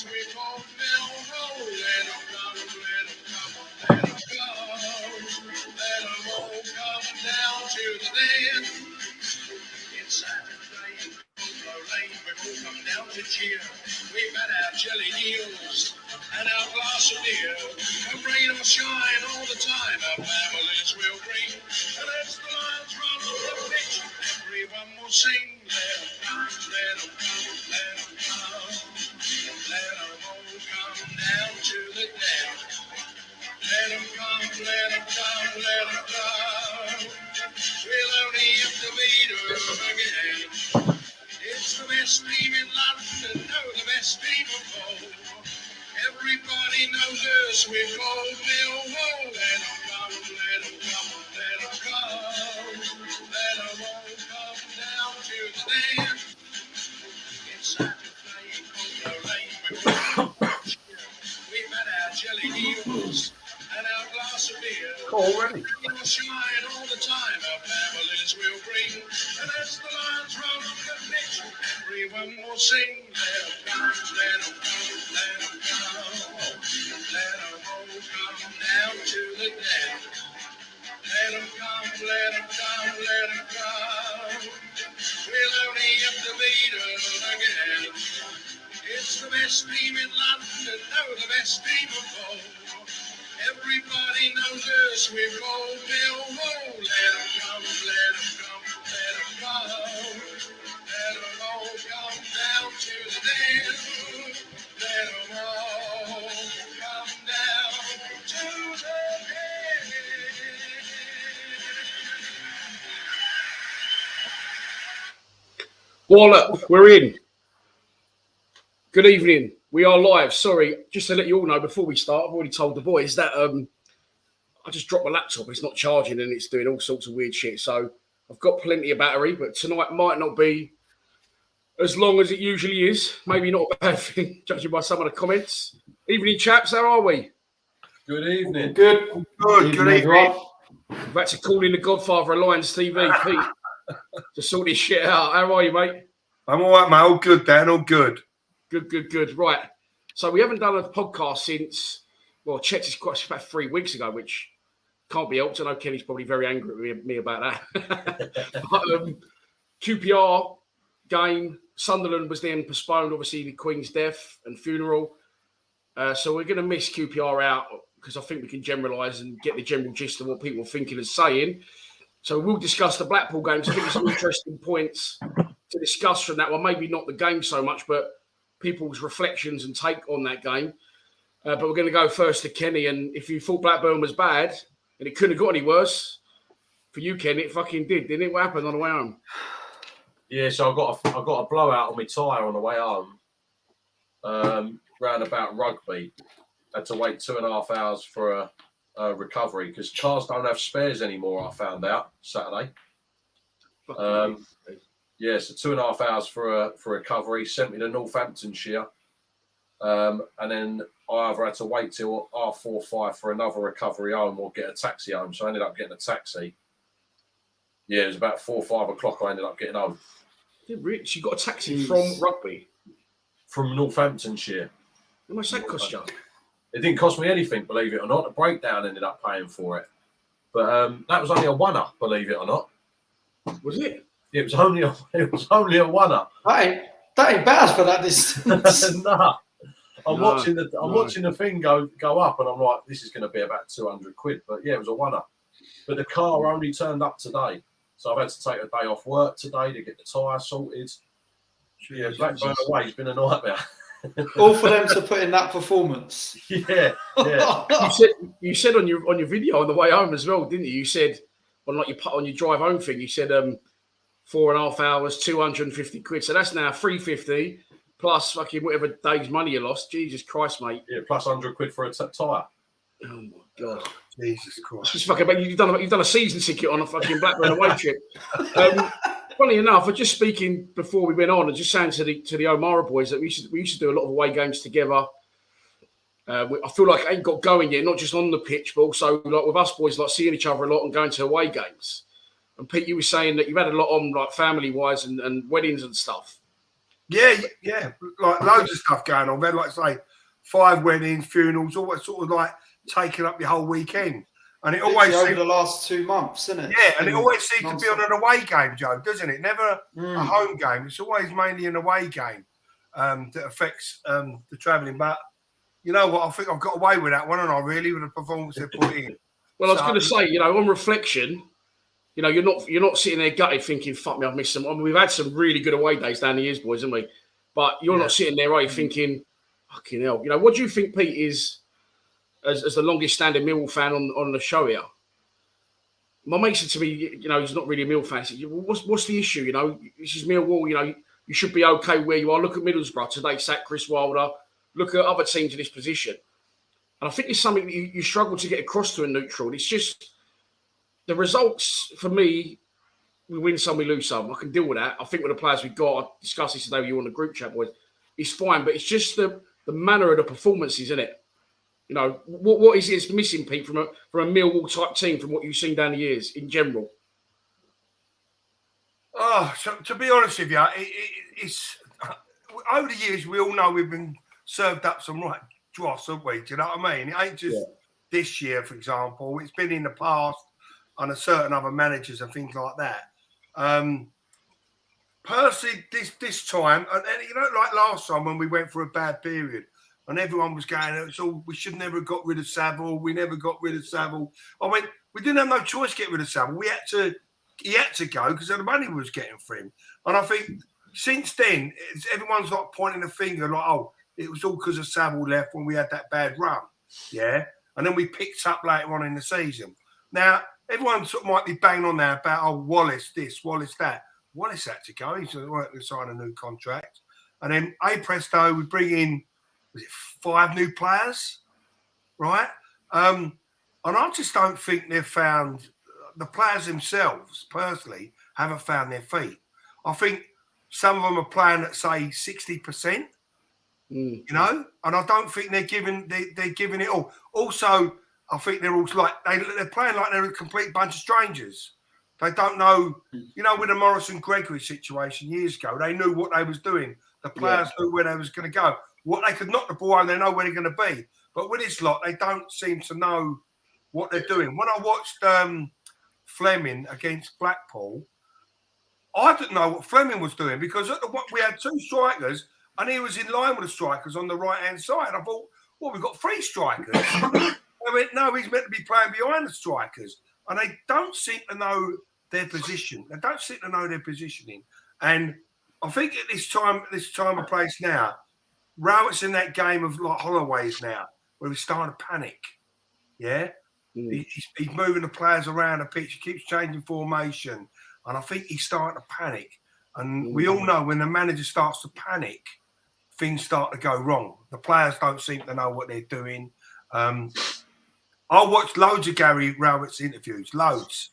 place we call Millwall. Let them come, let them come, let them go. Let them all come down to the den. It's Saturday, the rain, we've all come down to cheer. We've had our jelly deals and our glass of beer. And rain or shine all the time, our families will bring. And as the lions run on the pitch, everyone will sing. Let them come, let them come, let them come. Let them all come down to the den. Let them come, let them come, let them come. We'll only have to beat them again. It's the best team in London, no, the best team of all. Everybody knows us, we're called Millwall. Let them come, let them come, let them come. Let them all come down to the den. It's Saturday, the rain, we've had our jelly deals and our glass of beer. Already. We'll shine all the time, our families will bring. And as the lions run on the pitch, everyone will sing. Let them come, let them come, let them come. Let them all come down to the den. Let them come, let them come, let them come. We'll only have to beat them again. It's the best team in London, no, the best team of all. Everybody knows us, we're called Millwall. Let them come, let them come, let them come. Let them all come down to the den. Let them all come down to the den. Wallop, we're in. Good evening. We are live. Sorry, just to let you all know before we start, I've already told the boys that I just dropped my laptop. It's not charging and it's doing all sorts of weird shit. So I've got plenty of battery, but tonight might not be as long as it usually is. Maybe not a bad thing, judging by some of the comments. Evening, chaps. How are we? Good evening. Good. Good evening. We've had to call in the Godfather of Lions TV, Pete, to sort this shit out. How are you, mate? I'm all right, mate. All good, Dan. All good. Good. Right. So we haven't done a podcast since, well, checked this quite about 3 weeks ago, which can't be helped. I know Kenny's probably very angry with me about that. But, QPR game, Sunderland was then postponed, obviously, the Queen's death and funeral. So we're going to miss QPR out because I think we can generalise and get the general gist of what people are thinking and saying. So we'll discuss the Blackpool games. I think there's some interesting points to discuss from that one. Maybe not the game so much, but people's reflections and take on that game. But we're going to go first to Kenny. And if you thought Blackburn was bad and it couldn't have got any worse, for you, Kenny, it fucking did, didn't it? What happened on the way home? Yeah, so I got a blowout on my tyre on the way home. Round about Rugby. Had to wait 2.5 hours for a recovery because cars don't have spares anymore, I found out Saturday. Yeah, so 2.5 hours for a recovery, sent me to Northamptonshire. And then I either had to wait till 4:30 for another recovery home or get a taxi home. So I ended up getting a taxi. Yeah, it was about 4 or 5 o'clock I ended up getting home. You got a taxi from Rugby? From Northamptonshire. How much that cost you? It didn't cost me anything, believe it or not. The breakdown ended up paying for it. But that was only a one-er, believe it or not. Was it? It was only a one-er. That ain't bad for that distance. Nah. I'm watching the thing go up, and I'm like, this is going to be about 200 quid. But yeah, it was a one-er. But the car only turned up today, so I've had to take a day off work today to get the tyre sorted. Yeah, Blackburn away has been a nightmare. All for them to put in that performance. Yeah. You said on your video on the way home as well, didn't you? You said on your drive home thing, you said 4.5 hours, 250 quid. So that's now 350 plus fucking whatever day's money you lost. Jesus Christ, mate. Yeah, plus 100 quid for a tyre. Oh my God. Jesus Christ. Just fucking, you've done a season ticket on a fucking Blackburn away trip. Funny enough, I'm just speaking before we went on and just saying to the O'Mara boys that we used to do a lot of away games together. I feel like I ain't got going yet, not just on the pitch, but also like with us boys, like seeing each other a lot and going to away games. And Pete, you were saying that you've had a lot on like family wise and weddings and stuff. Yeah, like loads of stuff going on. Then, like say, 5 weddings, funerals, all that sort of like taking up your whole weekend. And it always over the last 2 months, isn't it? Yeah, and it always seems to be on an away game, Joe, doesn't it? Never a home game. It's always mainly an away game that affects the travelling. But you know what? I think I've got away with that one, and I really with the performance they put in. Well, I was going to say, on reflection, you're not sitting there gutted thinking, "Fuck me, I've missed some." I mean, we've had some really good away days down the years, boys, haven't we? But you're not sitting there, are you, thinking, "Fucking hell." What do you think, Pete, is as the longest standing Millwall fan on the show here? My mate said to me, he's not really a Mill fan. He said, well, what's the issue? This is Millwall. You should be okay where you are. Look at Middlesbrough today, sacked Chris Wilder. Look at other teams in this position. And I think it's something that you struggle to get across to a neutral. It's just the results for me. We win some, we lose some. I can deal with that. I think with the players we've got, I discussed this today with you on the group chat, boys. It's fine, but it's just the manner of the performances, isn't it? What is it missing, Pete, from a Millwall type team from what you've seen down the years in general? Oh, so to be honest with you, it's over the years we all know we've been served up some right dross, haven't we? Do you know what I mean? It ain't just this year, for example. It's been in the past under certain other managers and things like that. Personally, this time, and like last time when we went through a bad period. And everyone was going, we should never have got rid of Saville. We never got rid of Saville. I mean, we didn't have no choice to get rid of Saville. He had to go because of the money we was getting for him. And I think since then, everyone's like pointing a finger like, it was all because of Saville left when we had that bad run. Yeah. And then we picked up later on in the season. Now, everyone sort of might be banging on there about, Wallace this, Wallace that. Wallace had to go. He's going to sign a new contract. And then, presto, we bring in, was it 5 new players, right? And I just don't think they've found, the players themselves, personally, haven't found their feet. I think some of them are playing at, say, 60%, and I don't think they're giving it all. Also, I think they're all like, they're playing like they're a complete bunch of strangers. They don't know, with the Morrison Gregory situation years ago, they knew what they was doing. The players knew where they was going to go. What they could knock the ball and they know where they're going to be. But with this lot, they don't seem to know what they're doing. When I watched Fleming against Blackpool, I didn't know what Fleming was doing because we had 2 strikers and he was in line with the strikers on the right-hand side. I thought, we've got 3 strikers. I went, no, he's meant to be playing behind the strikers. And they don't seem to know their position. They don't seem to know their positioning. And I think at this time of place now, Rowett's in that game of like Holloway's now, where he's starting to panic. Yeah, he's moving the players around the pitch. He keeps changing formation, and I think he's starting to panic. And we all know when the manager starts to panic, things start to go wrong. The players don't seem to know what they're doing. I watched loads of Gary Rowett's interviews, loads.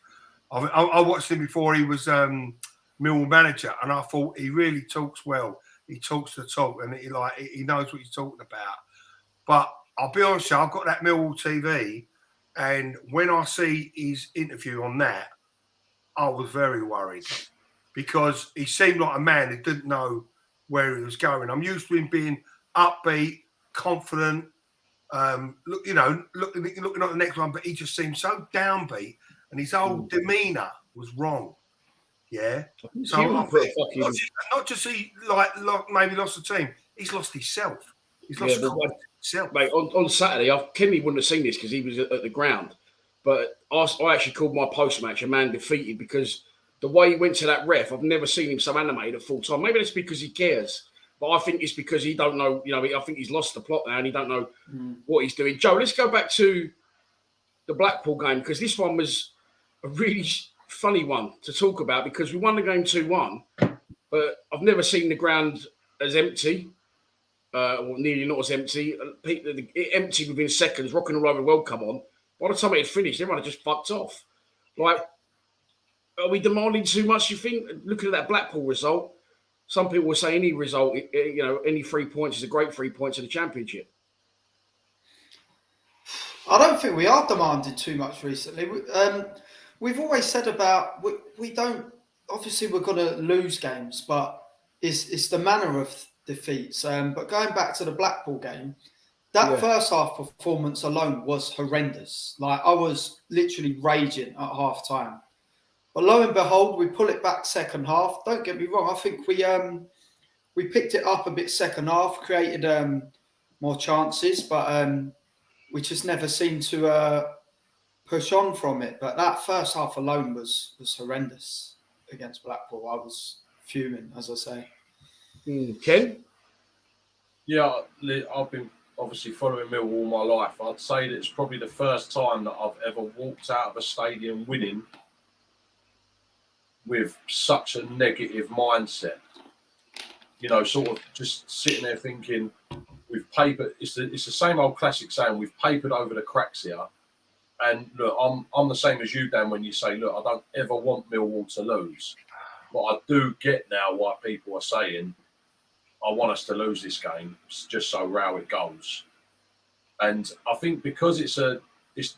I watched him before he was Millwall manager, and I thought he really talks well. He talks the talk, and he knows what he's talking about. But I'll be honest, I've got that Millwall TV, and when I see his interview on that, I was very worried because he seemed like a man who didn't know where he was going. I'm used to him being upbeat, confident, looking at the next one, but he just seemed so downbeat, and his whole demeanor was wrong. Yeah, so not just he maybe lost the team. He's lost himself. He's lost himself. Mate, on Saturday, Kenny wouldn't have seen this because he was at the ground. But I actually called my post-match a man defeated because the way he went to that ref, I've never seen him so animated at full time. Maybe that's because he cares, but I think it's because he don't know. I think he's lost the plot now and he don't know what he's doing. Joe, let's go back to the Blackpool game because this one was a really funny one to talk about because we won the game 2-1, but I've never seen the ground as empty, or nearly not as empty. It emptied within seconds. Rock and Roll with World come on. By the time it had finished, everyone had just fucked off. Like, are we demanding too much, you think? Looking at that Blackpool result, some people will say any result, any 3 points is a great 3 points in the Championship. I don't think we are demanding too much recently. We've always said about we don't. Obviously, we're going to lose games, but it's the manner of defeats. But going back to the Blackpool game, that first half performance alone was horrendous. Like, I was literally raging at half time. But lo and behold, we pull it back second half. Don't get me wrong. I think we picked it up a bit second half, created more chances, but we just never seemed to push on from it. But that first half alone was horrendous against Blackpool. I was fuming, as I say. Ken? Yeah, I've been obviously following Millwall all my life. I'd say that it's probably the first time that I've ever walked out of a stadium winning with such a negative mindset. You know, sort of just sitting there thinking, we've papered. It's the same old classic saying, we've papered over the cracks here. And look, I'm the same as you, Dan, when you say, look, I don't ever want Millwall to lose. But I do get now why people are saying, I want us to lose this game just so Rowett goes. And I think because it's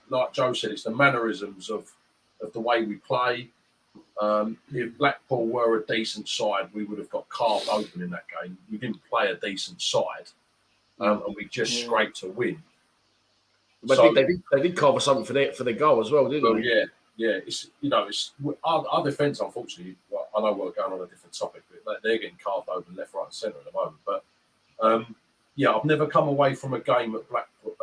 like Joe said, it's the mannerisms of the way we play. If Blackpool were a decent side, we would have got carved open in that game. We didn't play a decent side, and we just scraped to win. But so, they did carve us something for the goal as well, didn't they? Yeah. It's our defence. Unfortunately, well, I know we're going on a different topic, but they're getting carved open left, right, and centre at the moment. But I've never come away from a game at Blackpool,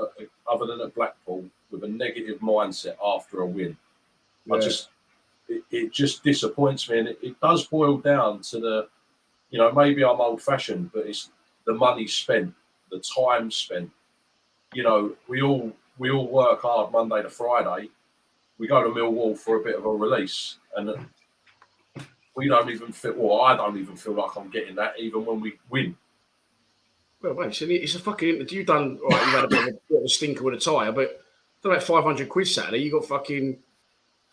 other than at Blackpool, with a negative mindset after a win. Yeah. It just disappoints me, and it does boil down to maybe I'm old-fashioned, but it's the money spent, the time spent. You know, we all work hard Monday to Friday. We go to Millwall for a bit of a release, and we don't even feel. Well, I don't even feel like I'm getting that, even when we win. Well, wait, it's a fucking. You've done right. You've had a bit of a stinker with a tyre, but done about 500 quid Saturday. You got fucking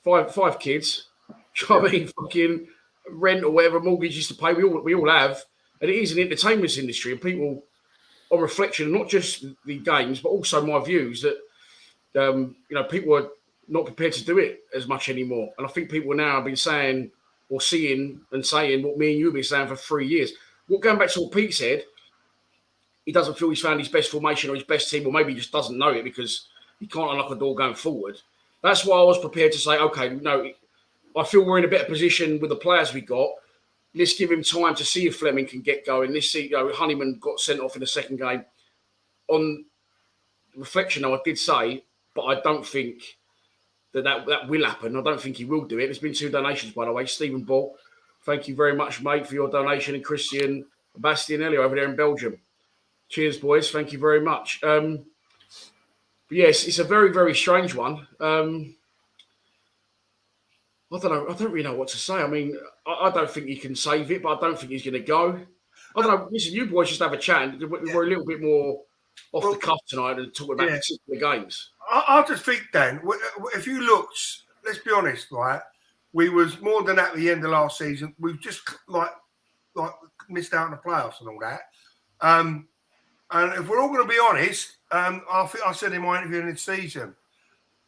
five kids. You know what I mean? Fucking rent or whatever mortgages to pay. We all have, and it is an entertainment industry, and people, on reflection, not just the games, but also my views that people are not prepared to do it as much anymore. And I think people now have been saying or seeing and saying what me and you have been saying for 3 years. Well, going back to what Pete said, he doesn't feel he's found his best formation or his best team, or maybe he just doesn't know it because he can't unlock a door going forward. That's why I was prepared to say, okay, no, I feel we're in a better position with the players we got. Let's give him time to see if Fleming can get going. Let's see, Honeyman got sent off in the second game. On reflection, though, I did say, but I don't think that will happen. I don't think he will do it. There's been 2 donations, by the way. Stephen Ball, thank you very much, mate, for your donation. And Christian Bastianelli over there in Belgium. Cheers, boys. Thank you very much. But yes, it's a very, very strange one. I don't know. I don't really know what to say. I mean, I don't think he can save it, but I don't think he's going to go. I don't know. Listen, you boys just have a chat. We're a little bit more off the cuff tonight and talk about particular games. I just think, Dan, if you looked, let's be honest, right? We was more than at the end of last season. We've just like missed out on the playoffs and all that. And if we're all going to be honest, I think I said in my interview in the season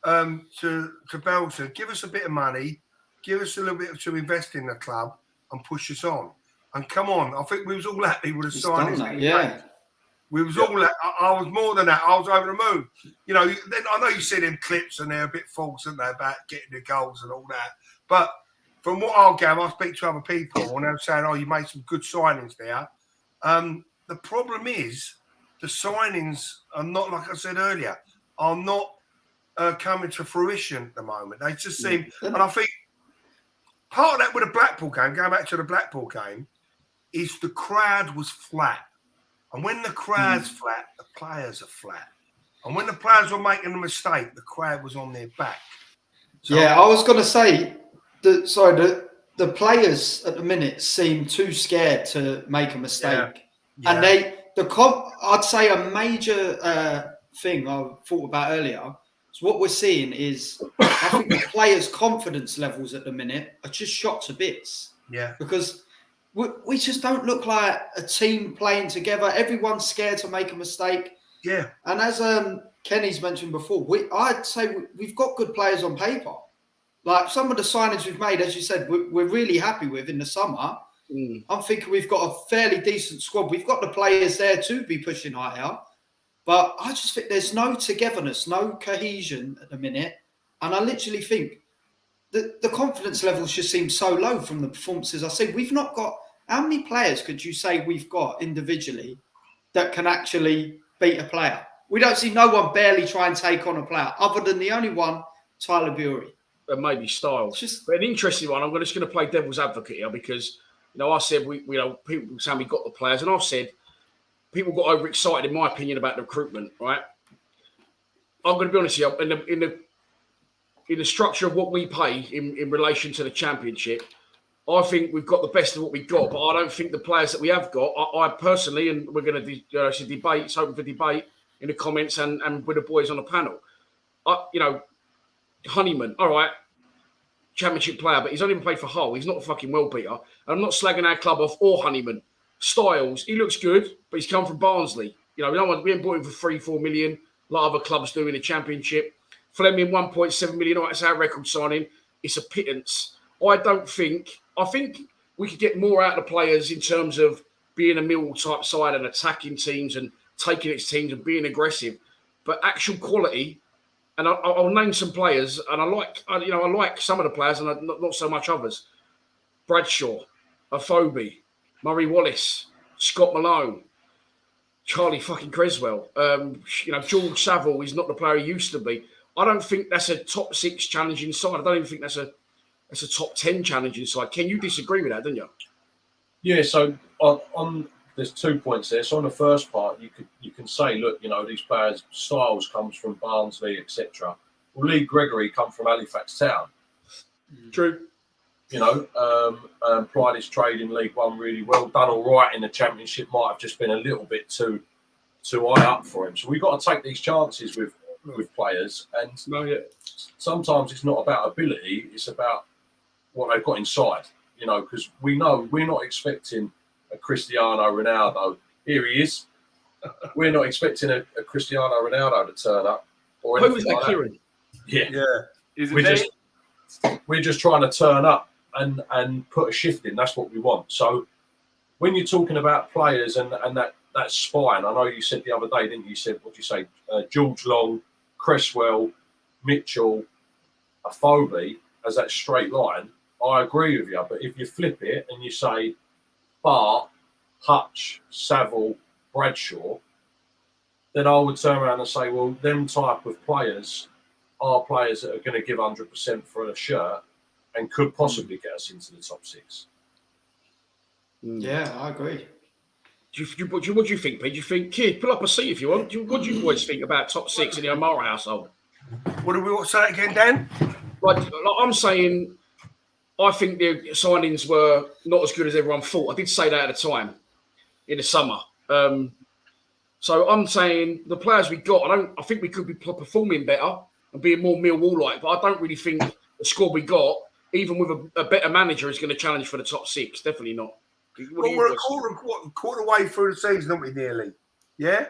to Belton, give us a bit of money, give us a little bit to invest in the club and push us on. And come on, I think we was all happy with the signings. Yeah. We was all. I was more than that. I was over the moon. You know, then I know you see them clips and they're a bit false, aren't they, about getting the goals and all that. But from what I'll gather, I speak to other people and they're saying, "Oh, you made some good signings there." The problem is the signings are not, like I said earlier, are not coming to fruition at the moment. They just seem, and I think part of that with the Blackpool game, going back to the Blackpool game, is the crowd was flat. And when the crowd's flat, the players are flat. And when the players were making a mistake, the crowd was on their back. So, I was going to say, the players at the minute seem too scared to make a mistake. Yeah. And I'd say a major thing I thought about earlier is what we're seeing is I think the players' confidence levels at the minute are just shot to bits. Yeah. Because we just don't look like a team playing together. Everyone's scared to make a mistake. Yeah. And as Kenny's mentioned before, I'd say we've got good players on paper. Like some of the signings we've made, as you said, we're really happy with in the summer. I'm thinking we've got a fairly decent squad. We've got the players there to be pushing higher. But I just think there's no togetherness, no cohesion at the minute. And I literally think that the confidence levels just seem so low from the performances I see. We've not got... How many players could you say we've got individually that can actually beat a player? We don't see no one barely try and take on a player, other than the only one, Tyler Bury. And maybe Styles. But an interesting one, I'm just going to play devil's advocate here because, I said, people saying we got the players, and I've said people got overexcited, in my opinion, about the recruitment, right? I'm going to be honest with you, in the structure of what we pay in relation to the Championship, I think we've got the best of what we've got, but I don't think the players that we have got, I personally, and we're going to debate, it's open for debate in the comments and with the boys on the panel. Honeyman, all right, Championship player, but he's only played for Hull. He's not a fucking well beater. And I'm not slagging our club off or Honeyman. Styles, he looks good, but he's come from Barnsley. We haven't bought him for 3-4 million like other clubs do in the Championship. Fleming, 1.7 million. All right, that's our record signing. It's a pittance. I think we could get more out of the players in terms of being a Millwall type side and attacking teams and taking its teams and being aggressive. But actual quality, and I'll name some players, and I like some of the players and not so much others. Bradshaw, Afobe, Murray Wallace, Scott Malone, Charlie fucking Creswell. George Saville is not the player he used to be. I don't think that's a top 6 challenging side. I don't even think that's a top 10 challenging side. Can you disagree with that, don't you? Yeah, so on there's 2 points there. So on the first part, you can say, look, these players, Styles comes from Barnsley, etc. Well, Lee Gregory come from Halifax Town. True. Plied his trade in League One really well. Done all right in the Championship. Might have just been a little bit too high up for him. So we've got to take these chances with players. And sometimes it's not about ability. It's about what they've got inside. Because we know we're not expecting a Cristiano Ronaldo. Here he is. We're not expecting a Cristiano Ronaldo to turn up. Or who was that, like Kieran? Yeah. We're just trying to turn up and put a shift in. That's what we want. So when you're talking about players and that spine, I know you said the other day, didn't you? You said, what did you say? George Long, Cresswell, Mitchell, Afobe as that straight line. I agree with you. But if you flip it and you say Bart, Hutch, Saville, Bradshaw, then I would turn around and say, well, them type of players are players that are going to give 100% for a shirt and could possibly get us into the top 6. Yeah, I agree. What do you think, Pete? Do you think, kid, pull up a seat if you want? What do you boys think about top 6 in the O'Mara household? What do we want to say again, Dan? Like I'm saying, I think the signings were not as good as everyone thought. I did say that at the time in the summer. So I'm saying the players we got, I think we could be performing better and being more Millwall-like, but I don't really think the squad we got, even with a better manager, is going to challenge for the top 6. Definitely not. Well, we're a quarter way through the season, aren't we, nearly? Yeah?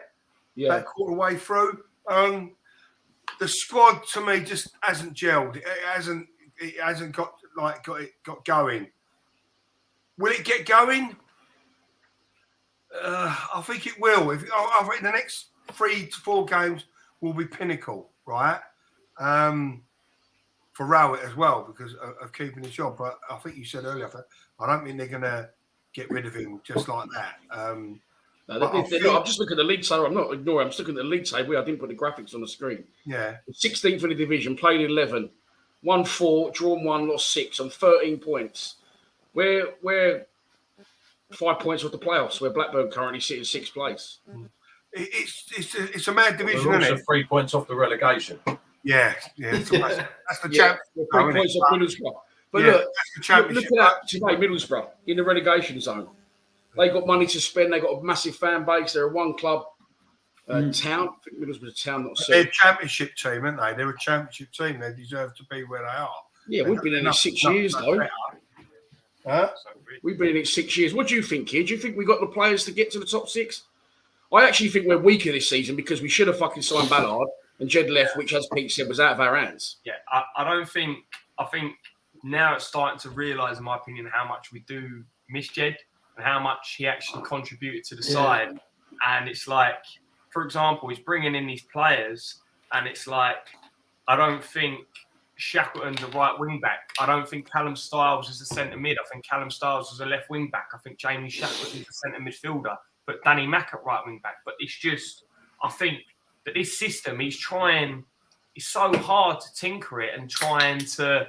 Yeah. About quarter way through. The squad, to me, just hasn't gelled. It hasn't got going. Will it get going? I think it will. I think the next 3 to 4 games will be pinnacle, right? For Rowett as well, because of keeping his job. But I think you said earlier, I don't think they're going to get rid of him just like that. I'm just looking at the league table. I'm not ignoring. I'm just looking at the league table. I didn't put the graphics on the screen. Yeah. 16th in the division, played 11, won 4, drawn 1, lost 6 on 13 points. We're 5 points off the playoffs, where Blackburn currently sit in 6th place. It's a mad division, We're isn't also it? 3 points off the relegation. Yeah. That's the champ. 3 points off Middlesbrough. But look at that today, Middlesbrough in the relegation zone. They got money to spend. They got a massive fan base. They're a one-club town. I think Middlesbrough's a town, not a city. They're a championship team, aren't they? They're a championship team. They deserve to be where they are. Yeah, we've been in it 6 years, though. Huh? We've been in it 6 years. What do you think, kid? Do you think we got the players to get to the top 6? I actually think we're weaker this season because we should have fucking signed Ballard and Jed left, which, as Pete said, was out of our hands. Yeah, I think now it's starting to realise, in my opinion, how much we do misjed and how much he actually contributed to the side. And it's like, for example, he's bringing in these players, and it's like, I don't think Shackleton's a right wing back. I don't think Callum Styles is a centre mid. I think Callum Styles is a left wing back. I think Jamie Shackleton is a centre midfielder, but Danny Mack at right wing back. But it's just, I think that this system, it's so hard to tinker it and trying to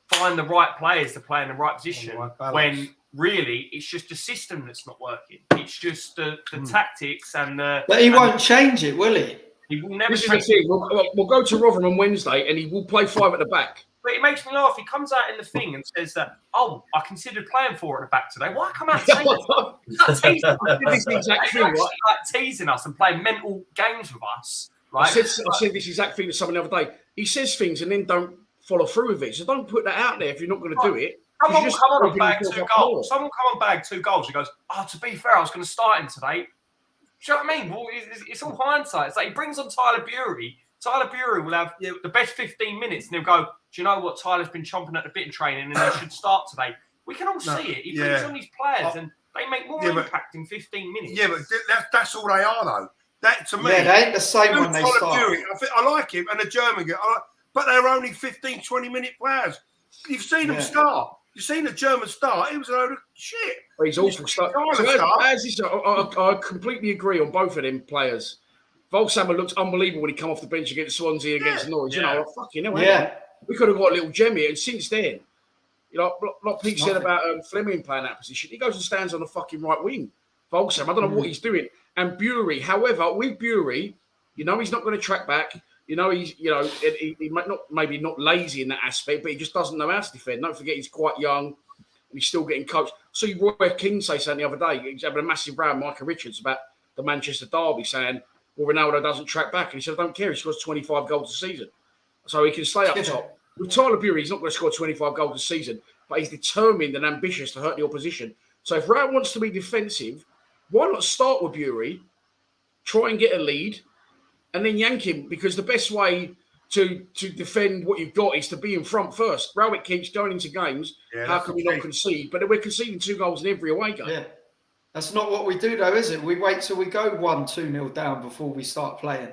find the right players to play in the right position when really it's just a system that's not working. It's just the tactics and the... But he won't change it, will he? He will never This is the change thing. We'll go to Rotherham on Wednesday, and he will play 5 at the back. But it makes me laugh. He comes out in the thing and says that, I considered playing 4 at the back today. Why come out teasing us? This is the exact thing, right? Like teasing us and playing mental games with us. Right? I said this exact thing to someone the other day. He says things and then don't follow through with it. So don't put that out there if you're not going to do it. Someone will come on and bag 2 goals. Someone will come on bag 2 goals. He goes, to be fair, I was going to start him today. Do you know what I mean? Well, it's all hindsight. It's like he brings on Tyler Bury. Tyler Bury will have the best 15 minutes, and he'll go, do you know what? Tyler's been chomping at the bit in training, and he should start today. We can all see it. He brings on these players, and they make more impact in 15 minutes. Yeah, but that's all they are, though. That, to me... Yeah, they ain't the same when they start. Bury, I like him, and the German guy, but they're only 15, 20-minute players. You've seen them start. You've seen the German start. It was a load of shit. Well, he's awful start. I completely agree on both of them players. Volsammer looked unbelievable when he come off the bench against Swansea, against Norwich. You know, fucking hell, we could have got a little gem here. And since then, you know, like Pete said about Fleming playing that position, he goes and stands on the fucking right wing. Volsammer, I don't know what he's doing. And Bury, however, with Bury, you know, he's not going to track back. You know, he might not, maybe not lazy in that aspect, but he just doesn't know how to defend. Don't forget, he's quite young and he's still getting coached. So Roy King say something the other day. He's having a massive row with Micah Richards about the Manchester derby, saying, well, Ronaldo doesn't track back. And he said, I don't care. He scores 25 goals a season. So he can stay up top. With Tyler Bury, he's not going to score 25 goals a season, but he's determined and ambitious to hurt the opposition. So if Rowett wants to be defensive, why not start with Bury, try and get a lead, and then yank him, because the best way to defend what you've got is to be in front first. Rowett keeps going into games. How can we not concede? But we're conceding 2 goals in every away game. Yeah. That's not what we do, though, is it? We wait till we go 1-2-0 down before we start playing.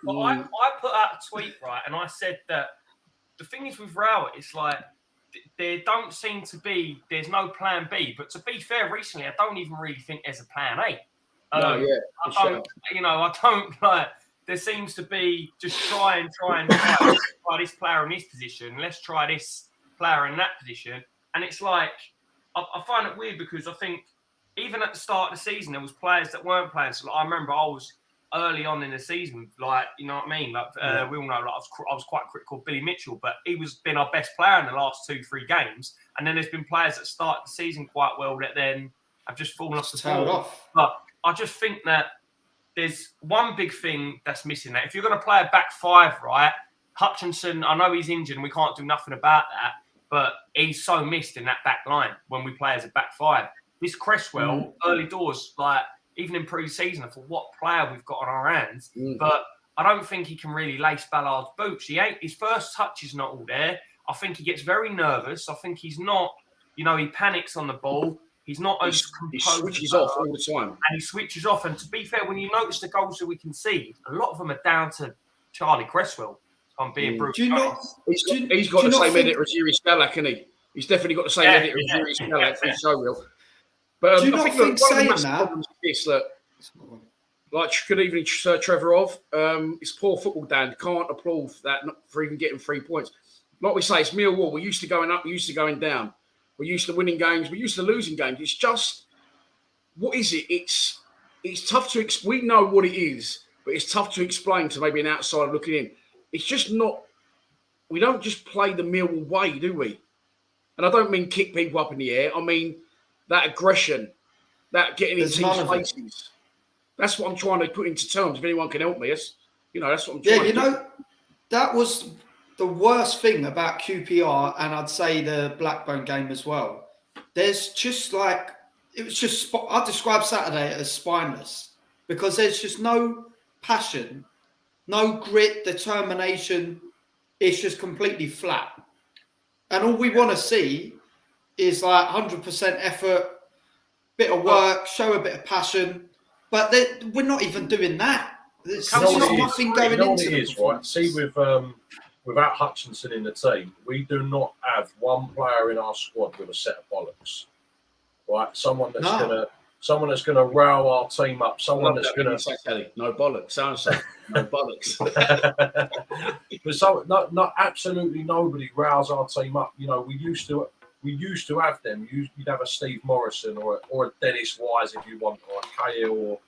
Well, I put out a tweet, right, and I said that the thing is with Rowett, it's like there don't seem to be, there's no plan B. But to be fair, recently, I don't even really think there's a plan A. I don't like. There seems to be just try this player in this position. Let's try this player in that position. And it's like, I find it weird because I think even at the start of the season, there was players that weren't playing. So like, I remember I was early on in the season, like, you know what I mean? Like we all know, like, I was quite critical of Billy Mitchell, but he was been our best player in the last 2-3 games. And then there's been players that start the season quite well that then have just fallen off the ball. But I just think that there's one big thing that's missing. That if you're going to play a back 5, right, Hutchinson, I know he's injured and we can't do nothing about that, but he's so missed in that back line when we play as a back 5. This Cresswell, early doors, like even in pre-season, for what player we've got on our hands, but I don't think he can really lace Ballard's boots. His first touch is not all there. I think he gets very nervous. I think he's not, you know, he panics on the ball. He's not as composed. He switches off all the time. And he switches off. And to be fair, when you notice the goals that we concede, a lot of them are down to Charlie Cresswell. I'm being brutal. He's got the same editor as Yuri Spelak, hasn't he? He's definitely got the same editor as Yuri Spelak. He's so real. But do you not think saying that? Like, good evening, Sir Trevorov. It's poor football, Dan. Can't applaud that for even getting 3 points. Like we say, it's Millwall. We're used to going up. We're used to going down. We're used to winning games. We're used to losing games. It's just, what is it? It's tough to we know what it is, but it's tough to explain to maybe an outsider looking in. It's just not. We don't just play the Millwall way, do we? And I don't mean kick people up in the air. I mean that aggression, that getting in teams' faces. That's what I'm trying to put into terms. If anyone can help me, that's what I'm trying to do. Yeah, you know, that was the worst thing about QPR, and I'd say the Blackburn game as well. There's just like, it was just, I describe Saturday as spineless because there's just no passion, no grit, determination. It's just completely flat. And all we want to see is like 100% effort, bit of work, show a bit of passion. But we're not even doing that. There's nothing going into the performance. See, without Hutchinson in the team, we do not have one player in our squad with a set of bollocks. Right, someone that's gonna row our team up. Someone that's gonna no bollocks. Sounds like no bollocks. But not absolutely nobody rows our team up. You know, we used to have them. You'd have a Steve Morrison or a Dennis Wise if you want, or a Cahill, or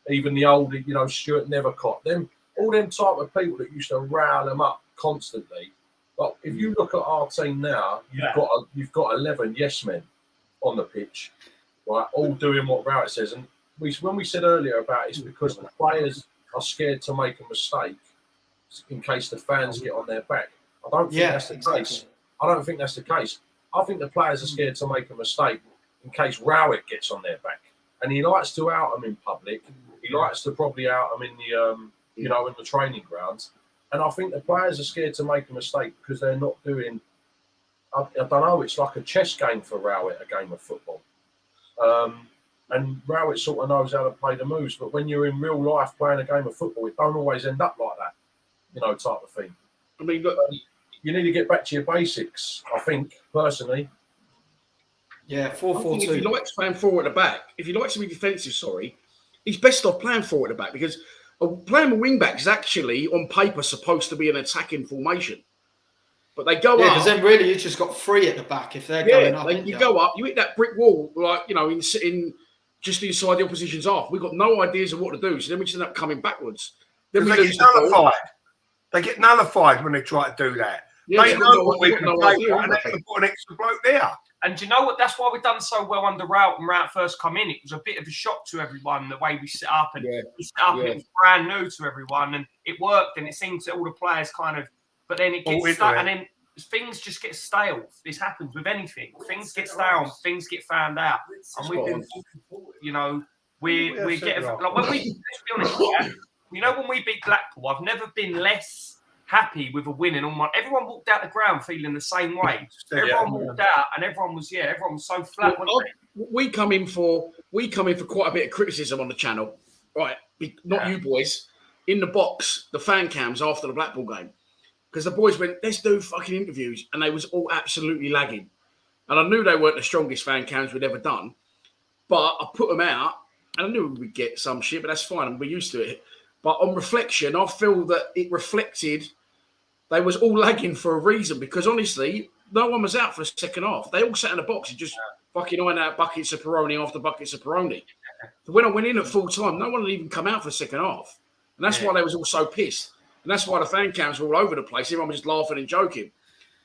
even the older, Stuart Nethercott. All them type of people that used to row them up constantly. But if you look at our team now, you've got 11 yes men on the pitch, right? All doing what Rowett says. And when we said earlier about it's because the players are scared to make a mistake in case the fans get on their back. I don't think that's the case. I don't think that's the case. I think the players are scared to make a mistake in case Rowett gets on their back. And he likes to out them in public. He likes to probably out them in the, in the training grounds. And I think the players are scared to make a mistake because they're not doing, I don't know, it's like a chess game for Rowett, a game of football. And Rowett sort of knows how to play the moves. But when you're in real life playing a game of football, it don't always end up like that, type of thing. I mean, look, you need to get back to your basics, I think, personally. Yeah, 4-4-2. If you like to play forward at the back, if you like to be defensive, he's best off playing forward at the back because playing a wing back is actually, on paper, supposed to be an attacking formation. But they go up. Yeah, because then really you just got 3 at the back if they're going up. You go up, you hit that brick wall, like, in just inside the opposition's half. We've got no ideas of what to do, so then we just end up coming backwards. Then they get nullified. They get nullified when they try to do that. Yeah, they know what we can play for, and they can put an extra bloke there. And do you know what? That's why we've done so well under Rowett. When Rowett first come in, it was a bit of a shock to everyone, the way we set up. And we set up, it was brand new to everyone. And it worked, and it seemed to all the players kind of... But then it gets stuck, and then things just get stale. This happens with anything. Things get stale, things get found out. And we've been, we're getting... Like when let's be honest, when we beat Blackpool, I've never been less happy with a win in all my. Everyone walked out the ground feeling the same way. Everyone walked out, and everyone was so flat. We come in for quite a bit of criticism on the channel, right? Not you boys. In the box, the fan cams after the Blackpool game, because the boys went, "Let's do fucking interviews," and they was all absolutely lagging. And I knew they weren't the strongest fan cams we'd ever done, but I put them out, and I knew we'd get some shit, but that's fine, and we're used to it. But on reflection, I feel that it reflected. They was all lagging for a reason because honestly, no one was out for the second half. They all sat in the box and just fucking ironed out buckets of Peroni after buckets of Peroni. So when I went in at full time, no one had even come out for the second half. And that's why they was all so pissed. And that's why the fan cams were all over the place. Everyone was just laughing and joking.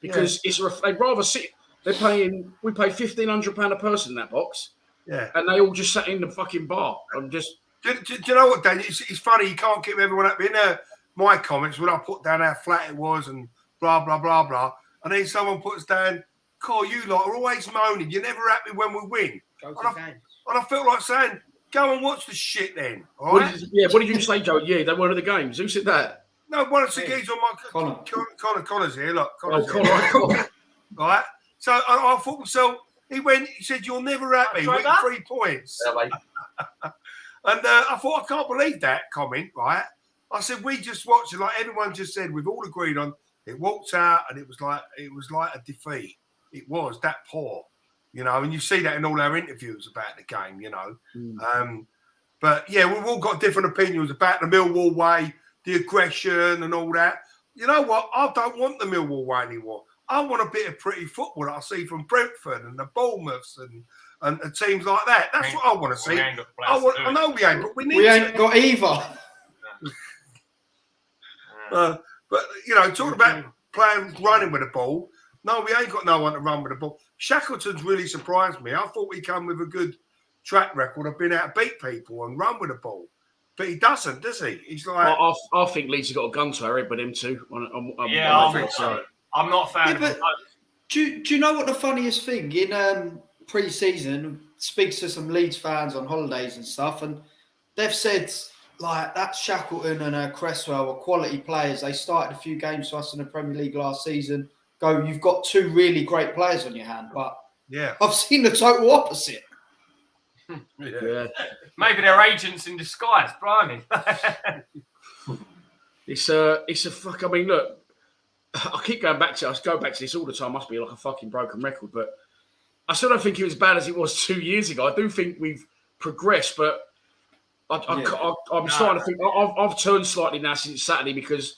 Because they'd rather sit, we pay £1,500 a person in that box. Yeah. And they all just sat in the fucking bar and just... Do you know what, Dan? It's funny, you can't keep everyone up in there. My comments when I put down how flat it was and blah, blah, blah, blah. And then someone puts down, Carl, you lot are always moaning. You're never happy when we win. And I felt like saying, go and watch the shit then. All right? What did you say, Joe? Yeah, they weren't at the games. Who said that? No, one of the guys on my... Connor's here, look. Connor. Right? So I thought to myself, he said, you're never happy with 3 points. Yeah, mate. And I thought, I can't believe that comment, right? I said, we just watched it, like everyone just said, we've all agreed on, it walked out and it was like a defeat. It was that poor, and you see that in all our interviews about the game, But yeah, we've all got different opinions about the Millwall way, the aggression and all that. You know what? I don't want the Millwall way anymore. I want a bit of pretty football that I see from Brentford and the Bournemouths and teams like that. That's what I want to see. I know we ain't, but we ain't got either. But talking about running with the ball, no, we ain't got no one to run with the ball. Shackleton's really surprised me. I thought he come with a good track record of being able to beat people and run with the ball, but he doesn't, does he? He's like, I think Leeds have got a gun to our head, but him too. I think so. I'm not a fan. Yeah, but do you know what the funniest thing in pre-season? Speaks to some Leeds fans on holidays and stuff, and they've said. Like that Shackleton and Cresswell are quality players. They started a few games for us in the Premier League last season. You've got 2 really great players on your hand, but Yeah. I've seen the total opposite. Yeah. Maybe they're agents in disguise, blimey. It's a fuck. I mean, look, I keep going back to. I go back to this all the time. Must be like a fucking broken record, but I still don't think it was as bad as it was 2 years ago. I do think we've progressed, but I'm starting to think I've turned slightly now since Saturday because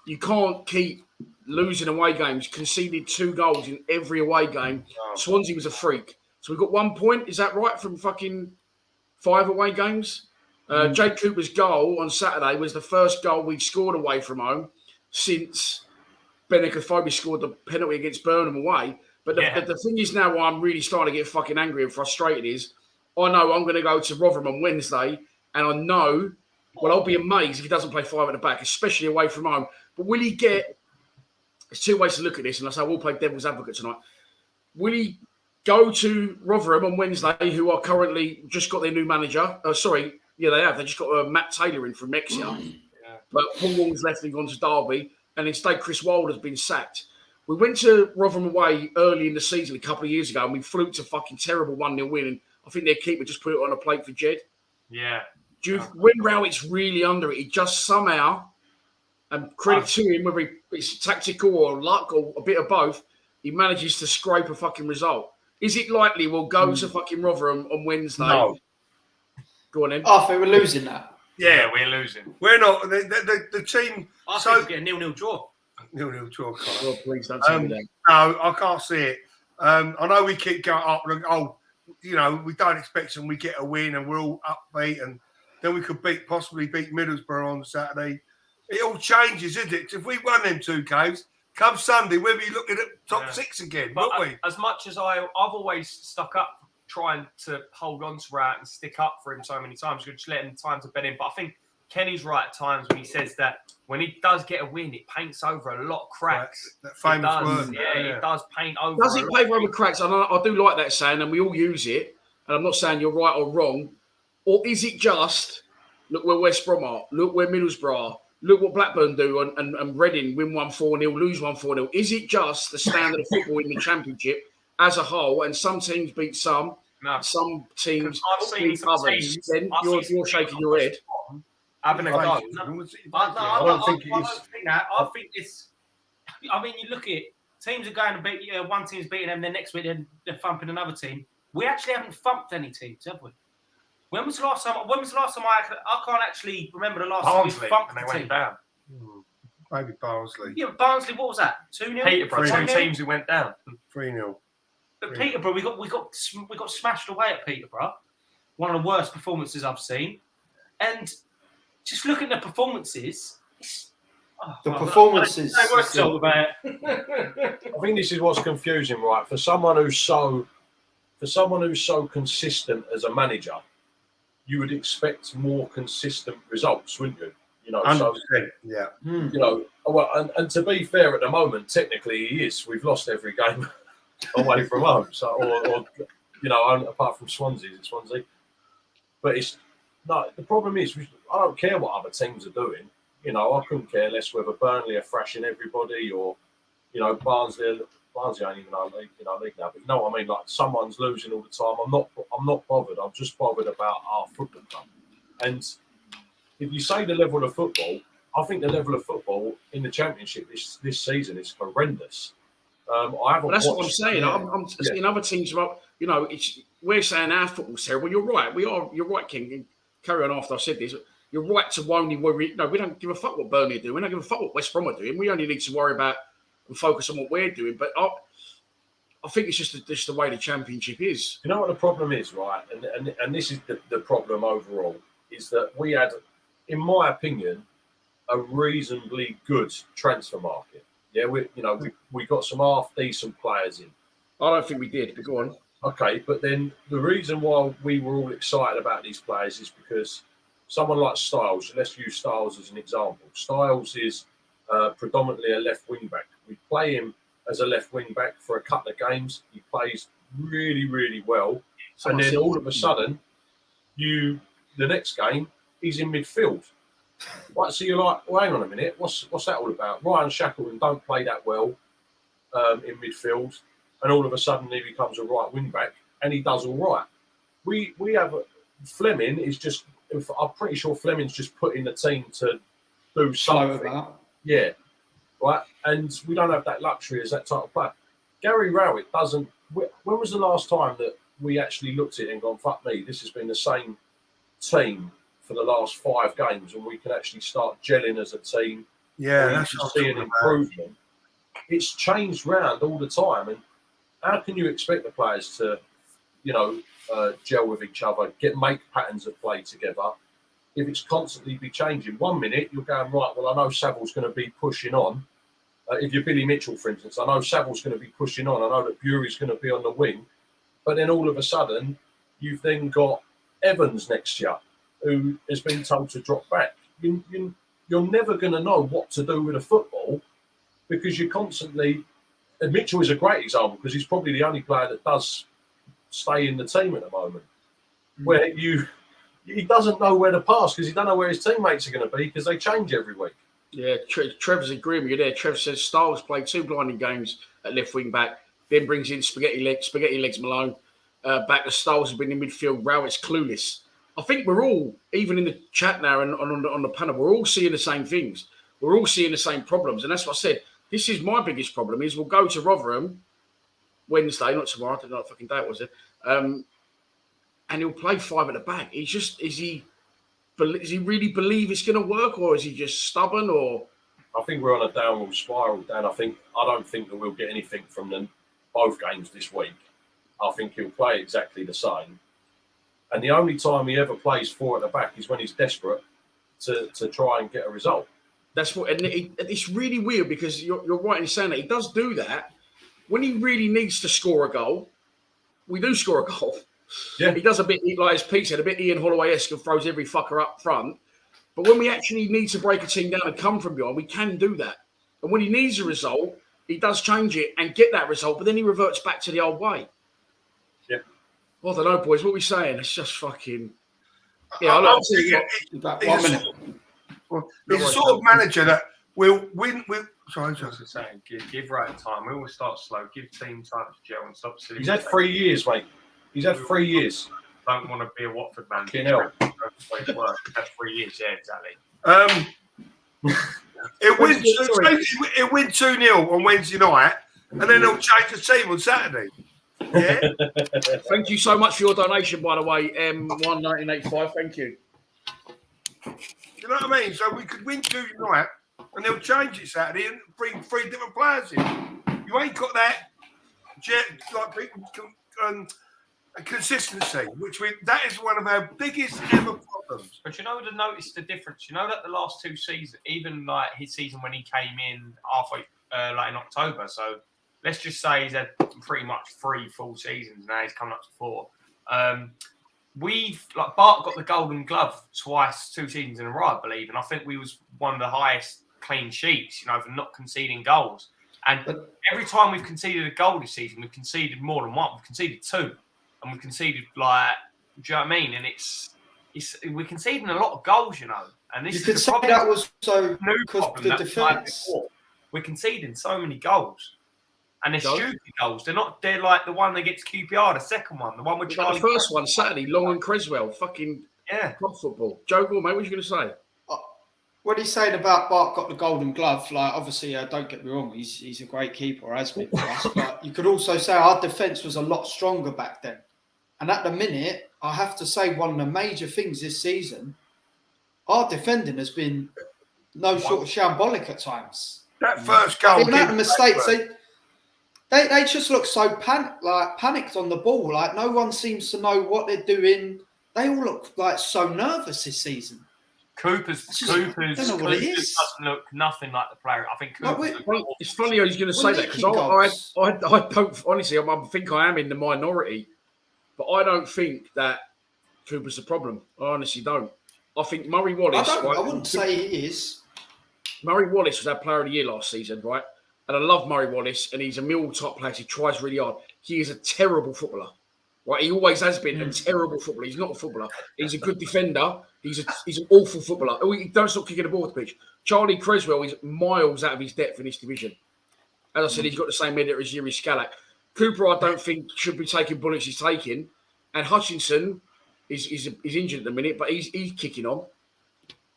you can't keep losing away games. Conceded 2 goals in every away game. Swansea was a freak. So we've got 1 point. Is that right from fucking 5 away games? Jake Cooper's goal on Saturday was the first goal we'd scored away from home since Benikofobi scored the penalty against Burnham away. But the thing is now why I'm really starting to get fucking angry and frustrated is I know I'm going to go to Rotherham on Wednesday and I know, well, I'll be amazed if he doesn't play 5 at the back, especially away from home. But will he get, there's 2 ways to look at this, and I say we'll play devil's advocate tonight. Will he go to Rotherham on Wednesday, who are currently just got their new manager? They have. They just got Matt Taylor in from Exeter. But Paul Wall's left and gone to Derby, and instead Chris Wilder's been sacked. We went to Rotherham away early in the season a couple of years ago, and we fluked a fucking terrible 1-0 win, and I think their keeper just put it on a plate for Jed. Yeah. When Rowett's really under it, he just somehow, and credit to him, whether it's tactical or luck or a bit of both, he manages to scrape a fucking result. Is it likely we'll go to fucking Rotherham on Wednesday? No. Go on then. I think we're losing that. Yeah, we're losing. We're not. The team. I think we'll get a 0-0 draw. 0-0 draw. Oh, please don't tell me that. No, I can't see it. I know we keep going up and we don't expect them. We get a win and we're all upbeat, and then we could possibly beat Middlesbrough on Saturday. It all changes, isn't it? If we won them 2 games, come Sunday, we'll be looking at top 6 again, won't we? As much as I've always stuck up trying to hold on to Rowett and stick up for him so many times, just let him time to bed in. But I think Kenny's right at times when he says that when he does get a win, it paints over a lot of cracks. That famous word. Yeah, it does paint over. Does it paint over cracks? I do like that saying, and we all use it. And I'm not saying you're right or wrong. Or is it just, look where West Brom are, look where Middlesbrough are, look what Blackburn do, and Reading win 1-4-0, lose 1-4-0. Is it just the standard of football in the Championship as a whole, and some teams beat some, some teams beat others? Then you're shaking your head. Having a go. I don't think that. I think it's. I mean, you look at it, teams are going to beat. One team's beating them, the next week they're thumping another team. We actually haven't thumped any teams, have we? When was the last time? I can't actually remember the last time we thumped and they a went team. Down. Maybe Barnsley. Yeah, but Barnsley. What was that? 2-0. Peterborough. 2 teams who went down. 3-0. But Peterborough, we got smashed away at Peterborough. One of the worst performances I've seen, and. Just look at the performances. Performances. I think this is what's confusing, right? For someone who's so consistent as a manager, you would expect more consistent results, wouldn't you? 100%, yeah. And to be fair, at the moment, technically he is. We've lost every game away from home, apart from Swansea, but it's. No, the problem is I don't care what other teams are doing. I couldn't care less whether Burnley are thrashing everybody or, Barnsley ain't even our league now. But you know what I mean? Like someone's losing all the time. I'm not bothered. I'm just bothered about our football club. And if you say the level of football, I think the level of football in the Championship this season is horrendous. That's what I'm saying. I'm seeing other teams. We're saying our football's terrible. You're right. You're right, King. Carry on after I said this. You're right to only worry. No, we don't give a fuck what Burnley are doing. We don't give a fuck what West Brom are doing. We only need to worry about and focus on what we're doing. But I think it's just the way the Championship is. You know what the problem is, right? And this is the problem overall, is that we had, in my opinion, a reasonably good transfer market. Yeah, we got some half decent players in. I don't think we did, but go on. Okay, but then the reason why we were all excited about these players is because someone like Styles, let's use Styles as an example. Styles is predominantly a left wing back. We play him as a left wing back for a couple of games. He plays really, really well. And then all of a sudden, the next game, he's in midfield. Right, so you're like, well, hang on a minute, what's that all about? Ryan Shackleton don't play that well in midfield. and all of a sudden he becomes a right wing back, and he does all right. We have Fleming is just. I'm pretty sure Fleming's just put in the team to do something. Yeah, right. And we don't have that luxury as that type of player. Gary Rowett doesn't. When was the last time that we actually looked at it and gone, "Fuck me, this has been the same team for the last 5 games, and we can actually start gelling as a team." Yeah, that's what see an improvement. It's changed round all the time, and how can you expect the players to, gel with each other, make patterns of play together, if it's constantly be changing? 1 minute you're going, right, well, I know Saville's going to be pushing on. If you're Billy Mitchell, for instance, I know Saville's going to be pushing on. I know that Bury's going to be on the wing. But then all of a sudden, you've then got Evans next year, who has been told to drop back. You're never going to know what to do with a football, because you're constantly... And Mitchell is a great example, because he's probably the only player that does stay in the team at the moment, where he doesn't know where to pass, because he don't know where his teammates are going to be, because they change every week. Yeah, Trevor's agreeing with you there. Trevor says Styles played 2 blinding games at left wing back, then brings in Spaghetti Legs Malone. Back to Styles has been in midfield. Rowett's clueless. I think we're all, even in the chat now and on the panel, we're all seeing the same things. We're all seeing the same problems. And that's what I said. This is my biggest problem, is we'll go to Rotherham Wednesday, not tomorrow, I don't know what fucking day it was. And he'll play 5 at the back. He's just, does he really believe it's going to work, or is he just stubborn? Or I think we're on a downward spiral, Dan. I don't think that we'll get anything from them both games this week. I think he'll play exactly the same. And the only time he ever plays 4 at the back is when he's desperate to try and get a result. That's what, and it's really weird, because you're right in saying that he does do that when he really needs to score a goal. We do score a goal. Yeah, he does a bit like, as Pete said, a bit Ian Holloway-esque, and throws every fucker up front. But when we actually need to break a team down and come from behind, we can do that. And when he needs a result, he does change it and get that result, but then he reverts back to the old way. Yeah. Well, I don't know, boys. What are we saying? It's just fucking... Yeah, I'll see you. One minute. He's a sort of manager that will win. Sorry, I was saying, give Rowett time. We always start slow. Give team time to gel and stop silly. He's had 3 years, mate. He's had 3 years. Don't want to be a Watford man. He's had 3 years, yeah, exactly. It win 2-0 on Wednesday night, and then he'll change the team on Saturday. Yeah. Thank you so much for your donation, by the way. M1985. Thank you. You know what I mean? So we could win 2 tonight, and they'll change it Saturday and bring 3 different players in. You ain't got that consistency, that is one of our biggest ever problems. But you know, to notice the difference. You know that the last 2 seasons, even like his season when he came in halfway, like in October. So let's just say he's had pretty much 3 full seasons. Now he's coming up to 4. Bart got the Golden Glove twice, 2 seasons in a row, I believe, and I think we was one of the highest clean sheets, for not conceding goals. And every time we've conceded a goal this season, we've conceded more than 1. We've conceded 2, and we've conceded do you know what I mean? And we're conceding a lot of goals, And this you could say that was so because the defence. We're conceding so many goals. And they're stupid goals. They're like the one that gets QPR, the second one, the one with Charlie. The first one, Saturday, Long and Creswell, fucking club football. Joe Gore, mate, what are you going to say? What he's saying about Bart got the Golden Glove, obviously, don't get me wrong, he's a great keeper, has been for us. But you could also say our defence was a lot stronger back then. And at the minute, I have to say one of the major things this season, our defending has been no short of shambolic at times. That first goal, even at the mistakes, they just look so panicked on the ball. Like no one seems to know what they're doing. They all look like so nervous this season. Coopers doesn't look nothing like the player. I think it's funny how he's going to say that, because I don't honestly. I think I am in the minority, but I don't think that Cooper's the problem. I honestly don't. I think Murray Wallace. I wouldn't say he is. Murray Wallace was our player of the year last season, right? And I love Murray Wallace, and he's a Millwall top player. He tries really hard. He is a terrible footballer, right? He always has been a terrible footballer. He's not a footballer. He's a good defender. He's an awful footballer. He don't stop kicking the ball at the pitch. Charlie Creswell is miles out of his depth in this division. As I said, he's got the same header as Yuri Skalak. Cooper, I don't think should be taking bullets he's taking, and Hutchinson is injured at the minute, but he's kicking on.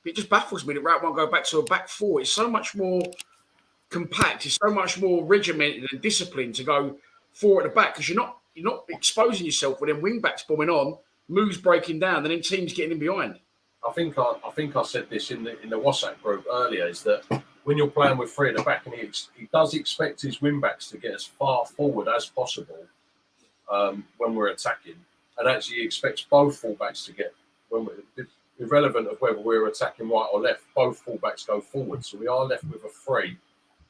It just baffles me that Rowett won't go back to a back four. It's so much more compact. It's so much more regimented and disciplined to go four at the back because you're not exposing yourself with them wing backs bombing on, moves breaking down, and then teams getting in behind. I think I said this in the WhatsApp group earlier, is that when you're playing with three at the back, and he does expect his wing backs to get as far forward as possible when we're attacking, and actually he expects both fullbacks to get, irrelevant of whether we're attacking right or left, both fullbacks go forward. So we are left with a three.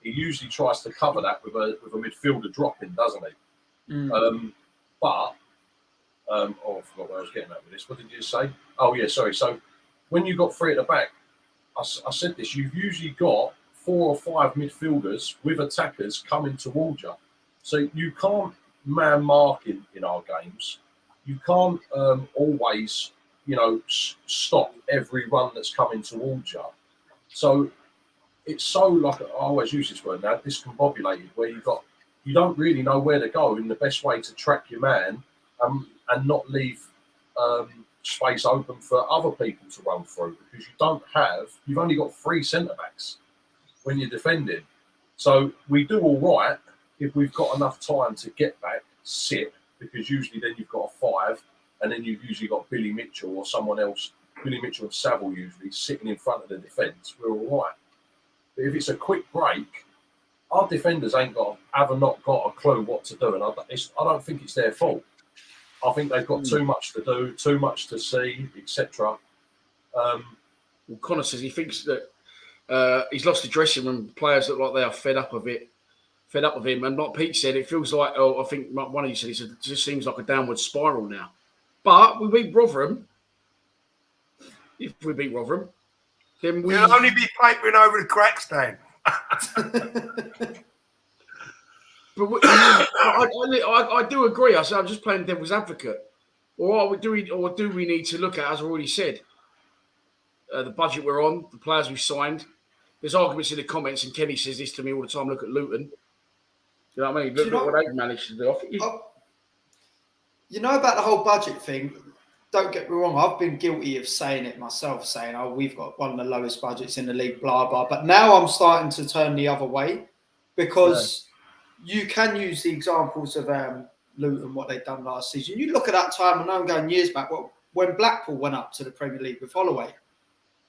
He usually tries to cover that with a midfielder dropping, doesn't he? I forgot where I was getting at with this. What did you say? Oh yeah, sorry. So when you got three at the back, I said this. You've usually got 4 or 5 midfielders with attackers coming towards you. So you can't man mark in our games. You can't always, stop every run that's coming towards you. So it's so, like I always use this word now, discombobulated, where you don't really know where to go in the best way to track your man and not leave space open for other people to run through, because you've only got 3 centre backs when you're defending. So we do all right if we've got enough time to get back, sit, because usually then you've got a 5, and then you've usually got Billy Mitchell or someone else, Billy Mitchell and Saville usually, sitting in front of the defence. We're all right. But if it's a quick break, our defenders have not got a clue what to do, and I don't think it's their fault. I think they've got too much to do, too much to see, etc. Connor says he thinks that he's lost the dressing room. Players look like they are fed up of him. And like Pete said, it feels like, I think one of you said, it just seems like a downward spiral now. But we beat Rotherham. If we beat Rotherham, then we'll only be papering over the cracks, Dan. But I do agree. I'm just playing devil's advocate. Or do we need to look at, as I already said, the budget we're on, the players we've signed? There's arguments in the comments, and Kenny says this to me all the time. Look at Luton. You know what I mean? Look at what they've managed to do. You know about the whole budget thing. Don't get me wrong. I've been guilty of saying it myself, saying, "Oh, we've got one of the lowest budgets in the league." Blah blah. But now I'm starting to turn the other way, because you can use the examples of Luton, what they've done last season. You look at that time, and I'm going years back, when Blackpool went up to the Premier League with Holloway.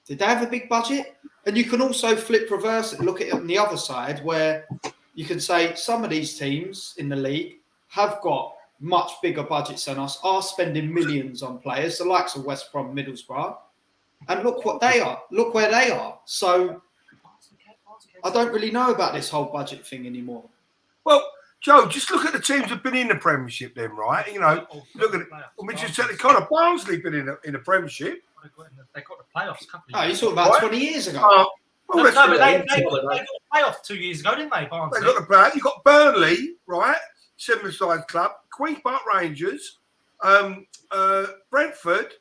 Did they have a big budget? And you can also reverse it, look at it on the other side, where you can say some of these teams in the league have got much bigger budgets than us, are spending millions on players, the likes of West Brom, Middlesbrough. And look what they are. Look where they are. So I don't really know about this whole budget thing anymore. Well, Joe, just look at the teams that have been in the Premiership then, right? Look at it. We just said Connor Barnsley been in the Premiership. They got the playoffs a couple of years ago. You're talking about 20 years ago. But they got the playoffs 2 years ago, didn't they, Barnsley? They got the playoffs. You got Burnley, right? 7-side club. Queen's Park Rangers. Brentford.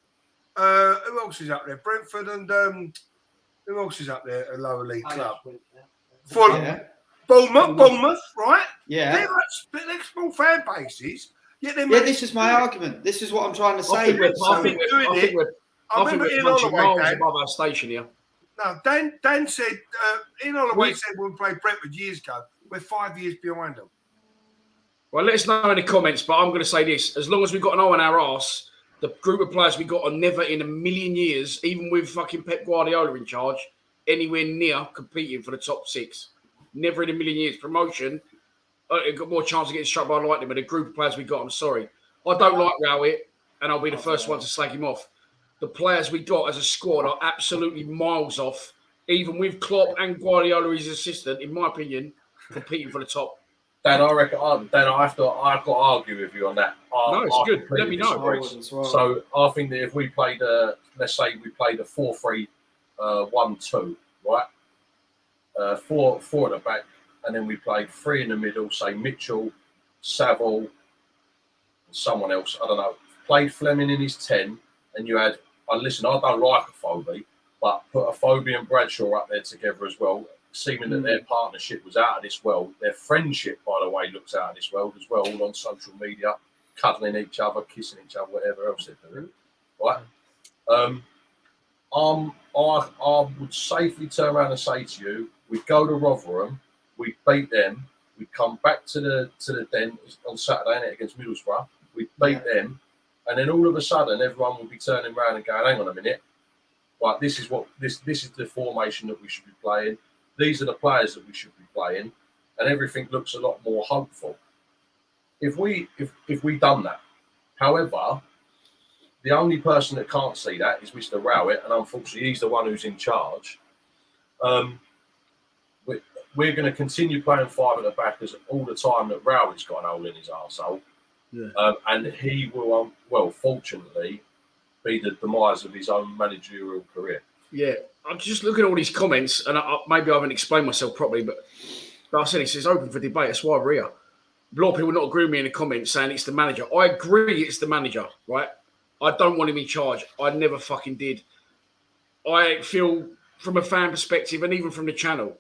Who else is up there? Brentford and who else is up there? A lower league club. Fulham. Bournemouth, right? Yeah. They're small fan bases. This is my argument. This is what I'm trying to say. I think we're punching miles above our station here. No, Dan said, Ian Holloway said when we played Brentford years ago, we're 5 years behind them. Well, let us know in the comments, but I'm going to say this. As long as we've got an eye on our arse, the group of players we got are never in a million years, even with fucking Pep Guardiola in charge, anywhere near competing for the top 6. Never in a million years. Promotion, got more chance of getting struck by lightning, but the group of players we got, I'm sorry. I don't like Rowett, and I'll be the first one to slag him off. The players we got as a squad are absolutely miles off, even with Klopp and Guardiola as assistant, in my opinion, competing for the top. Dan, I reckon. I've got to argue with you on that. No, it's good. Let me know. Well. So I think that if we played, let's say we played a 4-3-1-2, right? 4 at the back, and then we played 3 in the middle. Say Mitchell, Saville, and someone else. I don't know. Played Fleming in his 10, and you had. Listen, I don't like a Phobie, but put a Phobie and Bradshaw up there together as well. seeming that their partnership was out of this world. Their friendship, by the way, looks out of this world as well, all on social media, cuddling each other, kissing each other, whatever else they're doing. Right? I would safely turn around and say to you, we'd go to Rotherham, we'd beat them, we'd come back to the Den on Saturday night against Middlesbrough, we'd beat them, and then all of a sudden everyone would be turning around and going, hang on a minute, right, this is the formation that we should be playing, these are the players that we should be playing, and everything looks a lot more hopeful. If we done that. However, the only person that can't see that is Mr. Rowett, and unfortunately he's the one who's in charge. We're going to continue playing 5 at the back as all the time that Rowett's got an hole in his arsehole. Yeah. And he will, fortunately, be the demise of his own managerial career. Yeah, I'm just looking at all these comments, and maybe I haven't explained myself properly, but like I said, it's open for debate. That's why we're here. A lot of people not agree with me in the comments saying it's the manager. I agree it's the manager, right? I don't want him in charge. I never fucking did. I feel from a fan perspective and even from the channel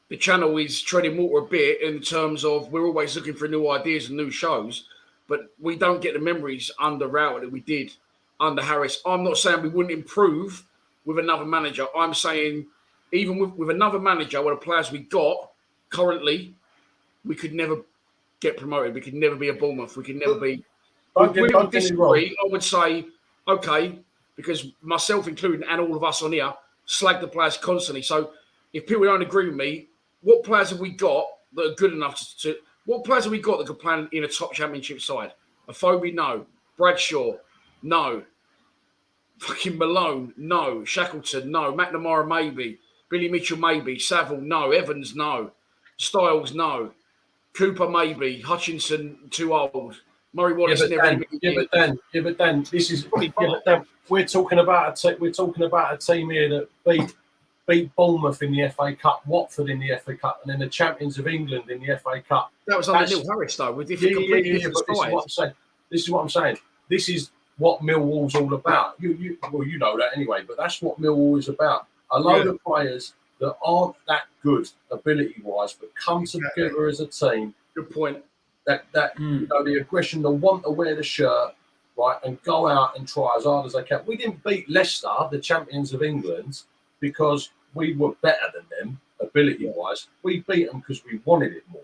is treading water a bit in terms of we're always looking for new ideas and new shows, but we don't get the memories under Rowett that we did under Harris. I'm not saying we wouldn't improve with another manager. I'm saying even with another manager, with the players we got currently, we could never get promoted. We could never be a Bournemouth. We could never be... We would disagree. I would say, okay, because myself included and all of us on here slag the players constantly. So if people don't agree with me, what players have we got that are good enough to what players have we got that could play in a top championship side? Afobe, no. Bradshaw, no. Fucking Malone, no. Shackleton, no. McNamara, maybe. Billy Mitchell, maybe. Saville, no. Evans, no. Styles, no. Cooper, maybe. Hutchinson, too old. Murray Wallace never. But Dan, this is. Dan, we're talking about a team here that beat Bournemouth in the FA Cup, Watford in the FA Cup, and then the champions of England in the FA Cup. That was under Neil Harris, though. With different This is what I'm saying. This is what Millwall's all about. You know that anyway. But that's what Millwall is about. A load of players that aren't that good ability-wise, but come together as a team. Good point. The aggression, the want to wear the shirt, right, and go out and try as hard as they can. We didn't beat Leicester, the champions of England, because we were better than them ability-wise. We beat them because we wanted it more,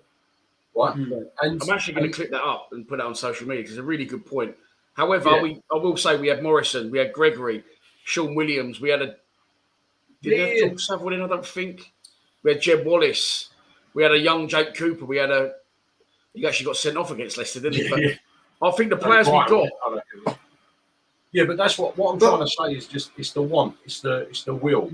right? And I'm actually going to clip that up and put it on social media because it's a really good point. However, I will say we had Morrison, we had Gregory, Sean Williams, we had Did we have Tom Saville in? I don't think. We had Jeb Wallace, we had a young Jake Cooper, he actually got sent off against Leicester, didn't he? But I think the players we got. Yeah, but that's what I'm trying to say is just it's the want, it's the will,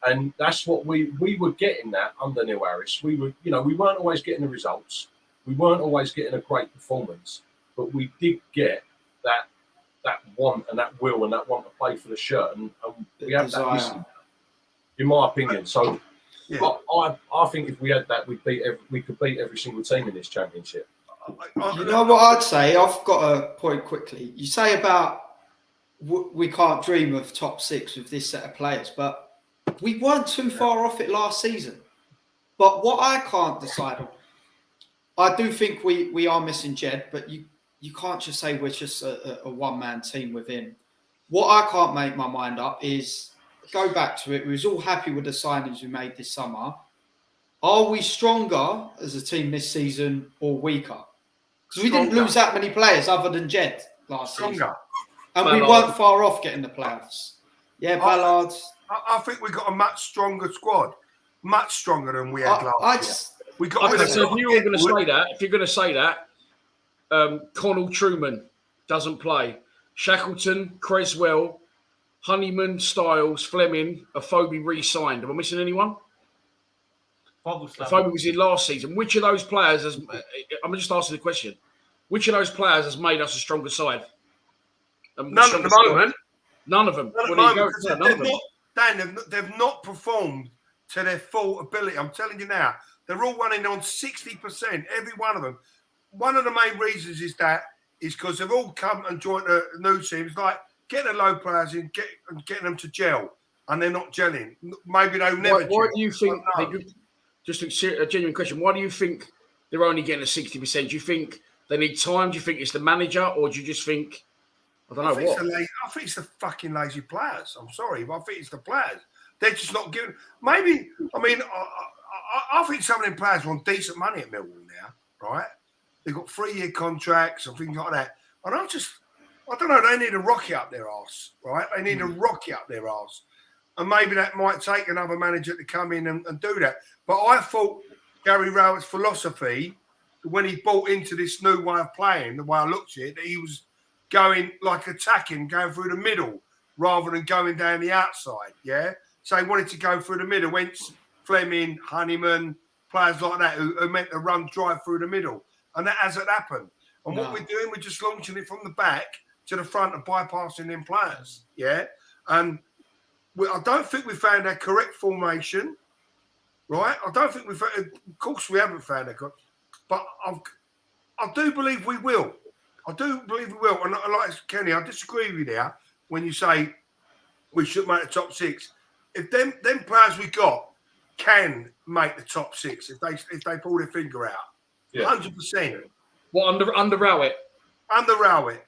and that's what we were getting that under Neil Harris. We weren't always getting the results, we weren't always getting a great performance, but we did get that want and that will and that want to play for the shirt, and we have that missing, in my opinion. So. Yeah. I think if we had that, we could beat every single team in this championship. You know what I'd say? I've got a point quickly. You say about we can't dream of top 6 with this set of players, but we weren't too far off it last season. But what I can't decide on, I do think we are missing Jed, but you can't just say we're just a one-man team with him. What I can't make my mind up is, go back to it. We was all happy with the signings we made this summer. Are we stronger as a team this season or weaker? Because we didn't lose that many players other than Jed last season. And we weren't far off getting the playoffs. Yeah, Ballard. I think we got a much stronger squad. Much stronger than we had last year. We got so if you're going to say that, Connell Truman doesn't play. Shackleton, Creswell, Honeyman, Styles, Fleming, Afobe re-signed. Am I missing anyone? Afobe was in last season. Which of those players has... I'm just asking the question. Which of those players has made us a stronger side? None at the moment. None of them. They've not performed to their full ability. I'm telling you now. They're all running on 60%, every one of them. One of the main reasons is because they've all come and joined a new team. It's like... getting the low players in, getting them to gel. and they're not gelling. Maybe they'll never gel. Why do you think, just a genuine question, why do you think they're only getting a 60%? Do you think they need time? Do you think it's the manager? Or do you just think, I don't know what? I think it's the fucking lazy players. I'm sorry, but I think it's the players. They're just not giving. Maybe, I mean, I think some of them players want decent money at Millwall now, right? They've got 3-year contracts and things like that. And I don't know, they need a rocket up their arse, right? They need a rocket up their arse. And maybe that might take another manager to come in and do that. But I thought Gary Rowett's philosophy, when he bought into this new way of playing, the way I looked at it, that he was going like attacking, going through the middle rather than going down the outside, yeah? So he wanted to go through the middle, Wentz, Fleming, Honeyman, players like that who meant to run drive through the middle. And that hasn't happened. And what we're doing, we're just launching it from the back to the front and bypassing them players, yeah? And I don't think we found our correct formation, right? I don't think of course we haven't found that, but I do believe we will. I do believe we will. And like Kenny, I disagree with you there when you say we should make the top 6. If them players we got can make the top 6, if they pull their finger out, 100%. What, under Rowett? Under Rowett.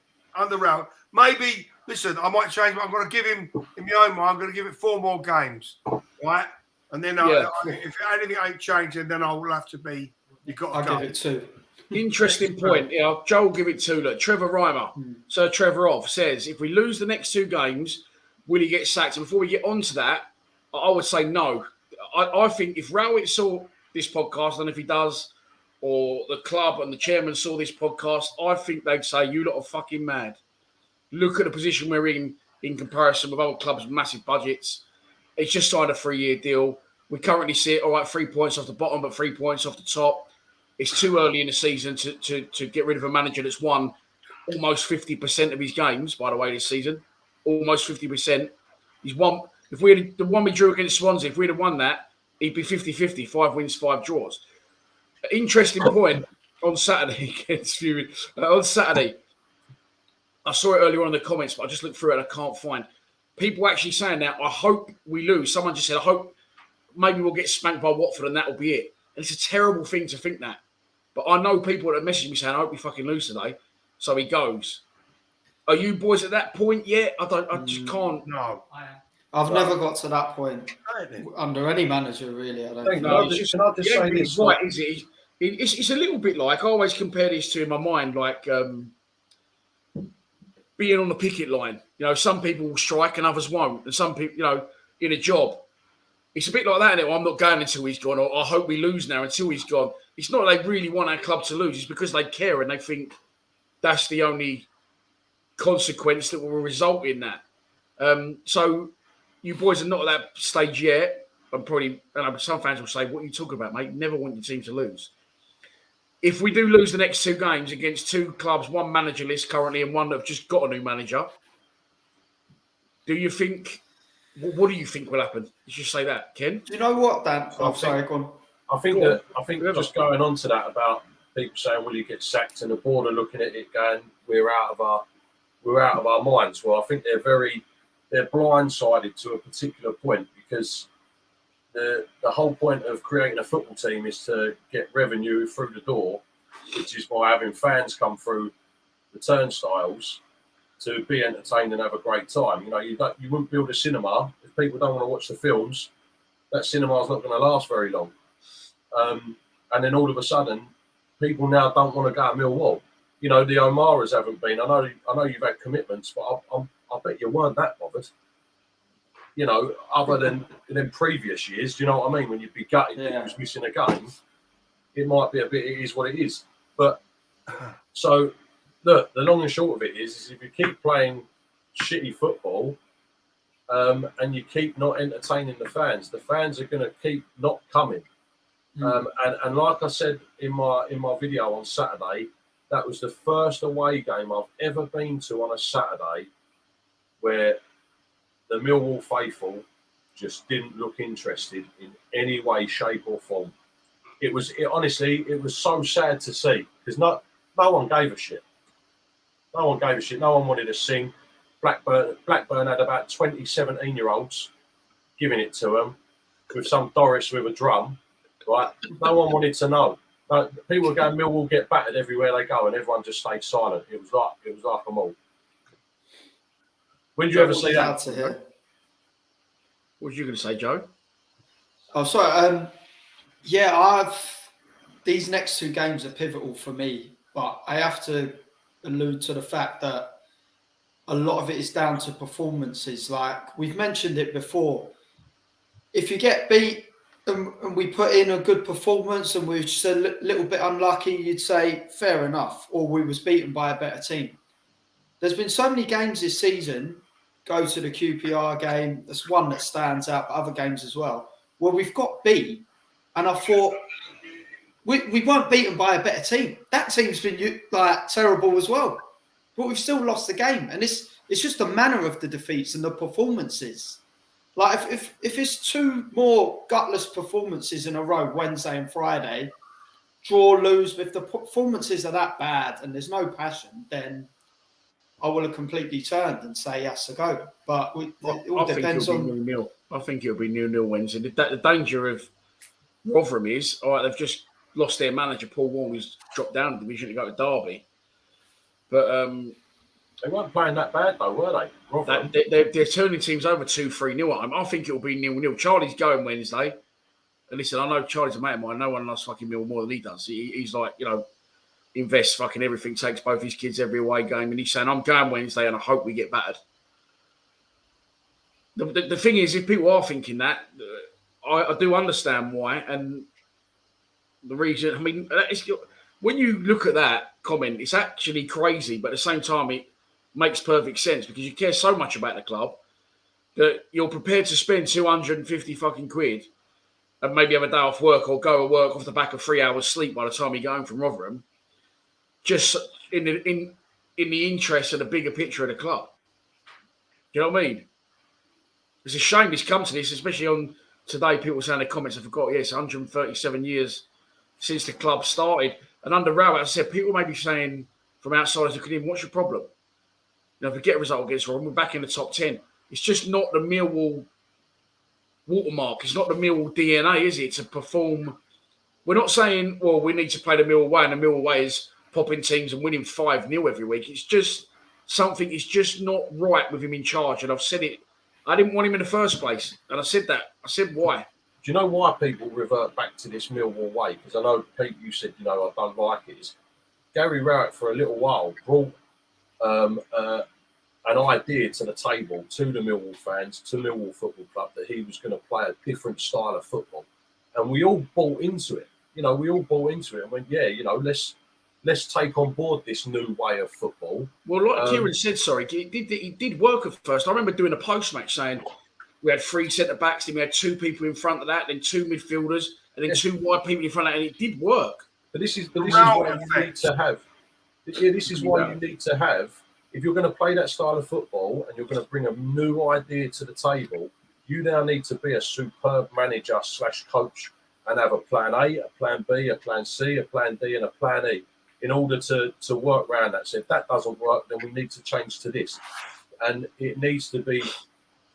Maybe, listen, I might change, but I'm going to give him, in my own mind, I'm going to give it 4 more games, right? And then if anything ain't changing, then I will have to be, you've got to go. I'll give it 2. Interesting point. Yeah, Joe will give it 2. Look, Trevor Reimer, Sir Trevor Off, says, if we lose the next 2 games, will he get sacked? And before we get on to that, I would say no. I think if Rowett saw this podcast, and if he does, or the club and the chairman saw this podcast, I think they'd say, you lot are fucking mad. Look at the position we're in comparison with other clubs with massive budgets. It's just signed a 3-year deal. We currently sit, 3 points off the bottom, but 3 points off the top. It's too early in the season to get rid of a manager that's won almost 50% of his games, by the way, this season. Almost 50%. He's won. If we had the one we drew against Swansea, if we'd have won that, he'd be 50-50, 5 wins, 5 draws. Interesting point on Saturday against Fury. On Saturday, I saw it earlier on in the comments, but I just looked through it and I can't find. People actually saying now, I hope we lose. Someone just said, I hope maybe we'll get spanked by Watford and that'll be it. And it's a terrible thing to think that. But I know people that message me saying, I hope we fucking lose today. So he goes. Are you boys at that point yet? I just can't. No. I've never got to that point under any manager, really. I don't think. No, it's just say this? Right, is it? It's a little bit like, I always compare this to in my mind, like being on the picket line. You know, some people will strike and others won't. And some people, you know, in a job, it's a bit like that. Isn't it? Well, I'm not going until he's gone, or I hope we lose now until he's gone. It's not like they really want our club to lose. It's because they care and they think that's the only consequence that will result in that. So you boys are not at that stage yet. I'm probably, and some fans will say, what are you talking about, mate? Never want your team to lose. If we do lose the next 2 games against 2 clubs, one managerless currently and one that have just got a new manager, do you think, what do you think will happen? Let's just say that, Ken. Do you know what, Dan? Sorry, go on. I think just going on to that about people saying, will you get sacked? And the board are looking at it going, we're out of our minds. Well, I think they're blindsided to a particular point, because the whole point of creating a football team is to get revenue through the door, which is by having fans come through the turnstiles to be entertained and have a great time. You know, you wouldn't build a cinema if people don't want to watch the films. That cinema's not going to last very long. And then all of a sudden, people now don't want to go to Millwall. You know, the O'Maras haven't been. I know you've had commitments, but I bet you weren't that bothered. You know, other than previous years, do you know what I mean? When you'd be gutted that you was missing a game, it might be a bit, it is what it is. But so, look, the long and short of it is if you keep playing shitty football and you keep not entertaining the fans are going to keep not coming. And like I said in my video on Saturday, that was the first away game I've ever been to on a Saturday where the Millwall faithful just didn't look interested in any way, shape or form. Honestly, it was so sad to see, because no one gave a shit. No one wanted to sing. Blackburn had about 20 17-year-olds giving it to them with some Doris with a drum, right? No one wanted to know. People were going, Millwall get battered everywhere they go, and everyone just stayed silent. It was like a mall. When did you ever see that? What was you going to say, Joe? Oh, sorry. Yeah, these next 2 games are pivotal for me, but I have to allude to the fact that a lot of it is down to performances. Like we've mentioned it before, if you get beat and we put in a good performance and we're just a little bit unlucky, you'd say fair enough, or we was beaten by a better team. There's been so many games this season, go to the QPR game, that's one that stands out, but other games as well, where we've got beat, and I thought we weren't beaten by a better team. That team's been like terrible as well, but we've still lost the game, and it's just the manner of the defeats and the performances. Like if it's 2 more gutless performances in a row, Wednesday and Friday, draw, lose, if the performances are that bad and there's no passion, then I will have completely turned and say yes, a go. But it all depends on. Nil-nil. I think it'll be 0-0 Wednesday. The danger of Rotherham is, all right, they've just lost their manager, Paul Warne, who's dropped down the division to go to Derby. But they weren't playing that bad though, were they? They're turning teams over 2-3-0 at home. I think it'll be 0-0. Charlie's going Wednesday. And listen, I know Charlie's a mate of mine. No one loves fucking Millwall more than he does. He's like, invests fucking everything, takes both his kids every away game. And he's saying, I'm going Wednesday and I hope we get battered. The thing is, if people are thinking that, I do understand why. And the reason, I mean, when you look at that comment, it's actually crazy. But at the same time, it makes perfect sense because you care so much about the club that you're prepared to spend 250 fucking quid and maybe have a day off work or go to work off the back of 3 hours sleep by the time you go home from Rotherham, just in the interest of the bigger picture of the club. Do you know what I mean? It's a shame it's come to this, especially on today. People saying in the comments, I forgot, yes, 137 years since the club started. And under Rowett, as I said, people may be saying from outsiders looking in, what's your problem? If we get a result against Rotherham, we're back in the top 10. It's just not the Millwall watermark. It's not the Millwall DNA, is it, to perform? We're not saying, well, we need to play the Millwall way, and the Millwall way is popping teams and winning 5-0 every week. It's just something is just not right with him in charge. And I've said it. I didn't want him in the first place. And I said that. I said why. Do you know why people revert back to this Millwall way? Because I know, Pete, you said, I don't like it. Is Gary Rowett, for a little while, brought an idea to the table, to the Millwall fans, to Millwall Football Club, that he was going to play a different style of football. And we all bought into it. We all bought into it and went, yeah, let's take on board this new way of football. Well, like Kieran said, he did work at first. I remember doing a post-match saying we had 3 centre-backs, then we had 2 people in front of that, then 2 midfielders, and then 2 wide people in front of that, and it did work. But this is what you need to have. Yeah, this is what you need to have. If you're going to play that style of football and you're going to bring a new idea to the table, you now need to be a superb manager / coach and have a plan A, a plan B, a plan C, a plan D, and a plan E in order to work around that. So if that doesn't work, then we need to change to this. And it needs to be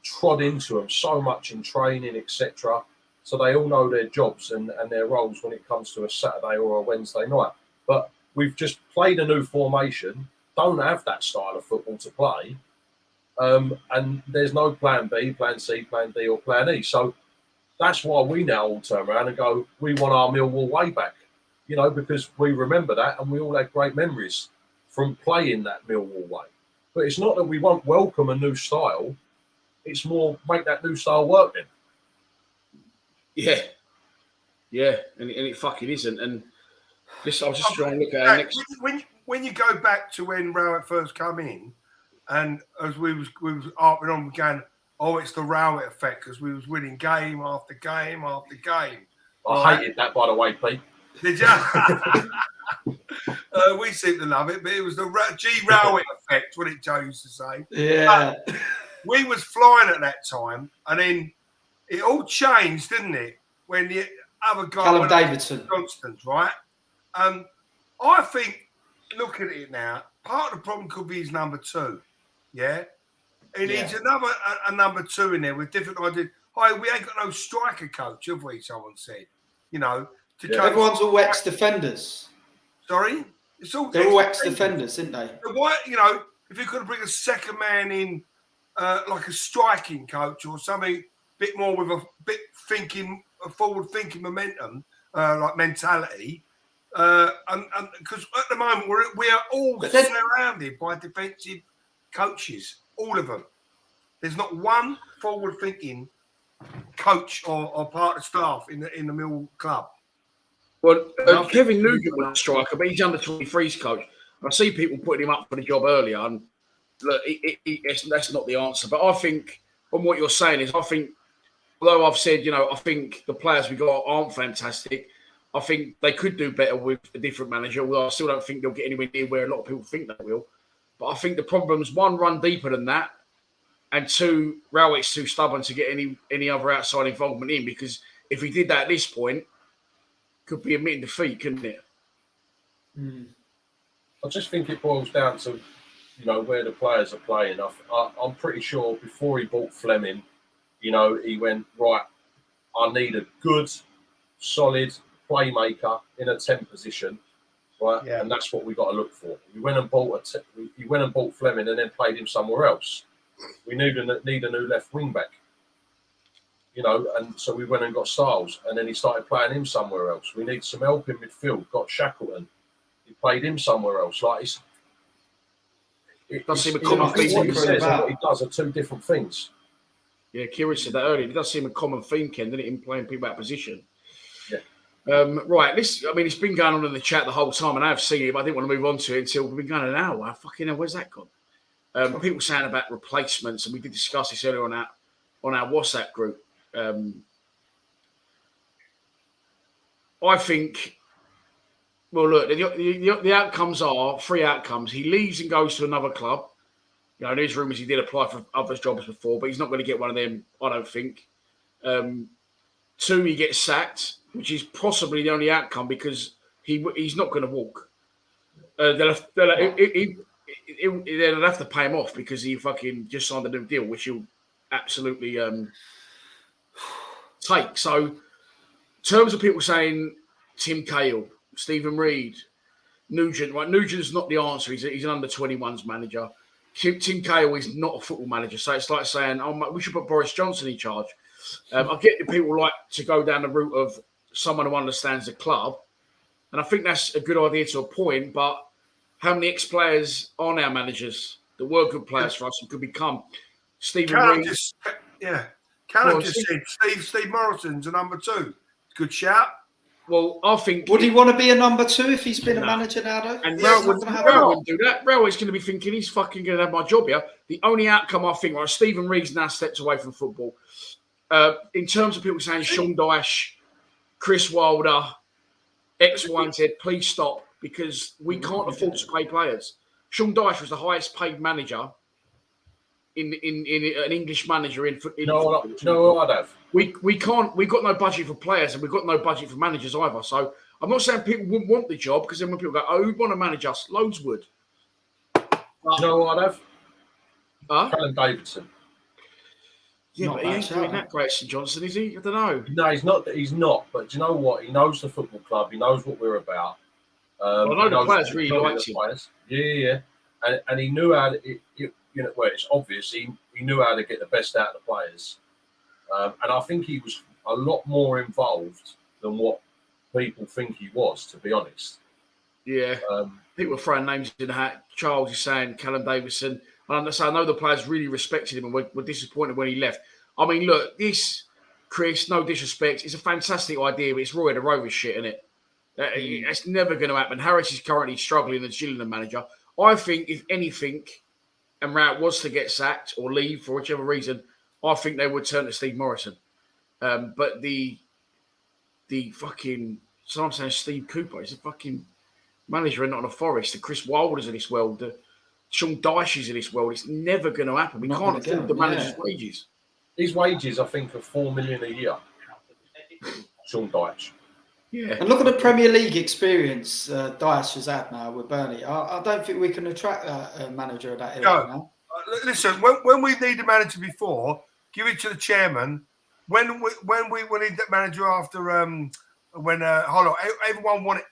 trod into them so much in training, etc., so they all know their jobs and their roles when it comes to a Saturday or a Wednesday night. But we've just played a new formation, don't have that style of football to play, and there's no plan B, plan C, plan D, or plan E. So that's why we now all turn around and go, we want our Millwall way back, because we remember that and we all had great memories from playing that Millwall way. But it's not that we won't welcome a new style, it's more make that new style work then. Yeah, and it fucking isn't. And this, I was just trying to look at our next. When you go back to when Rowett first come in, and as we was harping on, going, oh, it's the Rowett effect because we was winning game after game after game. I hated that, by the way, Pete. Did you? We seem to love it, but it was the G Rowett effect, what Joe used to say. Yeah. We was flying at that time, and then it all changed, didn't it? When the other guy, Callum Davidson, Constance, right? I think, looking at it now, part of the problem could be his number 2. Yeah, he needs a number 2 in there with different ideas. "Hi, we ain't got no striker coach, have we?" Someone said, you know, to coach. Everyone's all ex-defenders. Sorry, They're all ex-defenders, isn't they? So why, you know, if you could bring a second man in, like a striking coach or something, a bit more with a bit a forward-thinking momentum, like mentality, and because at the moment we are all surrounded by defensive coaches, all of them. There's not one forward-thinking coach or part of staff in the Mill club. Well, Kevin Nugent was a striker, but he's under 23's coach. I see people putting him up for the job earlier, and look, that's not the answer. But I think, on what you're saying, is I think, although I've said, you know, I think the players we got aren't fantastic. I think they could do better with a different manager. Well, I still don't think they'll get anywhere near where a lot of people think they will. But I think the problem's, one, run deeper than that, and two, Rowett's too stubborn to get any other outside involvement in, because if he did that at this point, could be admitting defeat, couldn't it? I just think it boils down to, you know, where the players are playing. I'm pretty sure before he bought Fleming, you know, he went, right, I need a good, solid playmaker in a 10 position, right? Yeah. And that's what we got to look for. We went and bought Fleming and then played him somewhere else. We need a new left wing back. You know, and so we went and got Styles, and then he started playing him somewhere else. We need some help in midfield. Got Shackleton. He played him somewhere else. Like it does seem a common theme. What he says and what he does are two different things. Yeah, Kieran said that earlier. It does seem a common theme, Ken, doesn't it, in playing people out of position? Yeah. Right. It's been going on in the chat the whole time, and I have seen it, but I didn't want to move on to it until we've been going an hour. Fucking hell, where's that gone? People saying about replacements, and we did discuss this earlier on our WhatsApp group. I think, well, look, the outcomes are 3 outcomes. He leaves and goes to another club. You know, there's rumours he did apply for other jobs before, but he's not going to get one of them, I don't think. 2, he gets sacked, which is possibly the only outcome because he's not going to walk. They'll have to pay him off because he fucking just signed a new deal, which he'll absolutely take. So, in terms of people saying Tim Cahill, Stephen Reid, Nugent, right? Nugent's not the answer. He's an under-21s manager. Tim Cahill is not a football manager. So it's like saying, we should put Boris Johnson in charge. I get that people like to go down the route of someone who understands the club. And I think that's a good idea to a point. But how many ex-players are now managers that were good players for us and could become? Stephen Reid. Callum just said Steve Morrison's a number 2. Good shout. Well, I think... Would he want to be a number 2 if he's been a manager now, though? And Rowett wouldn't do that. Rowett's going to be thinking he's fucking going to have my job here. The only outcome I think, right, Stephen Reid's now stepped away from football. In terms of people saying Sean Dyche, Chris Wilder, X, Y, and Z, please stop, because we can't afford to pay players. Sean Dyche was the highest paid manager in an English manager in football. Do you know what I'd have? We can't. We've got no budget for players, and we've got no budget for managers either. So I'm not saying people wouldn't want the job, because then when people go, "Oh, we want to manage us," loads would. Do you know what I'd have? Callum Davidson. Yeah, but he ain't doing that great, St Johnson, is he? I don't know. No, he's not. He's not. But do you know what? He knows the football club. He knows what we're about. I know the players really liked him. Yeah. And he knew how to. Well, it's obvious. He knew how to get the best out of the players. And I think he was a lot more involved than what people think he was, to be honest. Yeah. People are throwing names in the hat. Charles is saying Callum Davidson. I know the players really respected him and were disappointed when he left. I mean, look, this, Chris, no disrespect, it's a fantastic idea, but it's Roy the Rover shit, isn't it? It's never going to happen. Harris is currently struggling as Gillingham manager. I think, if anything, and Rowett was to get sacked or leave for whichever reason, I think they would turn to Steve Morrison. But the fucking, someone saying Steve Cooper is a fucking manager and not in a Forest. The Chris Wilder's in this world. The Sean Dyche's in this world. It's never going to happen. We can't afford the manager's wages. His wages, I think, are $4 million a year. Sean Dyche. Yeah. And look at the Premier League experience Dyche has had now with Burnley. I don't think we can attract a manager of that ilk now. Listen, when we need a manager before, give it to the chairman when we wanted that manager after when everyone wanted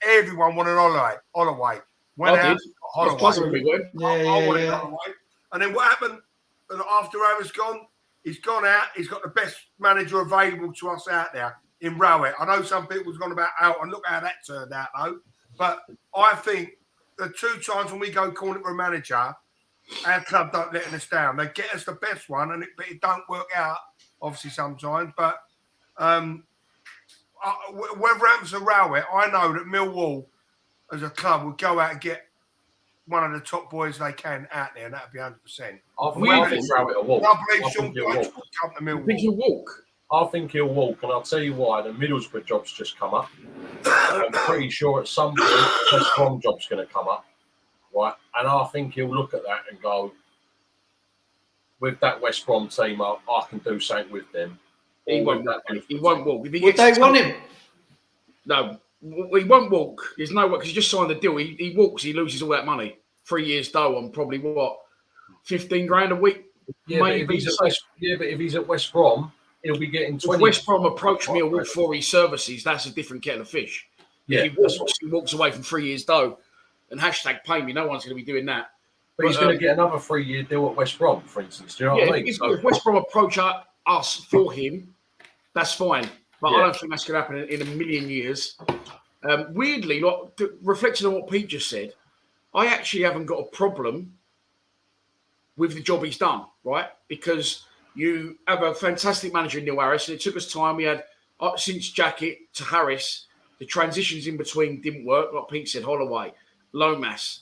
Holloway. When I did. I was buzzing when we went. I wanted Holloway. And then what happened after Howe's gone? He's gone out. He's got the best manager available to us out there in Rowett. I know some people's gone about out, and look how that turned out, though. But I think the 2 times when we go calling for a manager, our club don't let us down. They get us the best one, but it don't work out, obviously, sometimes. But whatever happens to Rowett, I know that Millwall, as a club, will go out and get one of the top boys they can out there, and that'd be 100%. I think Rowett will walk. I believe Sean Dyche will come to Millwall. I think he'll walk. I think he'll walk, and I'll tell you why. The Middlesbrough job's just come up. I'm pretty sure at some point West Brom job's going to come up, right? And I think he'll look at that and go, with that West Brom team, I can do something with them. He won't walk. Would they want him? No, he won't walk. There's no way, because he just signed the deal. He walks, he loses all that money. 3 years dough on probably what, 15 grand a week. Yeah, but if he's at West Brom, he'll be getting 20. If West Brom approach Millwall for his services, that's a different kettle of fish. Yeah, if he walks away from 3 years dough, and #pay me, no one's going to be doing that. But he's going to get another 3-year deal at West Brom, for instance. Do you know what I mean? If West Brom approach us for him, that's fine. But I don't think that's going to happen in a million years. Weirdly, like, reflecting on what Pete just said, I actually haven't got a problem with the job he's done, right? Because you have a fantastic manager in Neil Harris, and it took us time. We had, since Jackett to Harris, the transitions in between didn't work. Like Pete said, Holloway, Lomas.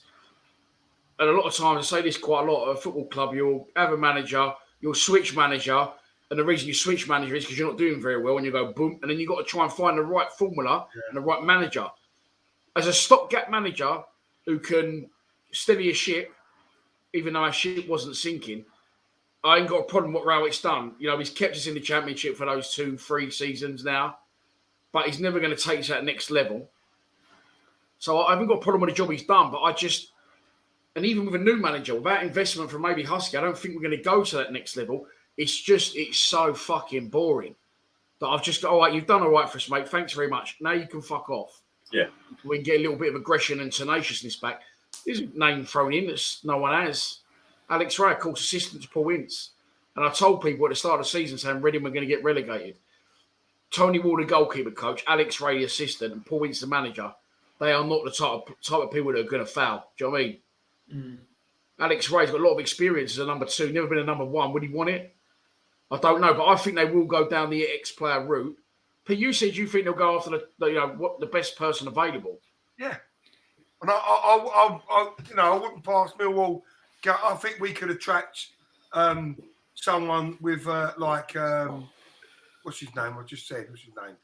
And a lot of times, I say this quite a lot, at a football club, you'll have a manager, you'll switch manager, and the reason you switch manager is because you're not doing very well, and you go boom, and then you've got to try and find the right formula and the right manager. As a stopgap manager who can steady a ship, even though our ship wasn't sinking, I ain't got a problem with what Rowett's done. You know, he's kept us in the Championship for those 2-3 seasons now, but he's never going to take us to that next level. So I haven't got a problem with the job he's done, but and even with a new manager, without investment from maybe Husky, I don't think we're going to go to that next level. It's so fucking boring that I've just got, all right, you've done all right for us, mate. Thanks very much. Now you can fuck off. Yeah. We can get a little bit of aggression and tenaciousness back. There's a name thrown in that no one has. Alex Ray, of course, assistant to Paul Ince. And I told people at the start of the season saying Reading were going to get relegated. Tony Ward, the goalkeeper coach, Alex Ray, the assistant, and Paul Ince, the manager. They are not the type of people that are going to foul. Do you know what I mean? Mm. Alex Ray's got a lot of experience as a number 2, never been a number 1. Would he want it? I don't know, but I think they will go down the ex-player route. But you said you think they'll go after the best person available. Yeah, and I wouldn't pass Millwall. I think we could attract someone with what's his name? I just said what's his name?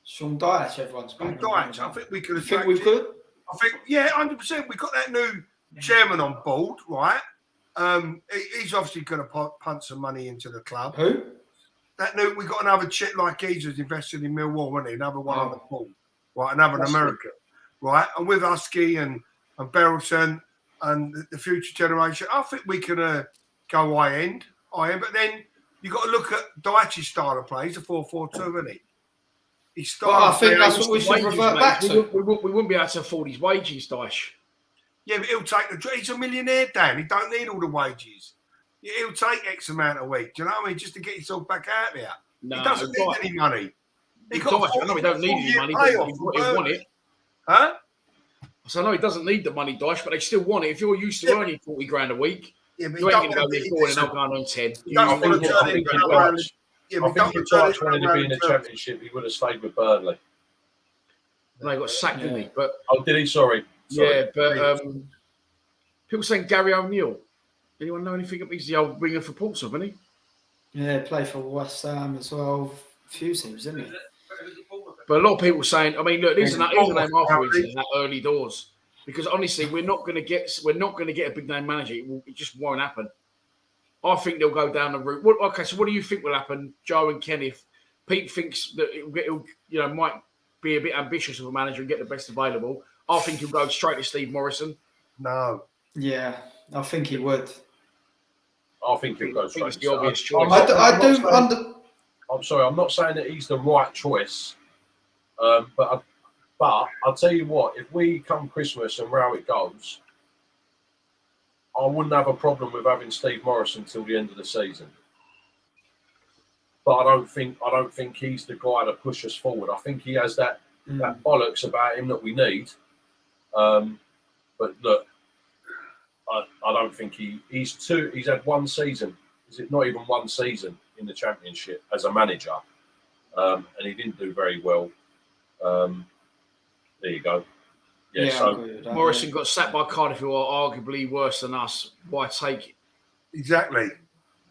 Sean Dyche. Everyone's Sean Dyche. I think we could attract. Think we could? I think 100%. We got that new chairman on board, right? He's obviously going to punt some money into the club. Who? We got another chip like he's invested in Millwall, wasn't he? Another one on the board, right? Another American, right? And with Husky and Berylson and the future generation, I think we can go high end. But then you got to look at Dyche's style of play. He's a 4-4-2, isn't he? I think that's what we should revert back to. We wouldn't be able to afford his wages, Dyche. Yeah, but he'll take he's a millionaire, Dan. He don't need all the wages. He'll take X amount a week. Do you know what I mean? Just to get himself back out there. No, he doesn't need any money. He don't need any money, but he want it. Huh? So I know he doesn't need the money, Dyche, but they still want it. If you're used to earning 40 grand a week, you ain't going to go there 4 and not going on 10. I think if Dyche wanted to be in the Championship, he would have stayed with Burnley. They got sacked, didn't he? But did he? Sorry. Yeah, but people saying Gary O'Neill. Anyone know anything? He's the old winger for Portsmouth, isn't he? Yeah, play for West Ham as well. A few teams, didn't he? But a lot of people saying, I mean, look, here's a name afterwards in that early doors. Because honestly, we're not going to get a big name manager. It just won't happen. I think they'll go down the route. Okay, so what do you think will happen, Joe and Ken? If Pete thinks that it might be a bit ambitious of a manager and get the best available, I think he'll go straight to Steve Morrison. No. Yeah, I think he would. I think he'll go straight. It's the obvious choice. I'm sorry, I'm not saying that he's the right choice, but I'll tell you what, if we come Christmas and Rowett goes, I wouldn't have a problem with having Steve Morrison till the end of the season. But I don't think he's the guy to push us forward. I think he has that bollocks about him that we need. But look, I don't think he's had one season. Is it not even one season in the Championship as a manager? And he didn't do very well. There you go. Yeah, so Morrison got sacked by Cardiff, who are arguably worse than us. Why take it? Exactly.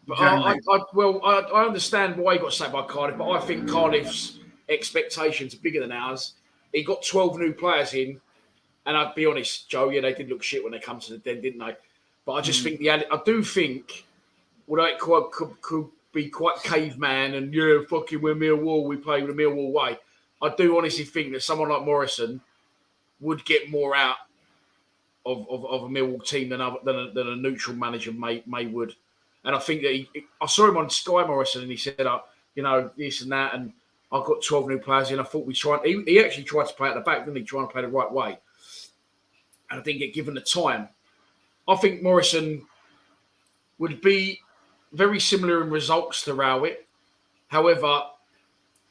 But I understand why he got sacked by Cardiff, but I think Cardiff's expectations are bigger than ours. He got 12 new players in, and I'll be honest, Joe, they did look shit when they come to the den, didn't they? But I just think I do think, although it could be quite caveman and fucking we're Millwall, we play with a Millwall way. I do honestly think that someone like Morrison would get more out of a Millwall team than a neutral manager may would. And I think that I saw him on Sky Morrison, and he said, this and that, and I've got 12 new players in. I thought he actually tried to play at the back, didn't he? Trying to play the right way. And I think given the time, I think Morrison would be very similar in results to Rowett. However,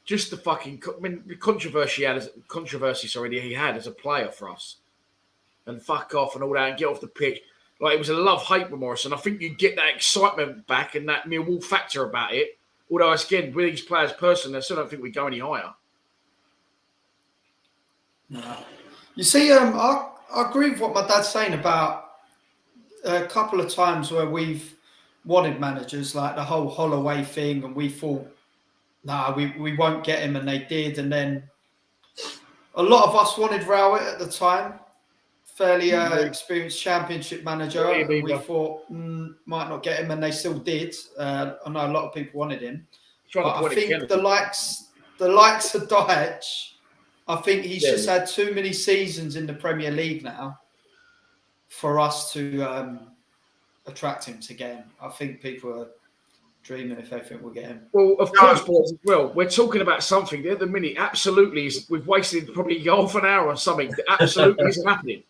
just the controversy he had as a player for us, and fuck off and all that, and get off the pitch. Like, it was a love-hate with Morrison. I think you get that excitement back and that Millwall factor about it. Although, again, with these players personally, I still don't think we go any higher. No. You see, I agree with what my dad's saying about a couple of times where we've wanted managers, like the whole Holloway thing, and we thought, we won't get him, and they did. And then a lot of us wanted Rowett at the time, fairly experienced Championship manager. And we thought, might not get him, and they still did. I know a lot of people wanted him. But I think the likes of Dyche, I think he's just had too many seasons in the Premier League now for us to attract him to get him. I think people are dreaming if they think we'll get him. Well, of course, boys, as well. We're talking about something at the minute. Absolutely, we've wasted probably half an hour on something that absolutely isn't happening.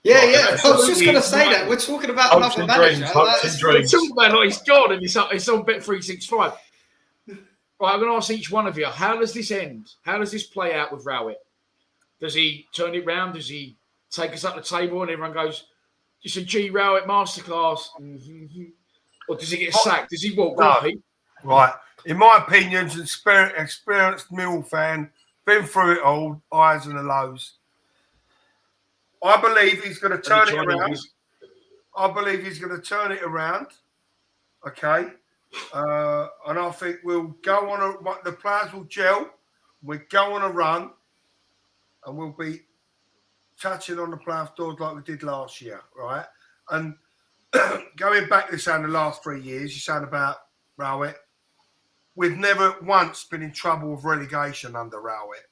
Yeah. I was just going to say that. We're talking about another manager. We're talking about he's gone and it's on Bet365. Right, I'm going to ask each one of you, how does this end? How does this play out with Rowett? Does he turn it round? Does he take us up the table and everyone goes, just a G Rowett masterclass? Mm-hmm. Or does he get sacked? Does he walk on, Pete? Right. In my opinion, as an experienced Mill fan, been through it all, highs and the lows. I believe he's going to turn it around. Okay. And I think we'll go on the players will gel. We'll go on a run, and we'll be touching on the playoff doors like we did last year, right? And going back to the last 3 years, you're saying about Rowett, we've never once been in trouble with relegation under Rowett.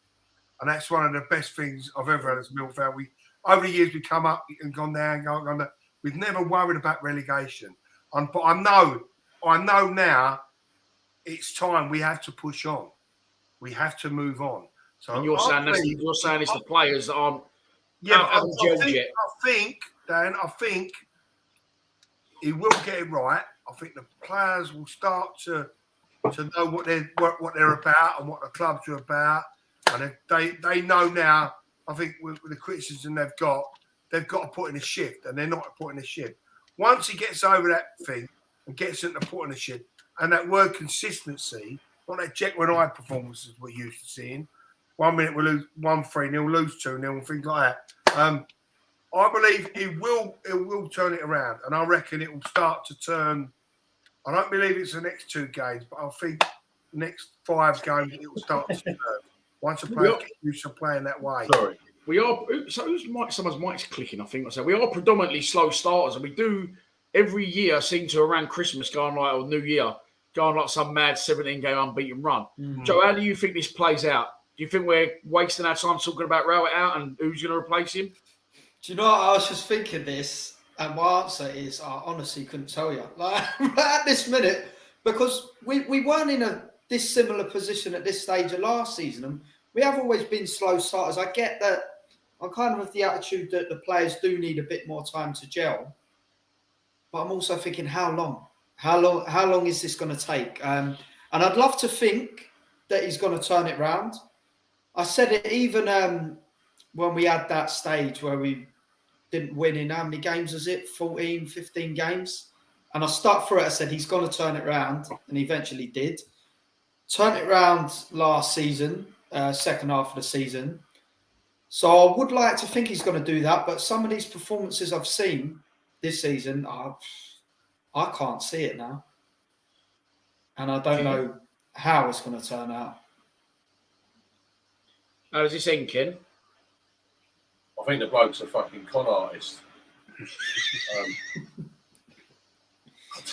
And that's one of the best things I've ever had as a Mill fan. Over the years, we come up and gone down, gone down. We've never worried about relegation. But I know now it's time we have to push on. We have to move on. So and you're saying it's the players that aren't. Yeah, I think he will get it right. I think the players will start to know what they're about and what the clubs are about, and if they know now. I think with the criticism they've got to put in a shift, and they're not putting a shift. Once he gets over that thing and gets into putting a shift, and that word consistency, not that Jekyll and Hyde performances we're used to seeing. 1 minute we lose 1-3-0, lose 2-0, and things like that. I believe it will turn it around, and I reckon it will start to turn. I don't believe it's the next 2 games, but I think the next 5 games it will start to turn. Once a player gets used to playing that way. Sorry. We are. Someone's mic's clicking, I think. So we are predominantly slow starters, and we do every year seem to around Christmas go on or New Year go on like some mad 17-game unbeaten run. Mm-hmm. Joe, how do you think this plays out? Do you think we're wasting our time talking about Rowett out and who's going to replace him? Do you know what? I was just thinking this, and my answer is I honestly couldn't tell you. Like at this minute, because we weren't in a this similar position at this stage of last season, and we have always been slow starters. I get that. I'm kind of the attitude that the players do need a bit more time to gel, but I'm also thinking, how long? How long is this going to take? And I'd love to think that he's going to turn it round. I said it even when we had that stage where we didn't win in how many games was it? 14, 15 games. And I stuck through it. I said he's going to turn it round, and he eventually did. Turn it round last season, second half of the season. So I would like to think he's going to do that, but some of these performances I've seen this season, I can't see it now. And I don't know how it's going to turn out. How does he think, Ken? I think the bloke's a fucking con artist.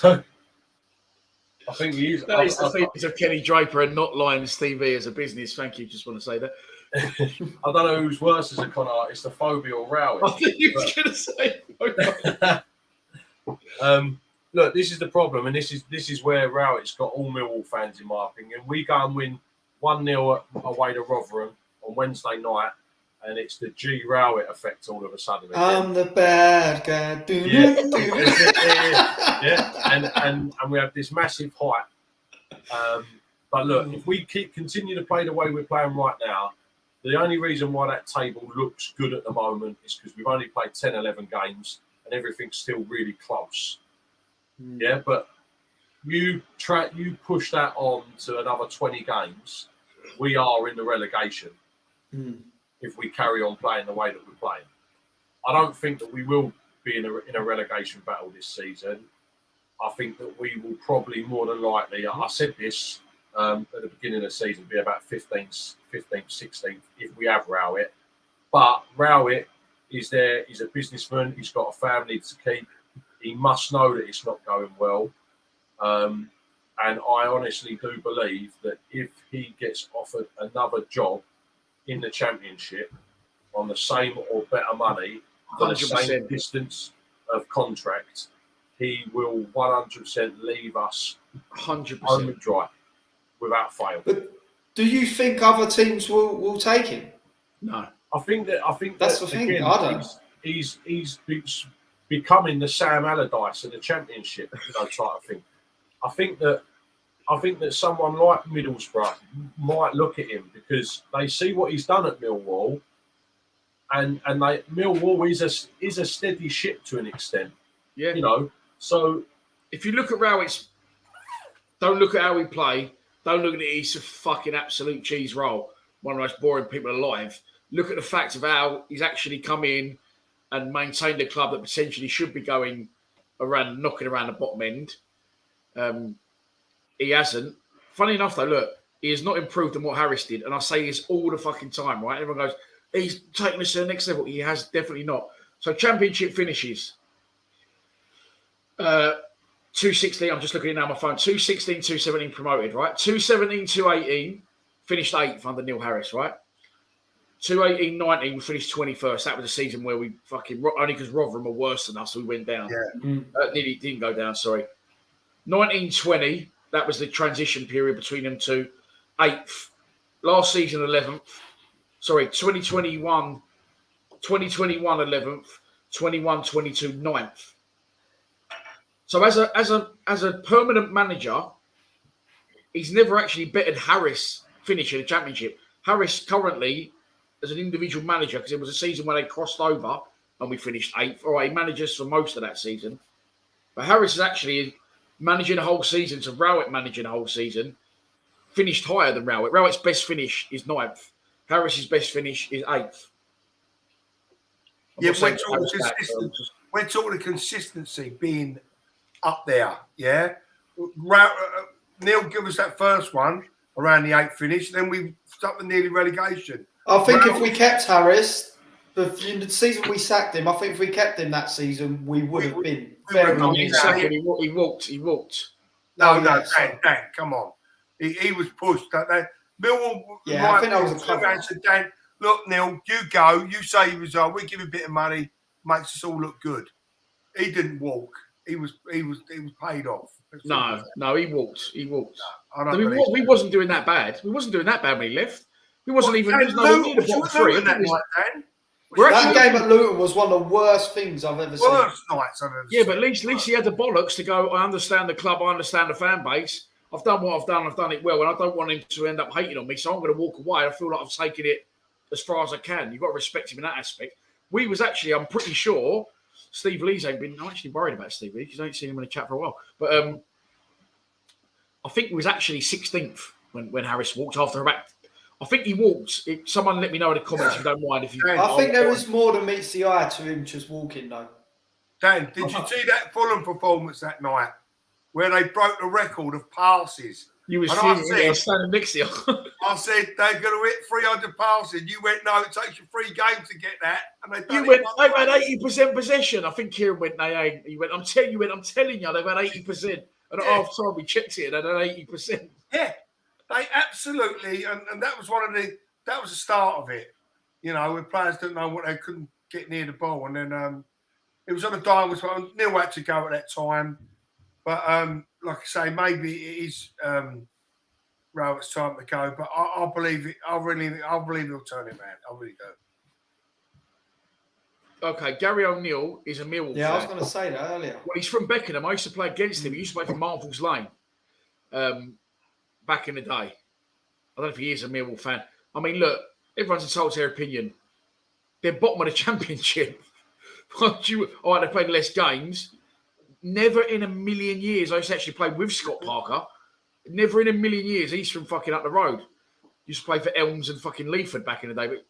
I think he is. That is the feelings of Kenny Draper and not Lions TV as a business. Thank you. Just want to say that. I don't know who's worse as a con artist, the Phobia or Rowett. I think you were going to say. Look, this is the problem, and this is where Rowett's got all Millwall fans, in my opinion. We go and win 1-0 away to Rotherham on Wednesday night, and it's the G Rowett effect all of a sudden. I'm the bad guy. And we have this massive hype. But look, if we continue to play the way we're playing right now, the only reason why that table looks good at the moment is because we've only played 10, 11 games, and everything's still really close. Yeah, but you push that on to another 20 games, we are in the relegation if we carry on playing the way that we're playing. I don't think that we will be in a relegation battle this season. I think that we will probably more than likely, I said this at the beginning of the season, be about 15th, 16th if we have Rowett. But Rowett is there, he's a businessman, he's got a family to keep. He must know that it's not going well. And I honestly do believe that if he gets offered another job in the Championship on the same or better money for 100%. the same distance of contract, he will 100% leave us 100% dry without fail. But do you think other teams will take him? No. I think That's the thing. Again, I don't. He's becoming the Sam Allardyce of the Championship, type of thing. I think that someone like Middlesbrough might look at him because they see what he's done at Millwall, and Millwall is a steady ship to an extent. Yeah. So if you look at Rowett's, don't look at how we play. Don't look at it. He's a fucking absolute cheese roll. One of the most boring people alive. Look at the fact of how he's actually come in and maintained a club that potentially should be going around, knocking around the bottom end. He hasn't. Funny enough, though, look, he has not improved on what Harris did. And I say this all the fucking time, right? Everyone goes, he's taking us to the next level. He has definitely not. So Championship finishes. 216, I'm just looking at it now on my phone. 216, 217 promoted, right? 217, 218 finished 8th under Neil Harris, right? 218, 19 we finished 21st. That was a season where we fucking, only because Rotherham are worse than us, we went down. Yeah. Nearly didn't go down, sorry. 19, 20, that was the transition period between them two. 8th. Last season, 11th. Sorry, 2021, 11th. 21, 22, 9th. So as a permanent manager, he's never actually bettered Harris finishing the Championship. Harris currently, as an individual manager, because it was a season where they crossed over and we finished 8th. All right, he manages for most of that season. But Harris is actually managing the whole season, so Rowett managing the whole season, finished higher than Rowett. Rowett's best finish is 9th. Harris's best finish is 8th. Yeah, we're talking consistency being up there, yeah? Neil, give us that first one around the 8th finish, then we stuck with nearly relegation. I think if we kept Harris, in the season we sacked him, I think if we kept him that season, we would have been very He walked. No, Dan, come on. He was pushed. Millwall, yeah, I think that was a cover. Said, Dan, look, Neil, you go. You say he was, we give him a bit of money, makes us all look good. He didn't walk. He was paid off. No, he walked. No, We wasn't doing that bad. We wasn't doing that bad when he left. We wasn't even. He was nowhere near the bottom three. That night, Dan? That game at Luton was one of the worst things I've ever seen. Worst nights I've ever seen. But at least he had the bollocks to go, I understand the club, I understand the fan base. I've done what I've done it well, and I don't want him to end up hating on me, so I'm going to walk away. I feel like I've taken it as far as I can. You've got to respect him in that aspect. We was actually, I'm pretty sure, Steve Lee's ain't been, I'm actually worried about Steve Lee because I ain't seen him in a chat for a while. But I think he was actually 16th when Harris walked after about. I think he walked. Someone let me know in the comments if you don't mind. I think there is more than meets the eye to him just walking, though. Dan, did you see that Fulham performance that night where they broke the record of passes? You was standing next to you. I said they're going to hit 300 passes. You went, no, it takes you 3 games to get that. And they've had 80% possession. I think Kieran went, they ain't. You went, I'm telling you, they've had 80%. And at half time we checked it and they had 80%. Yeah. They absolutely, and that was that was the start of it. You know, when players didn't know what they couldn't get near the ball. And then it was on a dial. Neil had to go at that time. But like I say, maybe it is Rowett's time to go. But I believe it. I believe he'll turn it around. I really do. Okay, Gary O'Neill is a Millwall fan. I was going to say that earlier. Well, he's from Beckenham. I used to play against him. He used to play for Marvel's Lane. Back in the day. I don't know if he is a Millwall fan. I mean, look, everyone's entitled to their opinion. They're bottom of the championship. They played less games. Never in a million years. I used to actually play with Scott Parker. Never in a million years. He's from fucking up the road. Used to play for Elms and fucking Leaford back in the day. But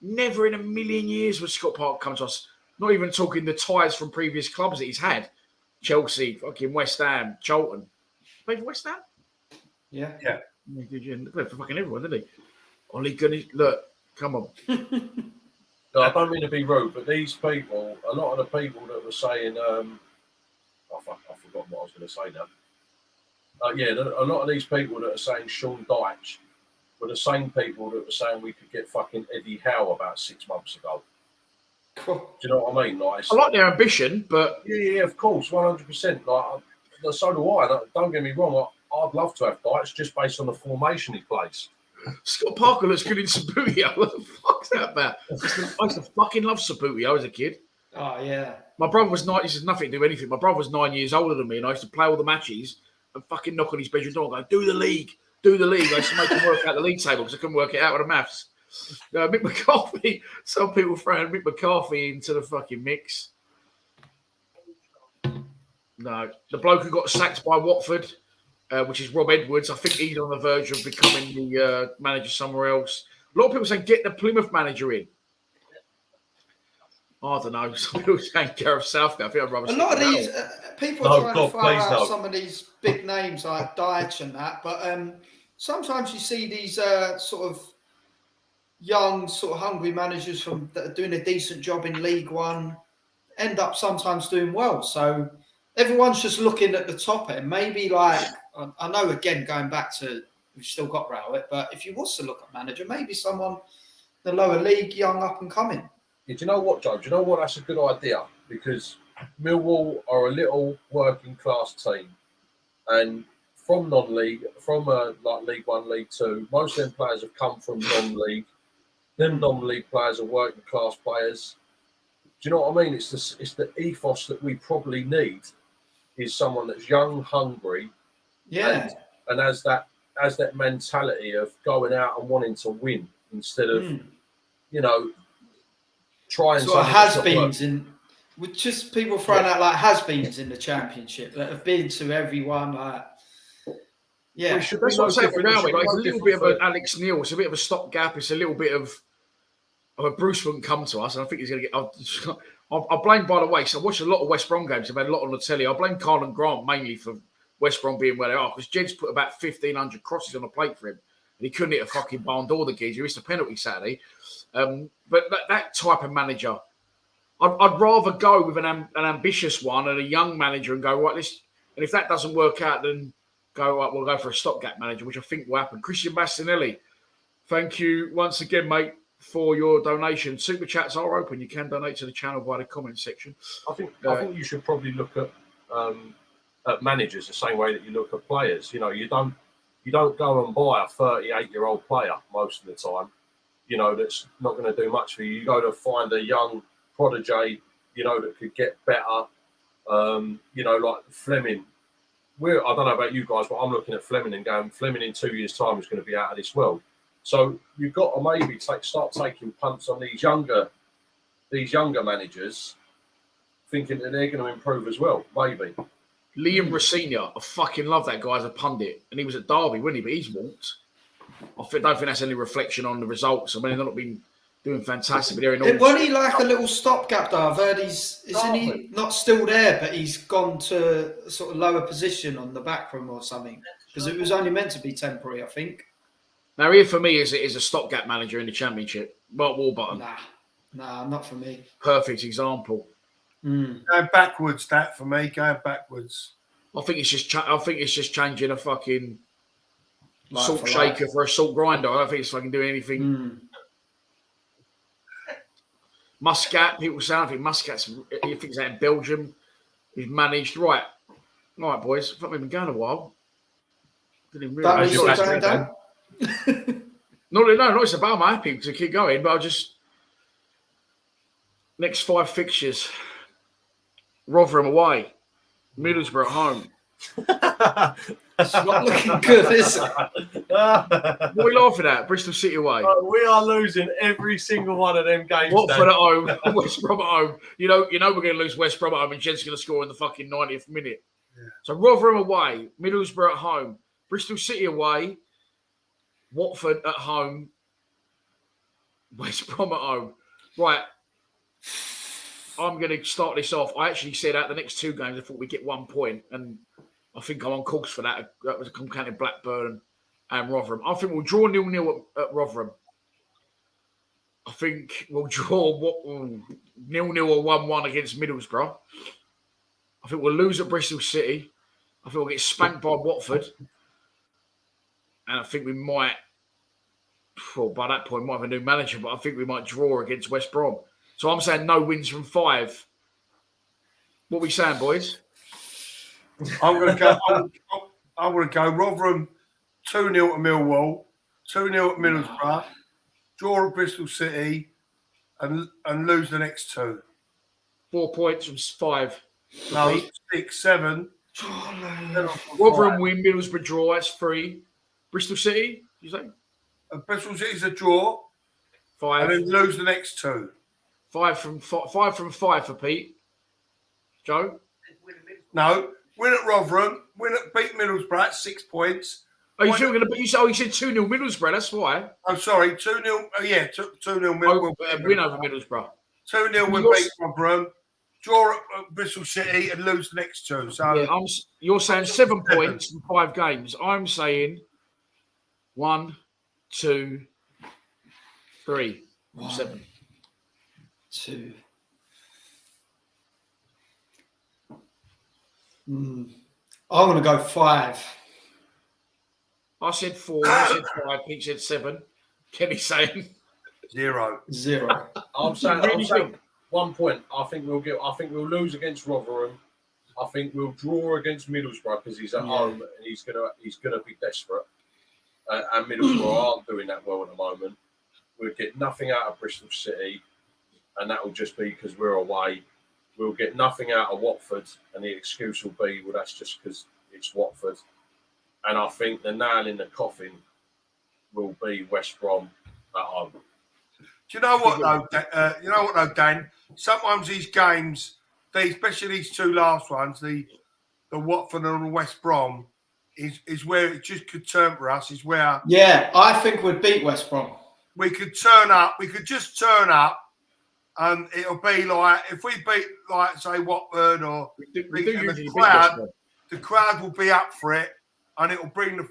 never in a million years would Scott Parker come to us. Not even talking the ties from previous clubs that he's had. Chelsea, fucking West Ham, Charlton. Played for West Ham? Yeah. He played for fucking everyone, didn't he? Only good. Look, come on. No, I don't mean to be rude, but these people, a lot of the people that were saying, I forgot what I was going to say now. A lot of these people that are saying Sean Dyche were the same people that were saying we could get fucking Eddie Howe about 6 months ago. Cool. Do you know what I mean? Like, I like their ambition, but yeah, of course, 100%. Like, so do I. Don't get me wrong. I'd love to have Dyche just based on the formation he plays. Scott Parker looks good in Sabutio. What the fuck's that about? I used to fucking love Sabutio as a kid. Oh, yeah. My brother was 9. This has nothing to do with anything. My brother was 9 years older than me, and I used to play all the matches and fucking knock on his bedroom door and go, do the league. I used to make him work out the league table because I couldn't work it out with the maths. Mick McCarthy, some people throwing Mick McCarthy into the fucking mix. No. The bloke who got sacked by Watford, which is Rob Edwards, I think he's on the verge of becoming the manager somewhere else. A lot of people saying, get the Plymouth manager in. I don't know. Some people saying Gareth Southgate. I think I'd rather a lot of these people are trying to throw out some of these big names like Dyche and that, but sometimes you see these sort of young, sort of hungry managers that are doing a decent job in League One end up sometimes doing well. So everyone's just looking at the top end. Maybe like, I know again, going back to, we've still got Rowett, but if you was to look at manager, maybe someone the lower league, young up and coming. Yeah, do you know what, Joe? Do you know what? That's a good idea because Millwall are a little working class team, and from non-league, from like League One, League Two, most of them players have come from non-league. Them non-league players are working class players. Do you know what I mean? It's the ethos that we probably need is someone that's young, hungry, and has that mentality of going out and wanting to win instead of trying sort of has-beens with just people throwing out like has-beens in the championship that have been to everyone. Like, that's what I'm saying for now. It's a little bit of an Alex Neil. It's a bit of a stopgap. It's a little bit of Bruce wouldn't come to us, and I think he's going to get. I blame, by the way, so I watched a lot of West Brom games. I've had a lot on the telly. I blame Carl and Grant mainly for West Brom being where they are because Jed's put about 1,500 crosses on the plate for him, and he couldn't hit a fucking barn door. The geezer, he missed a penalty Saturday. But that type of manager, I'd rather go with an ambitious one and a young manager and go, right, and if that doesn't work out, then go, right, we'll go for a stopgap manager, which I think will happen. Christian Bastinelli, thank you once again, mate, for your donation. Super chats are open. You can donate to the channel via the comment section. I think you should probably look at managers the same way that you look at players. You know, you don't You don't go and buy a 38-year-old player most of the time, you know, that's not going to do much for you. You go to find a young prodigy, you know, that could get better. You know, like Fleming. I don't know about you guys, but I'm looking at Fleming and going, Fleming in 2 years' time is going to be out of this world. So you've got to maybe start taking punts on these younger managers, thinking that they're going to improve as well, maybe. Liam Rossini, I fucking love that guy as a pundit. And he was at Derby, wasn't he? But he's walked. I don't think that's any reflection on the results. I mean, they've not been doing fantastic, but they're in all... Wasn't he like a little stopgap, though? I've heard isn't he not still there, but he's gone to a sort of lower position on the backroom or something? Because it was only meant to be temporary, I think. Now, here for me is a stopgap manager in the Championship. Mark Warburton. Nah, not for me. Perfect example. Going backwards, that for me. Going backwards. I think it's just changing a fucking Like salt for shaker for a salt grinder. I don't think it's fucking doing anything. Muscat, people say, I think Muscat's, he thinks that in Belgium. He's managed, right, boys. I thought we've been going a while. Didn't realise. Down? No, it's about I'm happy to keep going, but I'll just... Next 5 fixtures. Rotherham away. Middlesbrough at home. It's not looking good, is it? What are we laughing at? Bristol City away. We are losing every single one of them games. Watford at home. West Brom at home. You know we're going to lose West Brom at home and Jed's going to score in the fucking 90th minute. Yeah. So Rotherham away. Middlesbrough at home. Bristol City away. Watford at home. West Brom at home. Right. I'm going to start this off. I actually said out the next 2 games, I thought we'd get 1 point. And I think I'm on course for that. That was I'm counting Blackburn and Rotherham. I think we'll draw 0-0 at Rotherham. I think we'll draw 0-0 or 1-1 against Middlesbrough. I think we'll lose at Bristol City. I think we'll get spanked by Watford. And I think we might, well, by that point, we might have a new manager, but I think we might draw against West Brom. So I'm saying no wins from 5. What are we saying, boys? I'm going to go Rotherham 2-0 to Millwall, 2-0 at Middlesbrough, draw at Bristol City, and lose the next 2. 4 points from 5. No, 6, 7. Rotherham win, Middlesbrough draw. That's 3. Bristol City, you say? Bristol City's a draw. 5. And then lose the next 2. 5 from 5 for Pete. Joe? No. Win at Rotherham. Beat Middlesbrough. That's 6 points. Oh, you said 2-0 Middlesbrough. That's why. I'm sorry. 2-0. 2-0 Middlesbrough. Win over Middlesbrough. 2-0 win beat Rotherham. Draw at Bristol City and lose the next 2. So yeah, you're saying 7 points from 5 games. I'm saying 1, 2, 3, 7. 2. I'm going to go 5. I said 4. I said 5. Pete said 7. Kenny's saying 0. I'm saying 1 point. I think we'll lose against Rotherham. I think we'll draw against Middlesbrough because he's at home and he's gonna be desperate. And Middlesbrough aren't doing that well at the moment. We'll get nothing out of Bristol City, and that will just be because we're away. We'll get nothing out of Watford, and the excuse will be, well, that's just because it's Watford. And I think the nail in the coffin will be West Brom at home. Do you know what though, Dan? Sometimes these games, especially these 2 last ones, the Watford and the West Brom, is where it just could turn for us. Is where I think we'd beat West Brom. We could turn up. We could just turn up. And it'll be like, if we beat, like, say, Watford or the crowd will be up for it, and it'll bring the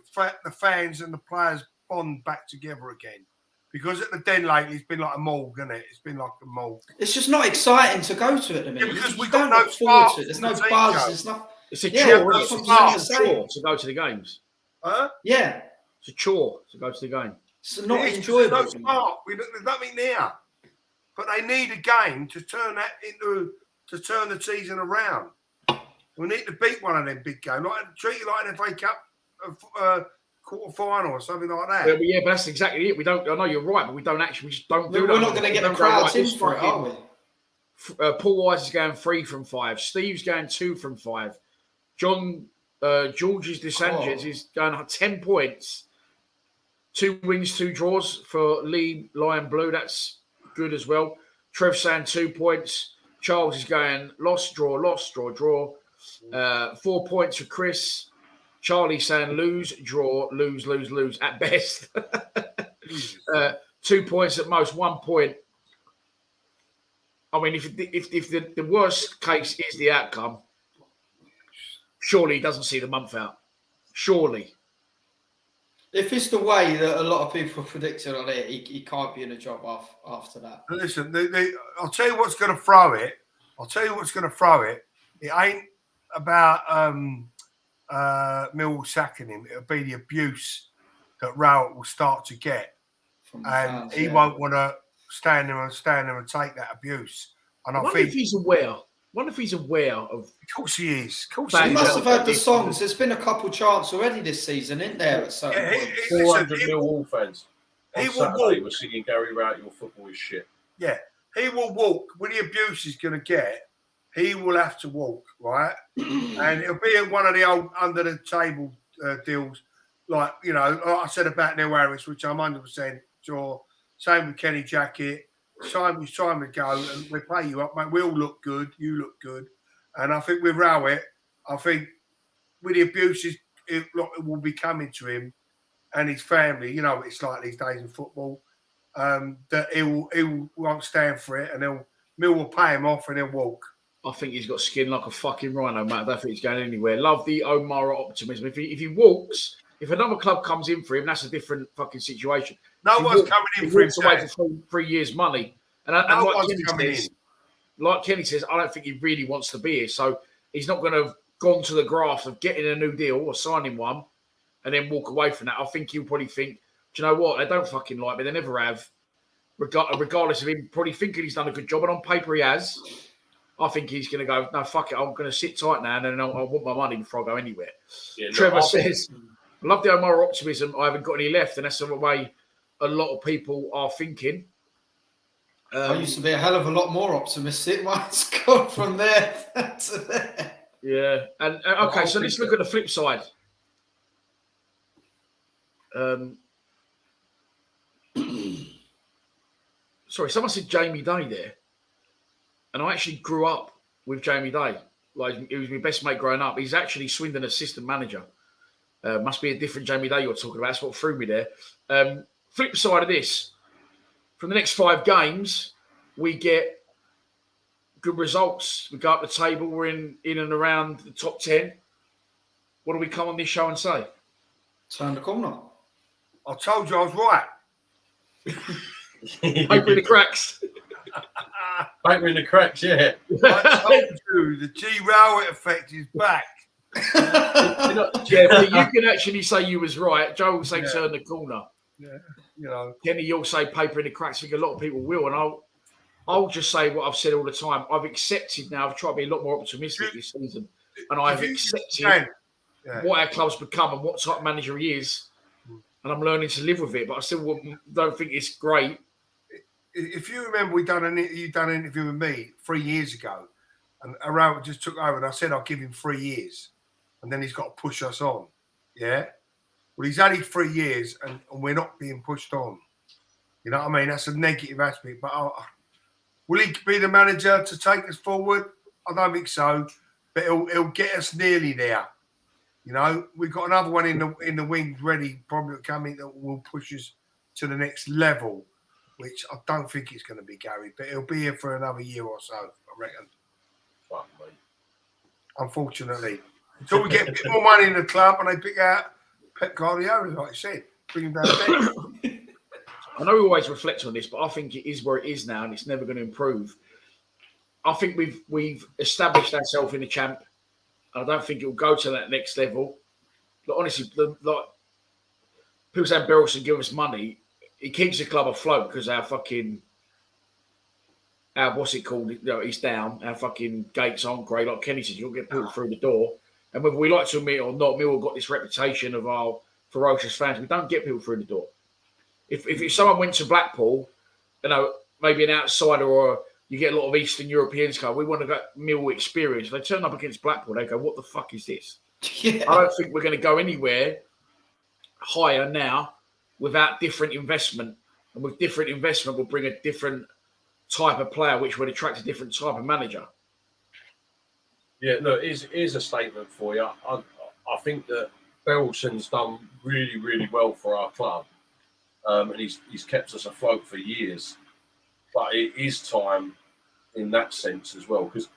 fans and the players bond back together again. Because at the Den lately, it's been like a morgue, isn't it? It's been like a morgue. It's just not exciting to go to it. I mean, because we don't got no look forward to it. sparks. There's no buzz. There's not. It's a chore. It's It's a chore to go to the games. Yeah. It's a chore to go to the game. It's not enjoyable. There's no spark. There's nothing there. But they need a game to turn the season around. We need to beat one of them big games. Treat it like an FA Cup quarter final or something like that. Yeah, but that's exactly it. We don't. I know you're right, but we don't actually. We just don't do that. We're not going to get the crowds in for it, are we? Paul Wise is going 3 from 5. Steve's going 2 from 5. George's DeSantis is going 10 points. 2 wins, 2 draws for Lee Lion Blue. That's good as well. Trev saying 2 points. Charles is going lost, draw, draw. 4 points for Chris. Charlie saying lose, draw, lose at best. 2 points at most, 1 point. I mean, if the worst case is the outcome, surely he doesn't see the month out. Surely. If it's the way that a lot of people predicted on it, he can't be in a job after that. Listen, I'll tell you what's going to throw it. It ain't about Millwall sacking him. It'll be the abuse that Rowett will start to get. And he won't want to stand there and take that abuse. And I think if he's aware. Wonder if he's aware of. Of course he is. He must have heard the songs. There's been a couple chants already this season, isn't there? At some point. 400 Millwall fans. He will walk. We're singing Gary Rowett, your football is shit. Yeah, he will walk. With the abuse he's going to get, he will have to walk, right? And it'll be one of the old under the table deals, like I said about Neil Harris, which I'm 100% sure. Same with Kenny Jackett. Time to go, and we pay you up, mate. We all look good. You look good, and I think with Rowett, with the abuses, it will be coming to him and his family. You know what it's like these days in football. That he won't stand for it, and Mill will pay him off, and he'll walk. I think he's got skin like a fucking rhino, mate. I don't think he's going anywhere. Love the Omar Optimism. If he walks, if another club comes in for him, that's a different fucking situation. No one's coming in for him. Away for 3 years' money, and like Kenny says, I don't think he really wants to be here. So he's not going to have gone to the graft of getting a new deal or signing one, and then walk away from that. I think he'll probably think, do you know what? They don't fucking like me. They never have. Regardless of him probably thinking he's done a good job, and on paper he has. I think he's going to go, no, fuck it. I'm going to sit tight now, and then I want my money before I go anywhere. Yeah, Trevor says, I love the Omar Optimism. I haven't got any left, and that's the way a lot of people are thinking. I used to be a hell of a lot more optimistic. Mine's gone from there to there. Yeah. And okay, so let's look at the flip side. Sorry, someone said Jamie Day there. And I actually grew up with Jamie Day. Like, he was my best mate growing up. He's actually Swindon assistant manager. Must be a different Jamie Day you're talking about. That's what threw me there. Flip side of this, from the next 5 games, we get good results. We go up the table. We're in and around the top 10. What do we come on this show and say? Turn the corner. I told you I was right. Paper in the cracks. Paper in the cracks, yeah. I told you the G. Rowett effect is back. Yeah, but you can actually say you was right. Joe will say turn the corner. Yeah, Kenny, you'll say paper in the cracks. I think a lot of people will, and I'll just say what I've said all the time. I've accepted now. I've tried to be a lot more optimistic this season, and I've accepted what our club's become and what type of manager he is, and I'm learning to live with it. But I still don't think it's great. If you remember, you done an interview with me 3 years ago, and Rowett just took over, and I said I'll give him 3 years, and then he's got to push us on. Yeah. Well, he's only 3 years, and we're not being pushed on. You know what I mean? That's a negative aspect. But will he be the manager to take us forward? I don't think so. But he'll get us nearly there. You know, we've got another one in the wings ready, probably coming that will push us to the next level, which I don't think it's going to be Gary, but he'll be here for another year or so, I reckon. Fuck me. Unfortunately, until we get a bit more money in the club and they pick out Pep Guardiola, like I said, bring him down there. I know we always reflect on this, but I think it is where it is now, and it's never going to improve. I think we've established ourselves in the champ. I don't think it'll go to that next level. But honestly, like people saying Berylson give us money, it keeps the club afloat because our what's it called? It's down. Our fucking gates aren't great. Like Kenny said, you'll get pulled through the door. And whether we like to admit it or not, Millwall got this reputation of ferocious fans. We don't get people through the door. If someone went to Blackpool, maybe an outsider or you get a lot of Eastern Europeans go, we want to go Millwall experience. They turn up against Blackpool, they go, what the fuck is this? Yeah. I don't think we're going to go anywhere higher now without different investment. And with different investment, we'll bring a different type of player, which would attract a different type of manager. Yeah, look, here's a statement for you. I think that Berylson's done really, really well for our club. And he's kept us afloat for years. But it is time in that sense as well. Because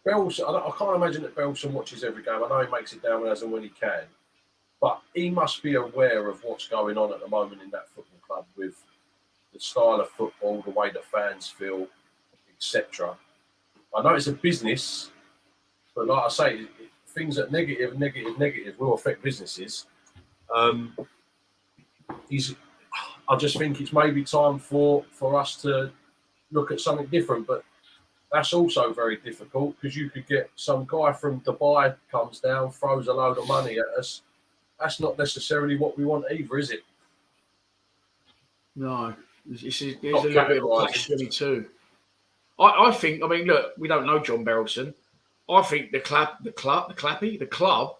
Berylson, I can't imagine that Berylson watches every game. I know he makes it down as and when he can. But he must be aware of what's going on at the moment in that football club with the style of football, the way the fans feel, etc. I know it's a business, but like I say, things that negative will affect businesses. I just think it's maybe time for us to look at something different, but that's also very difficult because you could get some guy from Dubai comes down, throws a load of money at us. That's not necessarily what we want either, is it? No, there's a little bit of a catch-22. I think. I mean, look, we don't know John Berylson. I think the club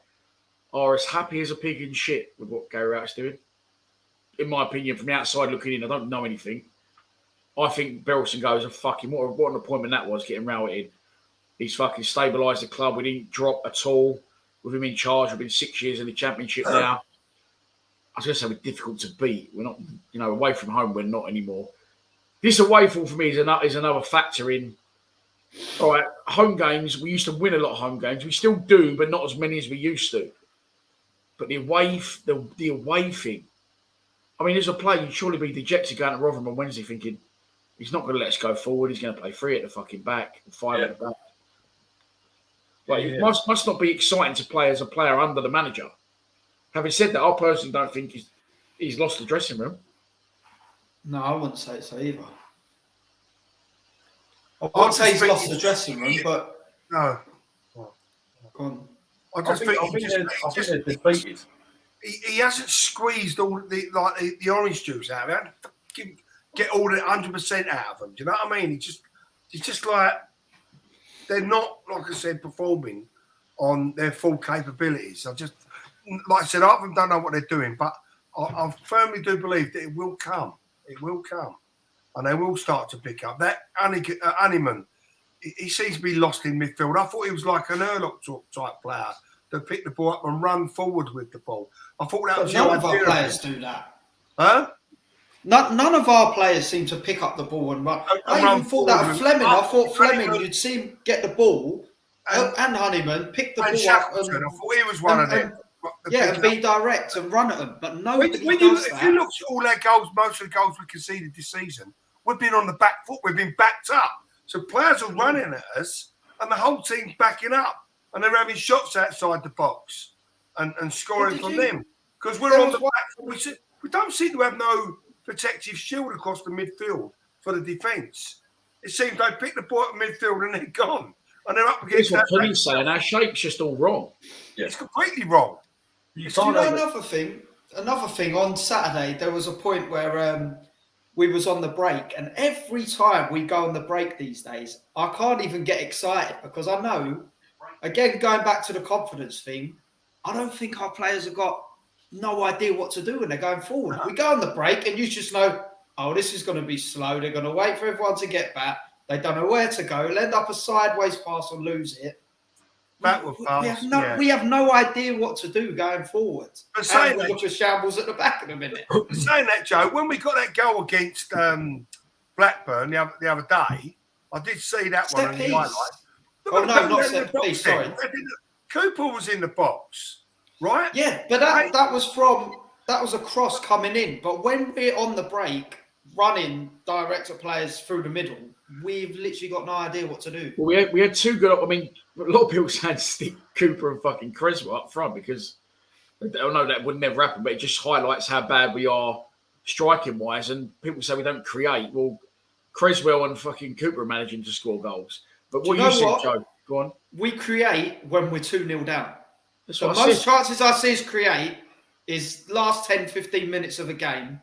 are as happy as a pig in shit with what Gary Rowett's doing. In my opinion, from the outside looking in, I don't know anything. I think Berylson goes and fucking what an appointment that was, getting Rowett in. He's fucking stabilised the club. We didn't drop at all with him in charge. We've been 6 years in the Championship now. I was going to say we're difficult to beat. We're not, away from home, we're not anymore. This away form for me is another factor in. All right, home games, we used to win a lot of home games. We still do, but not as many as we used to. But the away thing, I mean, as a player, you'd surely be dejected going to Rotherham on Wednesday thinking, he's not going to let us go forward. He's going to play 3 at the fucking back, 5 at the back. Like, it must not be exciting to play as a player under the manager. Having said that, I personally don't think he's lost the dressing room. No, I wouldn't say so either. I wouldn't say he's lost the dressing room, but... No. Go on. I think they're defeated. He hasn't squeezed all the orange juice out of it. Get all the 100% out of them. Do you know what I mean? It's just like they're not, like I said, performing on their full capabilities. Like I said, I don't know what they're doing, but I firmly do believe that it will come. It will come, and they will start to pick up. That Animan, he seems to be lost in midfield. I thought he was like an Erlock type player that picked the ball up and run forward with the ball. I thought that was none of our players do that. Huh? None of our players seem to pick up the ball and run. I even thought that Fleming. I thought Fleming, you'd see him get the ball and Honeyman pick the ball up. I thought he was one of them. And be direct and run at them. But nobody does that. If you look at all their goals, most of the goals we conceded this season, we've been on the back foot. We've been backed up. So players are running at us and the whole team's backing up. And they're having shots outside the box and scoring from them. Because we're on the back foot. We don't seem to have no protective shield across the midfield for the defence. It seems they pick the ball at midfield and they're gone. And they're up against that. That's what Tony's saying. Our shape's just all wrong. Yeah. It's completely wrong. Another thing, on Saturday, there was a point where we was on the break, and every time we go on the break these days, I can't even get excited because I know, again, going back to the confidence thing, I don't think our players have got no idea what to do when they're going forward. No. We go on the break and you just know, oh, this is going to be slow. They're going to wait for everyone to get back. They don't know where to go. They'll end up a sideways pass or lose it. We have no idea what to do going forward. But saying that, look at shambles at the back in a minute. Saying that, Joe, when we got that goal against Blackburn the other day, I did see that one on the highlight. Oh, no, not set piece, sorry. Cooper was in the box, right? Yeah, but that was a cross coming in. But when we're on the break, running direct at players through the middle, we've literally got no idea what to do. Well, we had two good. I mean, a lot of people said stick Cooper and fucking Creswell up front because I know that would never happen, but it just highlights how bad we are striking wise. And people say we don't create. Well, Creswell and fucking Cooper are managing to score goals. But what you said, Joe, go on. We create when we're 2-0 down. The most chances I see us create is last 10, 15 minutes of a game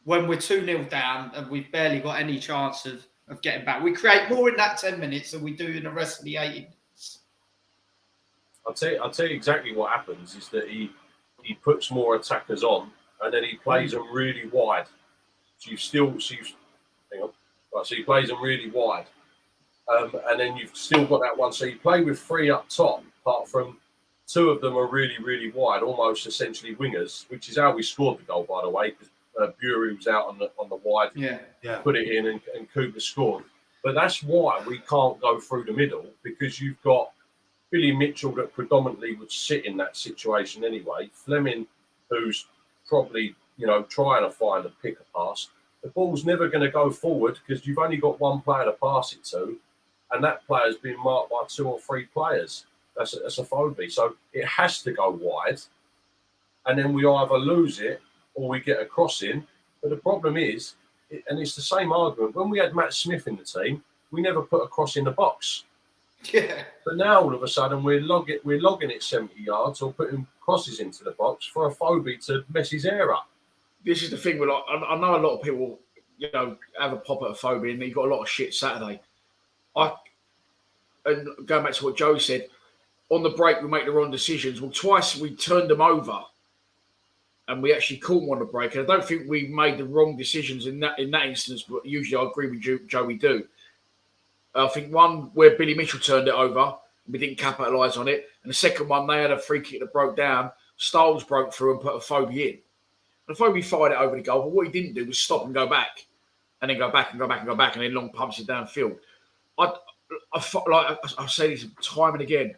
when we're 2-0 down and we've barely got any chance of getting back. We create more in that 10 minutes than we do in the rest of the 80 minutes. I'll tell you exactly what happens is that he puts more attackers on and then he plays them really wide. So he plays them really wide. And then you've still got that one. So you play with 3 up top, apart from 2 of them are really, really wide, almost essentially wingers, which is how we scored the goal, by the way, because Bury was out on the wide, put it in, and Cooper scored. But that's why we can't go through the middle, because you've got Billy Mitchell that predominantly would sit in that situation anyway. Fleming, who's probably, trying to find a pick a pass. The ball's never going to go forward because you've only got one player to pass it to, and that player's been marked by 2 or 3 players. That's a phobia. So it has to go wide, and then we either lose it or we get a cross in. But the problem is, and it's the same argument, when we had Matt Smith in the team, we never put a cross in the box. Yeah. But now all of a sudden we're logging it 70 yards or putting crosses into the box for a phobia to mess his hair up. This is the thing. I know a lot of people, have a pop at a phobia, and he got a lot of shit Saturday. And going back to what Joe said, on the break we make the wrong decisions. Well, twice we turned them over, and we actually caught them on the break. And I don't think we made the wrong decisions in that instance. But usually, I agree with Joe. We do. I think one where Billy Mitchell turned it over, we didn't capitalise on it, and the second one they had a free kick that broke down. Styles broke through and put a phobia in. And phobia fired it over the goal, but what he didn't do was stop and go back, and then go back and go back and go back, and then long pumps it downfield. I say this time and again.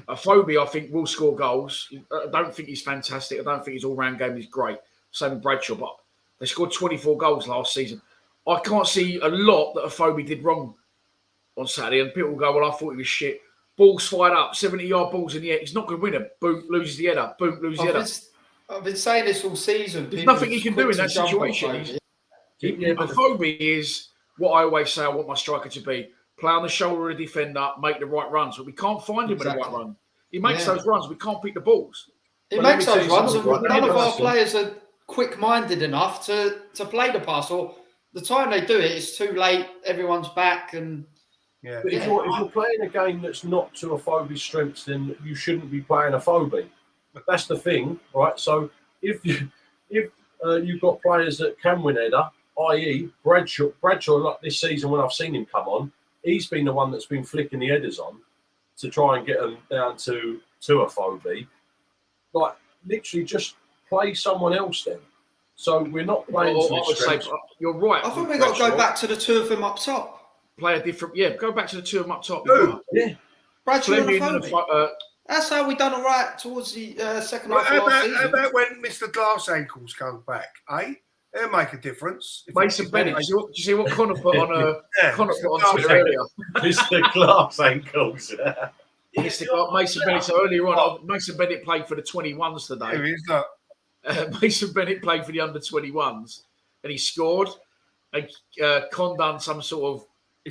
A phobia, I think, will score goals. I don't think he's fantastic. I don't think his all-round game is great. Same with Bradshaw, but they scored 24 goals last season. I can't see a lot that a phobia did wrong on Saturday, and people will go, well, I thought he was shit. Balls fired up, 70-yard balls in the air. He's not going to win them. Boom, loses the header. Boom, loses the header. I've been saying this all season. There's nothing he can do in that situation. A phobia is what I always say I want my striker to be. Play on the shoulder of the defender, make the right runs. But we can't find him with the right run. He makes those runs. We can't pick the balls. He makes those runs, and none of our players are quick-minded enough to play the pass. Or the time they do it, it's too late. Everyone's back, and But if you're playing a game that's not to a phobia strengths, then you shouldn't be playing a phobia. That's the thing, right? So if you've got players that can win header, i.e. Bradshaw, like this season when I've seen him come on, he's been the one that's been flicking the headers on to try and get them down to a phobia. Like, literally just play someone else then. So we're not playing you're right. I think we've got to go back to the 2 of them up top. Play a different... Yeah, go back to the 2 of them up top. Yeah. Bradshaw and a phobia. That's how we done all right towards the second half of last season. How about when Mr. Glass Ankles comes back, eh? It'll make a difference. Mason Bennett. Do you see what Connor put on Connor put on Twitter earlier? Mr. Glass Ankles. Mason Bennett. So earlier on, Mason Bennett played for the 21s today. Who is that? Mason Bennett played for the under 21s, and he scored. And Con done some sort of...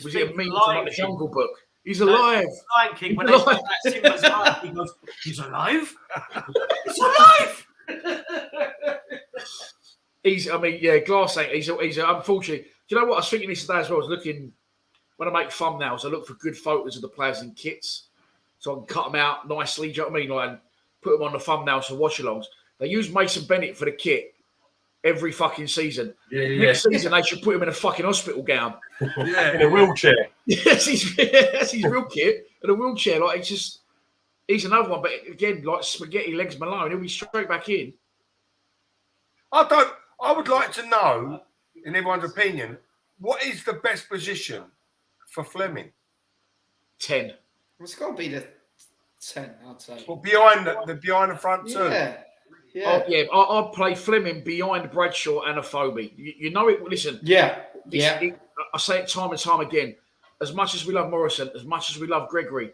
Was it a meme from like the Jungle Book? He's alive. Lion King, when they saw that Simba's alive, he goes, he's alive? He's alive! Glass ain't. He's unfortunately. Do you know what? I was thinking this today as well. I was looking, when I make thumbnails, I look for good photos of the players in kits so I can cut them out nicely. Do you know what I mean? Like, and put them on the thumbnails for watch alongs. They use Mason Bennett for the kit every fucking season. Next season, they should put him in a fucking hospital gown. In a wheelchair. That's his real kit. In a wheelchair. Like, he's another one. But again, like spaghetti legs Malone, he'll be straight back in. I would like to know, in everyone's opinion, what is the best position for Fleming? 10. It's got to be the 10, I'd say. Well, behind the front two. Yeah. I'd play Fleming behind Bradshaw and a phobia. You know it. Listen. I say it time and time again. As much as we love Morrison, as much as we love Gregory,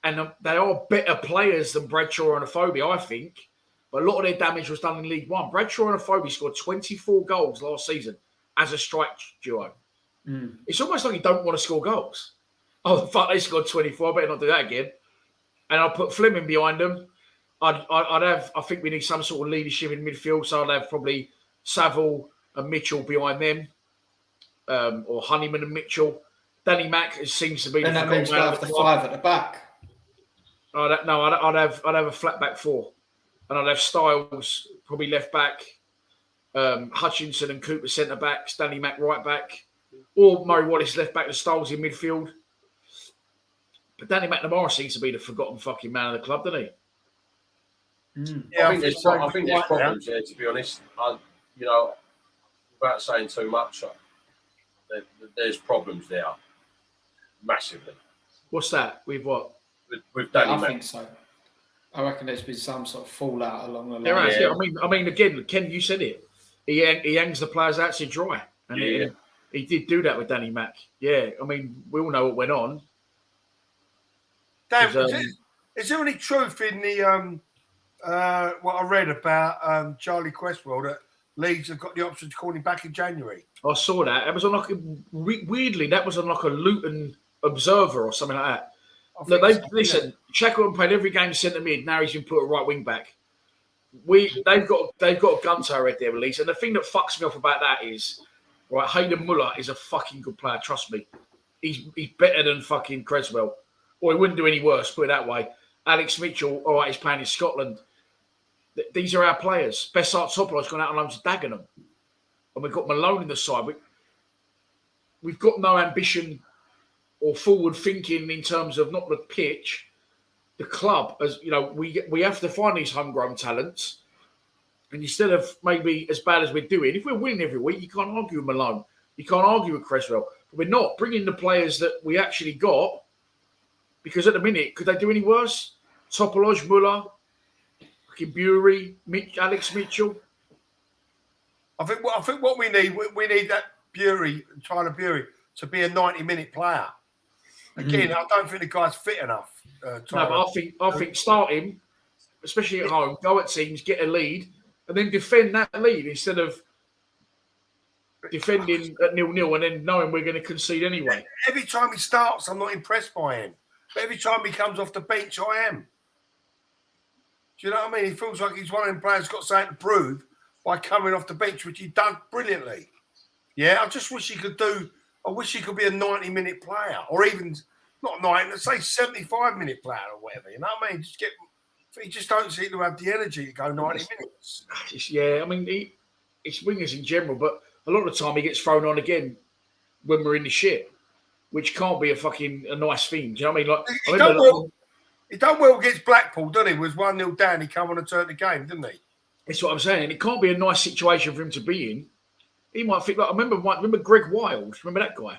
and they are better players than Bradshaw and a phobia, I think. But a lot of their damage was done in League One. Bradshaw and a phobia scored 24 goals last season as a strike duo. It's almost like you don't want to score goals. Oh, fuck, they scored 24. I better not do that again. And I'll put Fleming behind them. I'd have. I think we need some sort of leadership in midfield. So I'd have probably Saville and Mitchell behind them, or Honeyman and Mitchell. Danny Mack seems to be. Then the that means forgotten man go of the after club. 5 at the back. I'd have a flat back 4, and I'd have Styles probably left back, Hutchinson and Cooper centre backs, Danny Mack right back, or Murray Wallace left back and Styles in midfield. But Danny McNamara seems to be the forgotten fucking man of the club, doesn't he? Yeah, I think there's problems there, to be honest. Without saying too much, there's problems there, massively. What's that? With what? With Danny Mack. I think so. I reckon there's been some sort of fallout along the line. There has, yeah. I mean, again, Ken, you said it. He hangs the players out to dry, and he did do that with Danny Mack. Yeah, I mean, we all know what went on. Dan, is there any truth in the what I read about Charlie Cresswell, that Leeds have got the option to call him back in January? I saw that. It was on weirdly, that was on like a Luton Observer or something like that. Look, listen, Shackleton played every game centre mid. Now he's been put a right wing back. They've got a gun to our head there, Leeds. And the thing that fucks me off about that is, right, Hayden Muller is a fucking good player. Trust me, he's better than fucking Cresswell, or he wouldn't do any worse. Put it that way. Alex Mitchell, all right, he's playing in Scotland. These are our players. Bessart Topola's gone out on loan to Dagenham, and we've got Malone in the side. We've got no ambition or forward thinking in terms of not the pitch, the club. As you know, we have to find these homegrown talents, and instead of maybe as bad as we're doing, if we're winning every week, you can't argue with Malone, you can't argue with Cresswell. But we're not bringing the players that we actually got, because at the minute, could they do any worse? Topoloj, Muller, fucking Bury, Alex Mitchell. I think what we need that Tyler Bury, to be a 90-minute player. Again, I don't think the guy's fit enough. No, but I think start him, especially at home, go at teams, get a lead, and then defend that lead instead of defending at 0-0 and then knowing we're going to concede anyway. Every time he starts, I'm not impressed by him. But every time he comes off the bench, I am. Do you know what I mean? He feels like he's one of them players who's got something to prove by coming off the bench, which he done brilliantly. Yeah, I just wish he could do. I wish he could be a 90-minute player, or even not 90, let's say 75-minute player or whatever. You know what I mean? He just don't seem to have the energy to go 90 minutes. Yeah, I mean, it's wingers in general, but a lot of the time he gets thrown on again when we're in the shit, which can't be a nice thing. Do you know what I mean? Like, he done well against Blackpool, didn't he? Was 1-0 down. He come on and turned the game, didn't he? That's what I'm saying. It can't be a nice situation for him to be in. He might think, like, I remember Greg Wild. Remember that guy?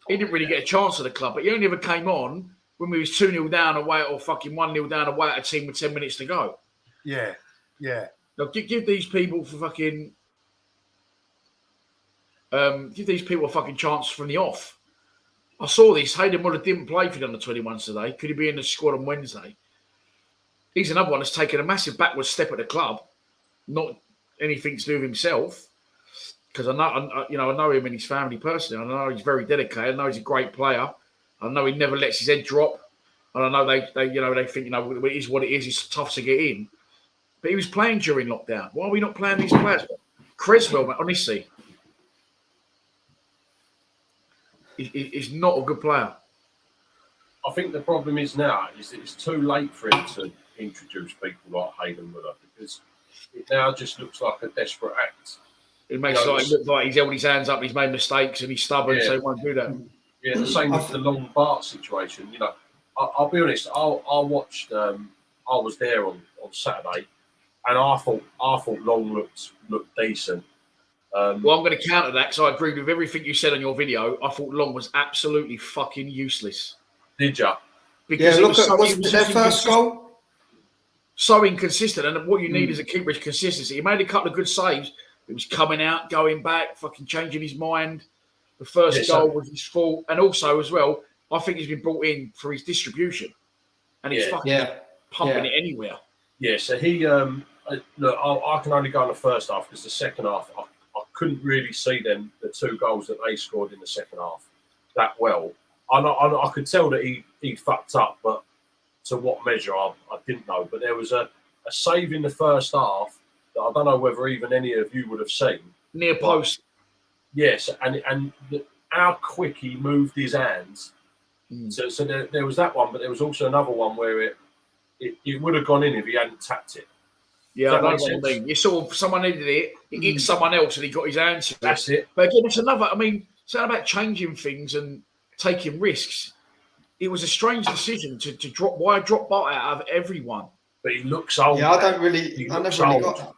He didn't really get a chance at the club, but he only ever came on when we was 2-0 down away or fucking 1-0 down away at a team with 10 minutes to go. Yeah, yeah. Now, give these people for fucking... give these people a fucking chance from the off. I saw this. Hayden Muller didn't play for the under-21s today. Could he be in the squad on Wednesday? He's another one that's taken a massive backward step at the club. Not anything to do with himself. Because I know him and his family personally. I know he's very dedicated. I know he's a great player. I know he never lets his head drop. And I know they think, it is what it is. It's tough to get in. But he was playing during lockdown. Why are we not playing these players? Cresswell, man, honestly, is not a good player. I think the problem is now is that it's too late for him to introduce people like Hayden Muller, because it now just looks like a desperate act. It makes it look like he's held his hands up, he's made mistakes, and he's stubborn, so he won't do that. Yeah, the same with the Long Bart situation. You know, I'll be honest. I watched. I was there on Saturday, and I thought Long looked decent. Well, I'm going to counter that because I agreed with everything you said on your video. I thought Long was absolutely fucking useless. Did you? Because was their first goal? So inconsistent, and what you need is a keeper is consistency. He made a couple of good saves. It was coming out, going back, fucking changing his mind. The first goal was his fault. And also, as well, I think he's been brought in for his distribution. And he's fucking pumping it anywhere. Yeah, so he... look, I can only go on the first half because the second half, I couldn't really see the two goals that they scored in the second half that well. I could tell that he fucked up, but to what measure, I didn't know. But there was a a save in the first half that I don't know whether even any of you would have seen. Near post. Yes, and how quick he moved his hands. So there was that one, but there was also another one where it would have gone in if he hadn't tapped it. Yeah, I know what you mean. You saw someone needed it, he hit someone else and he got his hands to it. That's it. But again, it's another, I mean, it's not about changing things and taking risks. It was a strange decision to drop. Why drop Bart out of everyone? But he looks old. Yeah, I never really got that.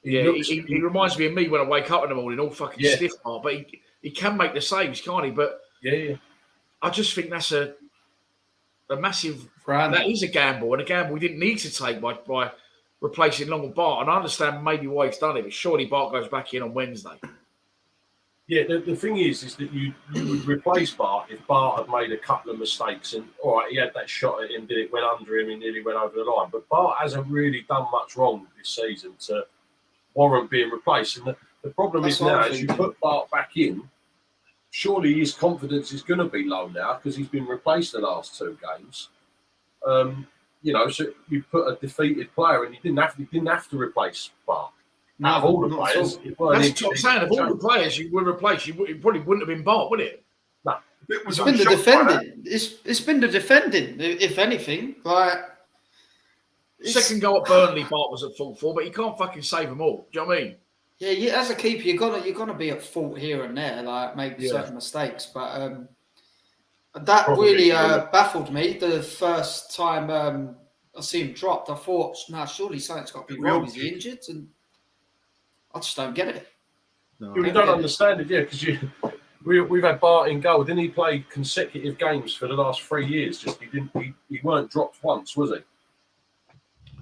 He reminds me of me when I wake up in the morning, all fucking stiff, but he can make the saves, can't he? But I just think that's a massive. That is a gamble, and a gamble we didn't need to take by replacing Long with Bart. And I understand maybe why he's done it, but surely Bart goes back in on Wednesday. Yeah, the thing is that you would replace Bart if Bart had made a couple of mistakes, and all right, he had that shot at him, it went under him, he nearly went over the line. But Bart hasn't really done much wrong this season to warrant being replaced. And the problem is now, as you put Bart back in, surely his confidence is going to be low now because he's been replaced the last 2 games. So you put a defeated player, and you didn't have to replace Bart. Out of all the players, that's what I'm saying. Of all the players you would replace, it probably wouldn't have been Bart, would it? No, it's been the defending. It's been the defending, if anything. Like second goal at Burnley, Bart was at fault for, but he can't fucking save them all. Do you know what I mean? Yeah. As a keeper, you're gonna be at fault here and there, like make certain mistakes. But that probably really baffled me the first time I see him dropped. I thought, surely something's got to be wrong. Is he injured? And I just don't get it. No, you don't understand it, because we've had Bart in goal. Didn't he play consecutive games for the last 3 years? Just he weren't dropped once, was he?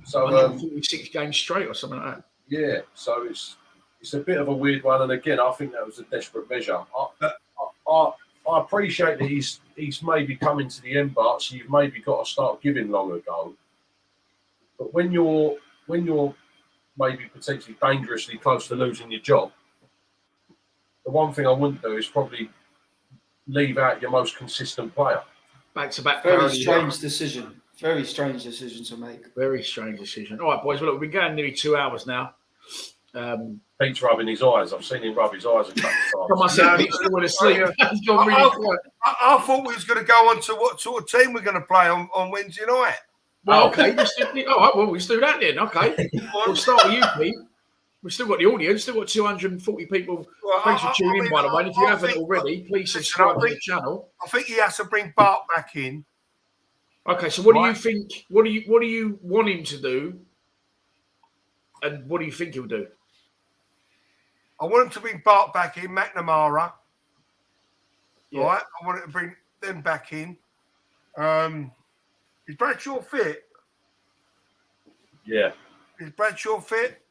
So 46 games straight or something like that. Yeah, so it's a bit of a weird one, and again, I think that was a desperate measure. I appreciate that he's maybe coming to the end, Bart, so you've maybe got to start giving Long a go. But when you're maybe potentially dangerously close to losing your job, the one thing I wouldn't do is probably leave out your most consistent player. Back-to-back. Very strange decision. Very strange decision to make. Very strange decision. All right, boys. Well, look, we've been going nearly 2 hours now. Pete's rubbing his eyes. I've seen him rub his eyes a couple of times. Come on, Sam. Pete's still asleep. I thought we was going to go on to what sort of team we're going to play on Wednesday night. Well, okay. All right, well, let's do that then. Okay. We'll start with you, Pete. We've still got the audience, still got 240 people. Well, thanks for tuning in, by the way. And if you haven't already, please subscribe to the channel. I think he has to bring Bart back in. Okay, so what do you think? What do you want him to do? And what do you think he'll do? I want him to bring Bart back in, McNamara. Yeah. Right? I want him to bring them back in. Is Bradshaw fit? Yeah. Is Bradshaw fit?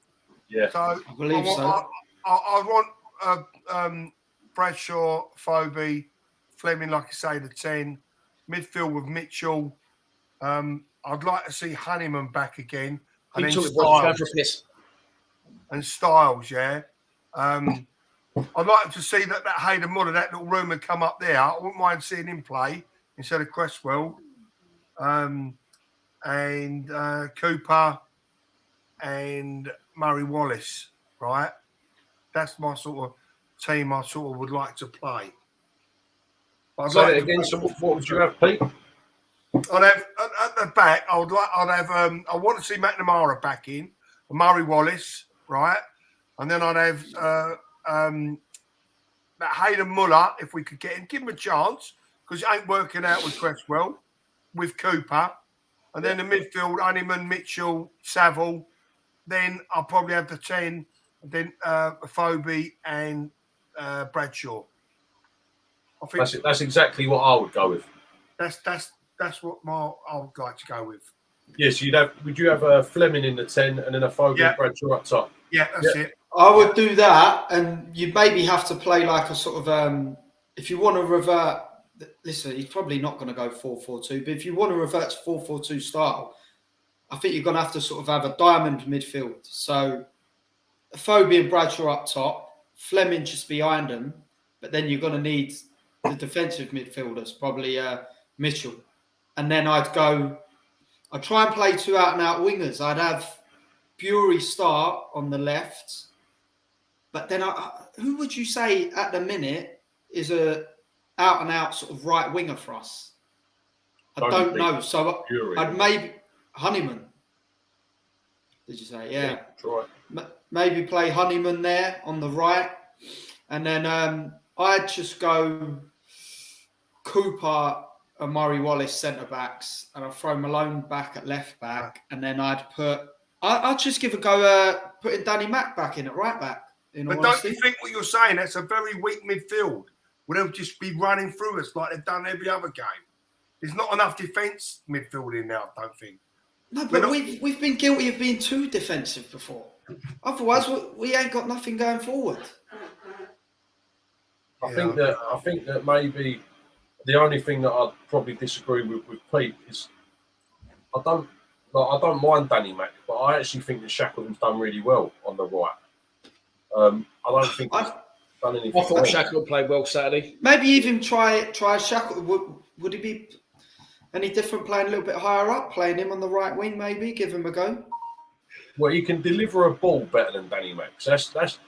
Yeah. So I believe so. I want Bradshaw, Phobie, Fleming, like I say, the 10. Midfield with Mitchell. I'd like to see Honeyman back again. And then Styles, yeah. I'd like to see that Hayden Muller, that little rumour come up there. I wouldn't mind seeing him play instead of Cresswell. And Cooper and Murray Wallace, right? That's my sort of team I sort of would like to play. I'd like again. So what would you have, Pete? I'd have at the back. I want to see McNamara back in, Murray Wallace, right, and then I'd have that Hayden Muller if we could get him, give him a chance because it ain't working out with Cresswell, with Cooper, and then the midfield, Honeyman, Mitchell, Saville. Then I'll probably have the 10, and then Phobie and Bradshaw. I think that's exactly what I would go with. That's what I would like to go with. Yes, would you have Fleming in the 10 and then a Phobie and Bradshaw up top? Yeah, that's it. I would do that, and you maybe have to play like a sort of if you want to revert. Listen, he's probably not going to go 4-4-2, but if you want to revert to 4-4-2 style, I think you're going to have to sort of have a diamond midfield. So Phobie and Bradshaw up top, Fleming just behind them, but then you're going to need the defensive midfielders, probably Mitchell. And then I'd go I'd try and play 2 out-and-out wingers. I'd have Bury start on the left, but then who would you say at the minute is a out-and-out sort of right winger for us? I don't know. So Bury. I'd maybe Honeyman. Did you say? Yeah. Try. Maybe play Honeyman there on the right, and then I'd just go Cooper and Murray Wallace centre backs, and I'd throw Malone back at left back, and then I'd just give a go putting Danny Mack back in at right back. But don't you think what you're saying? That's a very weak midfield. Where they'll just be running through us like they've done every other game. There's not enough defence midfield in now, I don't think. No, but we've been guilty of being too defensive before. Otherwise, we ain't got nothing going forward. I think that maybe the only thing that I'd probably disagree with Pete is I don't mind Danny Mack, but I actually think that Shackleton's done really well on the right. I don't think he's done anything. I thought Shackleton played well Saturday. Maybe even try Shackleton. Would he be any different playing a little bit higher up, playing him on the right wing? Maybe give him a go. Well, he can deliver a ball better than Danny Mack. So that's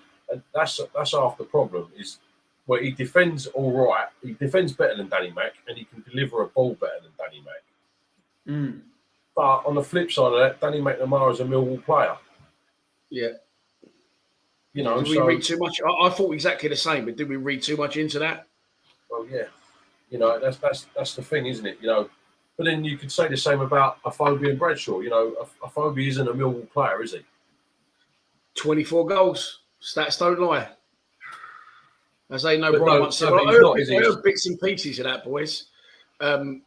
half the problem. Is where he defends all right. He defends better than Danny Mack, and he can deliver a ball better than Danny Mack. Mm. But on the flip side of that, Danny McNamara is a Millwall player. Yeah. You know, did we read too much? I thought exactly the same, but did we read too much into that? Well, yeah. You know, that's the thing, isn't it? You know, but then you could say the same about Afobe and Bradshaw. You know, Afobe isn't a Millwall player, is he? 24 goals. Stats don't lie. As they know, But Brian no, once said, no, I he's not, is he? heard bits and pieces of that, boys. I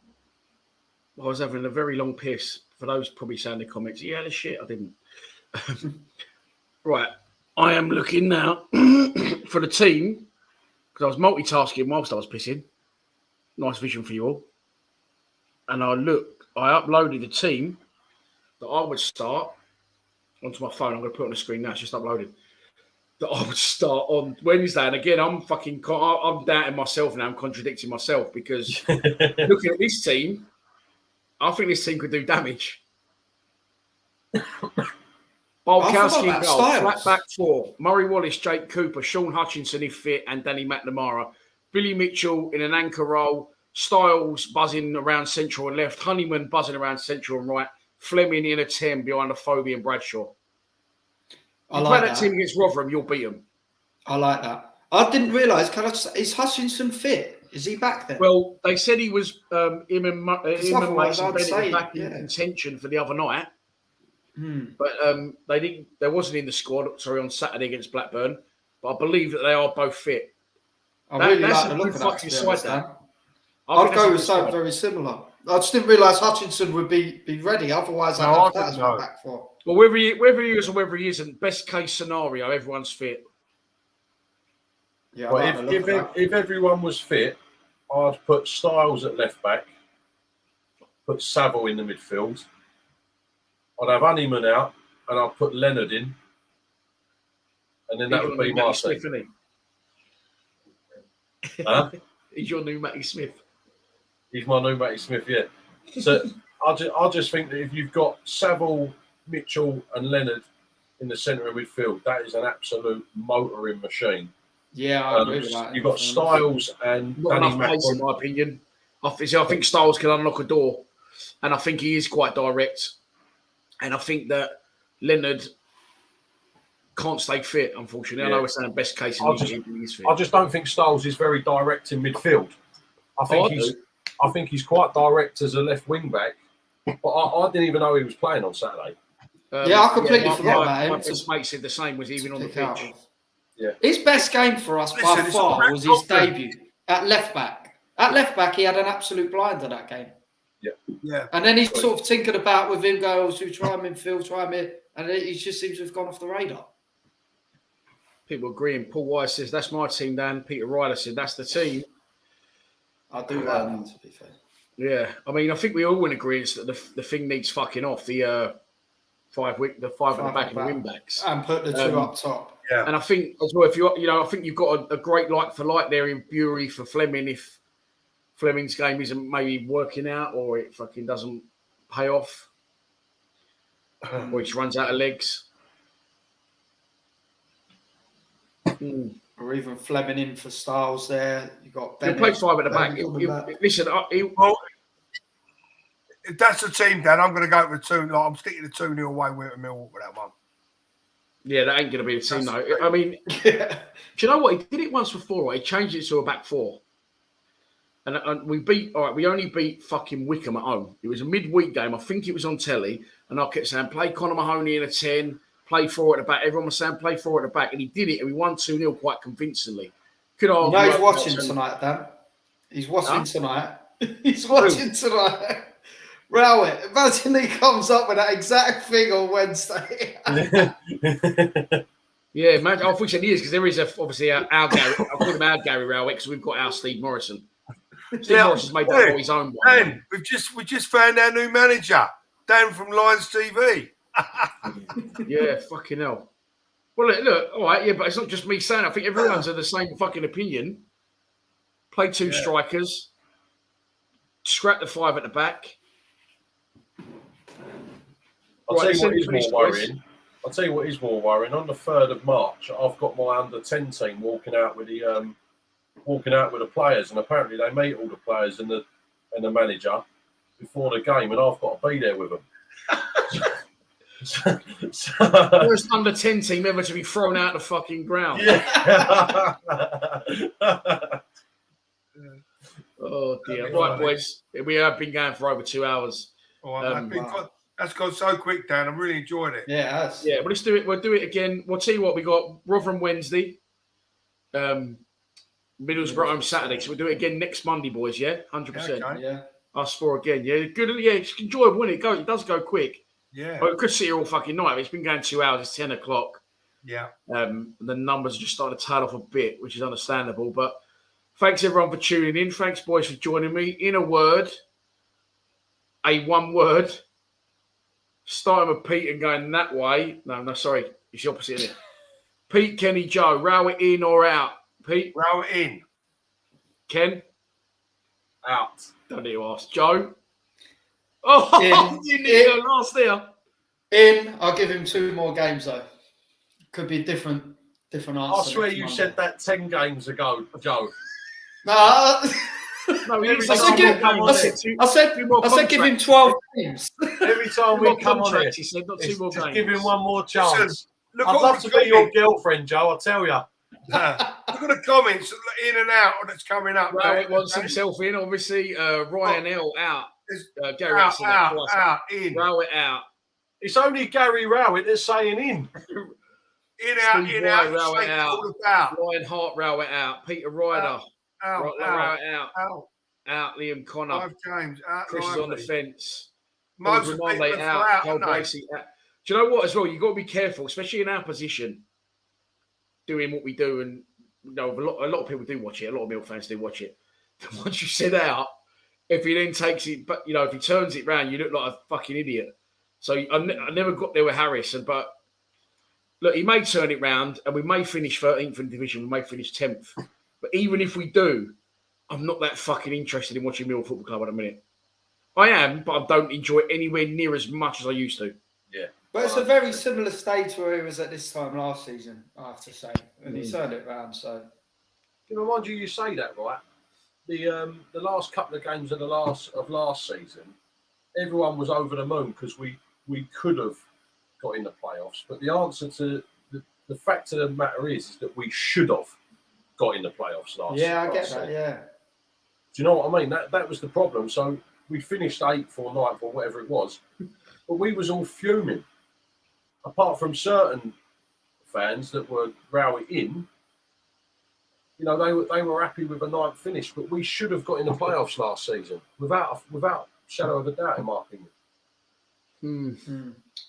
was having a very long piss. For those probably sounding comments, yeah, the shit, I didn't. Right. I am looking now for the team because I was multitasking whilst I was pissing. Nice vision for you all. And I uploaded the team that I would start onto my phone. I'm going to put it on the screen now. It's just uploaded. That I would start on Wednesday. And again, I'm doubting myself now. I'm contradicting myself because looking at this team, I think this team could do damage. Balkowski in goal, flat back 4, Murray Wallace, Jake Cooper, Sean Hutchinson if fit, and Danny McNamara. Billy Mitchell in an anchor role, Styles buzzing around central and left, Honeyman buzzing around central and right, Fleming in a 10 behind Afobe and Bradshaw. You play that team against Rotherham, you'll beat them. I like that. I didn't realise. Is Hutchinson fit? Is he back then? Well, they said he was. Him and Mason Bennett were back in contention for the other night. But they didn't. They wasn't in the squad. Sorry, on Saturday against Blackburn. But I believe that they are both fit. I really like the look of that. I'd go with something very similar. I just didn't realise Hutchinson would be ready. Otherwise, I'd have that as my back four. Well, whether he is or whether he isn't, best case scenario, everyone's fit. Yeah. Well, if everyone was fit, I'd put Styles at left back, put Saville in the midfield. I'd have Honeyman out, and I'd put Leonard in, and then that would be my Smith, isn't he? Huh? He's your new Matty Smith. He's my new Matty Smith, yeah. So I just think that if you've got Saville, Mitchell, and Leonard in the centre of midfield, that is an absolute motoring machine. Yeah, I agree with that. You've got Styles and not Danny enough pace, in my opinion. I think Styles can unlock a door, and I think he is quite direct. And I think that Leonard can't stay fit, unfortunately. Yeah. I know we're saying best case in he's fit. I just don't think Styles is very direct in midfield. I think he's quite direct as a left wing back. But I didn't even know he was playing on Saturday. I completely forgot about him. My best mate said the same, was even on the pitch. Yeah. His best game for us by far was his debut at left back. At left back, he had an absolute blinder that game. Yeah. And then he sort of tinkered about with him, goes, try him in field, try him here. And he just seems to have gone off the radar. People agreeing. Paul Wise says, that's my team, Dan. Peter Ryder said, that's the team. I do like that, to be fair. Yeah. I mean, I think we all in agreement that the thing needs fucking off. The five at the back and the wing backs. And put the two up top. Yeah. And I think as well, I think you've got a great like for like there in Bury for Fleming if Fleming's game isn't maybe working out or it fucking doesn't pay off. which runs out of legs. Or even Fleming in for Styles there. You've got He Bennett. plays 5 at the back. Listen, Well, if that's the team, Dan, I'm going to go with 2. Like, I'm sticking the 2-0 away with Millwall for that one. yeah, that ain't going to be the team, though. I mean, do you know what? He did it once before. Right? He changed it to a back 4. And we beat, all right, we only beat fucking Wickham at home. It was a midweek game. I think it was on telly. And I kept saying, play Conor Mahoney in a 10, play 4 at the back. Everyone was saying, play 4 at the back. And he did it, and we won 2-0 quite convincingly. He's watching tonight, Dan. He's watching tonight. He's watching tonight. Rowett, imagine he comes up with that exact thing on Wednesday. Yeah, imagine. Unfortunately, he is, because there is obviously our Gary. I'll call him our Gary Rowett, because we've got our Steve Morrison. Steve Morrison's made that his own one. Dan, we just found our new manager, Dan from Lions TV. Yeah, fucking hell. Well, look, all right, yeah, but it's not just me saying it. I think everyone's of the same fucking opinion. Play 2 strikers. Scrap the 5 at the back. I'll tell you what is more worrying. On the 3rd of March, I've got my under-10 team walking out with the players, and apparently they meet all the players and the manager before the game, and I've got to be there with them. First under-10 team ever to be thrown out the fucking ground. Yeah. Oh dear! Right, boys, we have been going for over 2 hours. That's gone so quick, Dan. I've really enjoyed it. Yeah, well, let's do it. We'll do it again. We'll tell you what, we got Rotherham Wednesday, Middlesbrough home Saturday. So we'll do it again next Monday, boys. Yeah, 100%. Okay. yeah. Us 4 again. Yeah, good. Yeah, it's enjoyable. When it does go quick. Yeah. Well, we could sit here all fucking night. It's been going 2 hours. It's 10 o'clock. Yeah. The numbers are just starting to tail off a bit, which is understandable. But thanks everyone for tuning in. Thanks, boys, for joining me. In a word, one word. Starting with Pete and going that way. No, sorry. It's the opposite, isn't it? Pete, Kenny, Joe. Rowett in or out? Pete? Rowett in. Ken? Out. Don't need to ask. Joe? Oh, you need to go last there. In. I'll give him 2 more games, though. Could be different answer. I swear you said that 10 games ago, Joe. No. No, I said give him 12 games. Every time we come on here, he said not 2 more just games. give him one more chance. Listen, I'd love to be your girlfriend, Joe, I'll tell you. Look at the comments in and out that's coming up. Rowett wants himself in, obviously. Ryan L out. Gary out, in. Rowett out. It's only Gary Rowett that's saying in. In, out, Steve in, White, out. Rowett out. All about. Ryan Hart, Rowett out. Peter Ryder. Rowett out. Out. Liam Connor. 5 games. Out. Chris is on the fence. Most of Ronaldo people out. Cole Bracey out. Do you know what, as well? You've got to be careful, especially in our position, doing what we do. And a lot of people do watch it. A lot of Mill fans do watch it. Once you sit out, if he then takes it, but if he turns it round, you look like a fucking idiot. So I never got there with Harrison, but look, he may turn it round, and we may finish 13th in division. We may finish 10th. But even if we do, I'm not that fucking interested in watching Millwall Football Club at the minute. I am, but I don't enjoy it anywhere near as much as I used to. Yeah. But it's a very similar stage where he was at this time last season, I have to say. And he turned it round, so. Mind you say that, right? The last couple of games of last season, everyone was over the moon because we could have got in the playoffs. But the answer to the fact of the matter is that we should have got in the playoffs last season. Yeah, I get that, yeah. Do you know what I mean? That was the problem. So we finished 8th or 9th or whatever it was. But we was all fuming. Apart from certain fans that were Rowett in, they were happy with a 9th finish. But we should have got in the playoffs last season, without shadow of a doubt, in my opinion.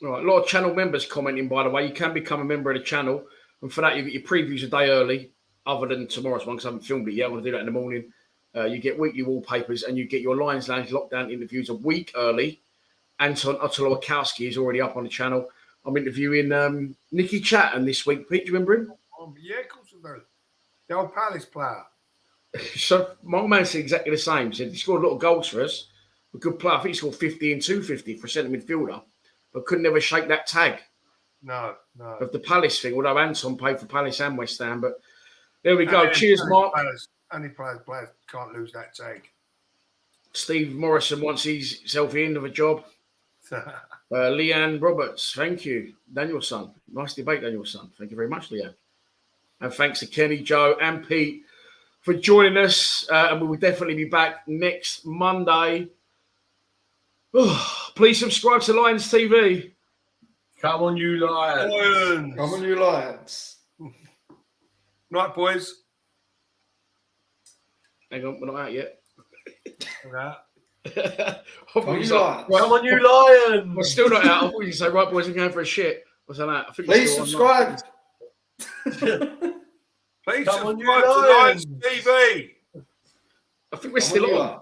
Right, a lot of channel members commenting, by the way. You can become a member of the channel. And for that, you get your previews a day early, other than tomorrow's one, because I haven't filmed it yet. I want to do that in the morning. You get weekly wallpapers, and you get your Lions Lounge lockdown interviews a week early. Anton Otolowakowski is already up on the channel. I'm interviewing Nicky Chatton this week. Pete, do you remember him? Yeah, of course I do. The old Palace player. So my man said exactly the same. He said he scored a lot of goals for us. A good player. I think he scored 50 and 250 for a centre midfielder. but could never shake that tag No. of the Palace thing. Although Anton paid for Palace and West Ham, but there we go. Cheers, Mark. Only players can't lose that tag. Steve Morrison wants himself the end of a job. Leanne Roberts, thank you. Danielson, nice debate, Danielson. Thank you very much, Leanne. And thanks to Kenny, Joe, and Pete for joining us. And we will definitely be back next Monday. Please subscribe to Lions TV. Come on, you Lions. Come on, you Lions. Right, boys. Hang on, we're not out yet. Right. Come on, you Lions. Come on, you Lions. We're still not out. I thought you say, right, boys, I'm going for a shit. What's that? I think Please subscribe. Please Come on, subscribe you to Lions Lions. TV. I think we're still on.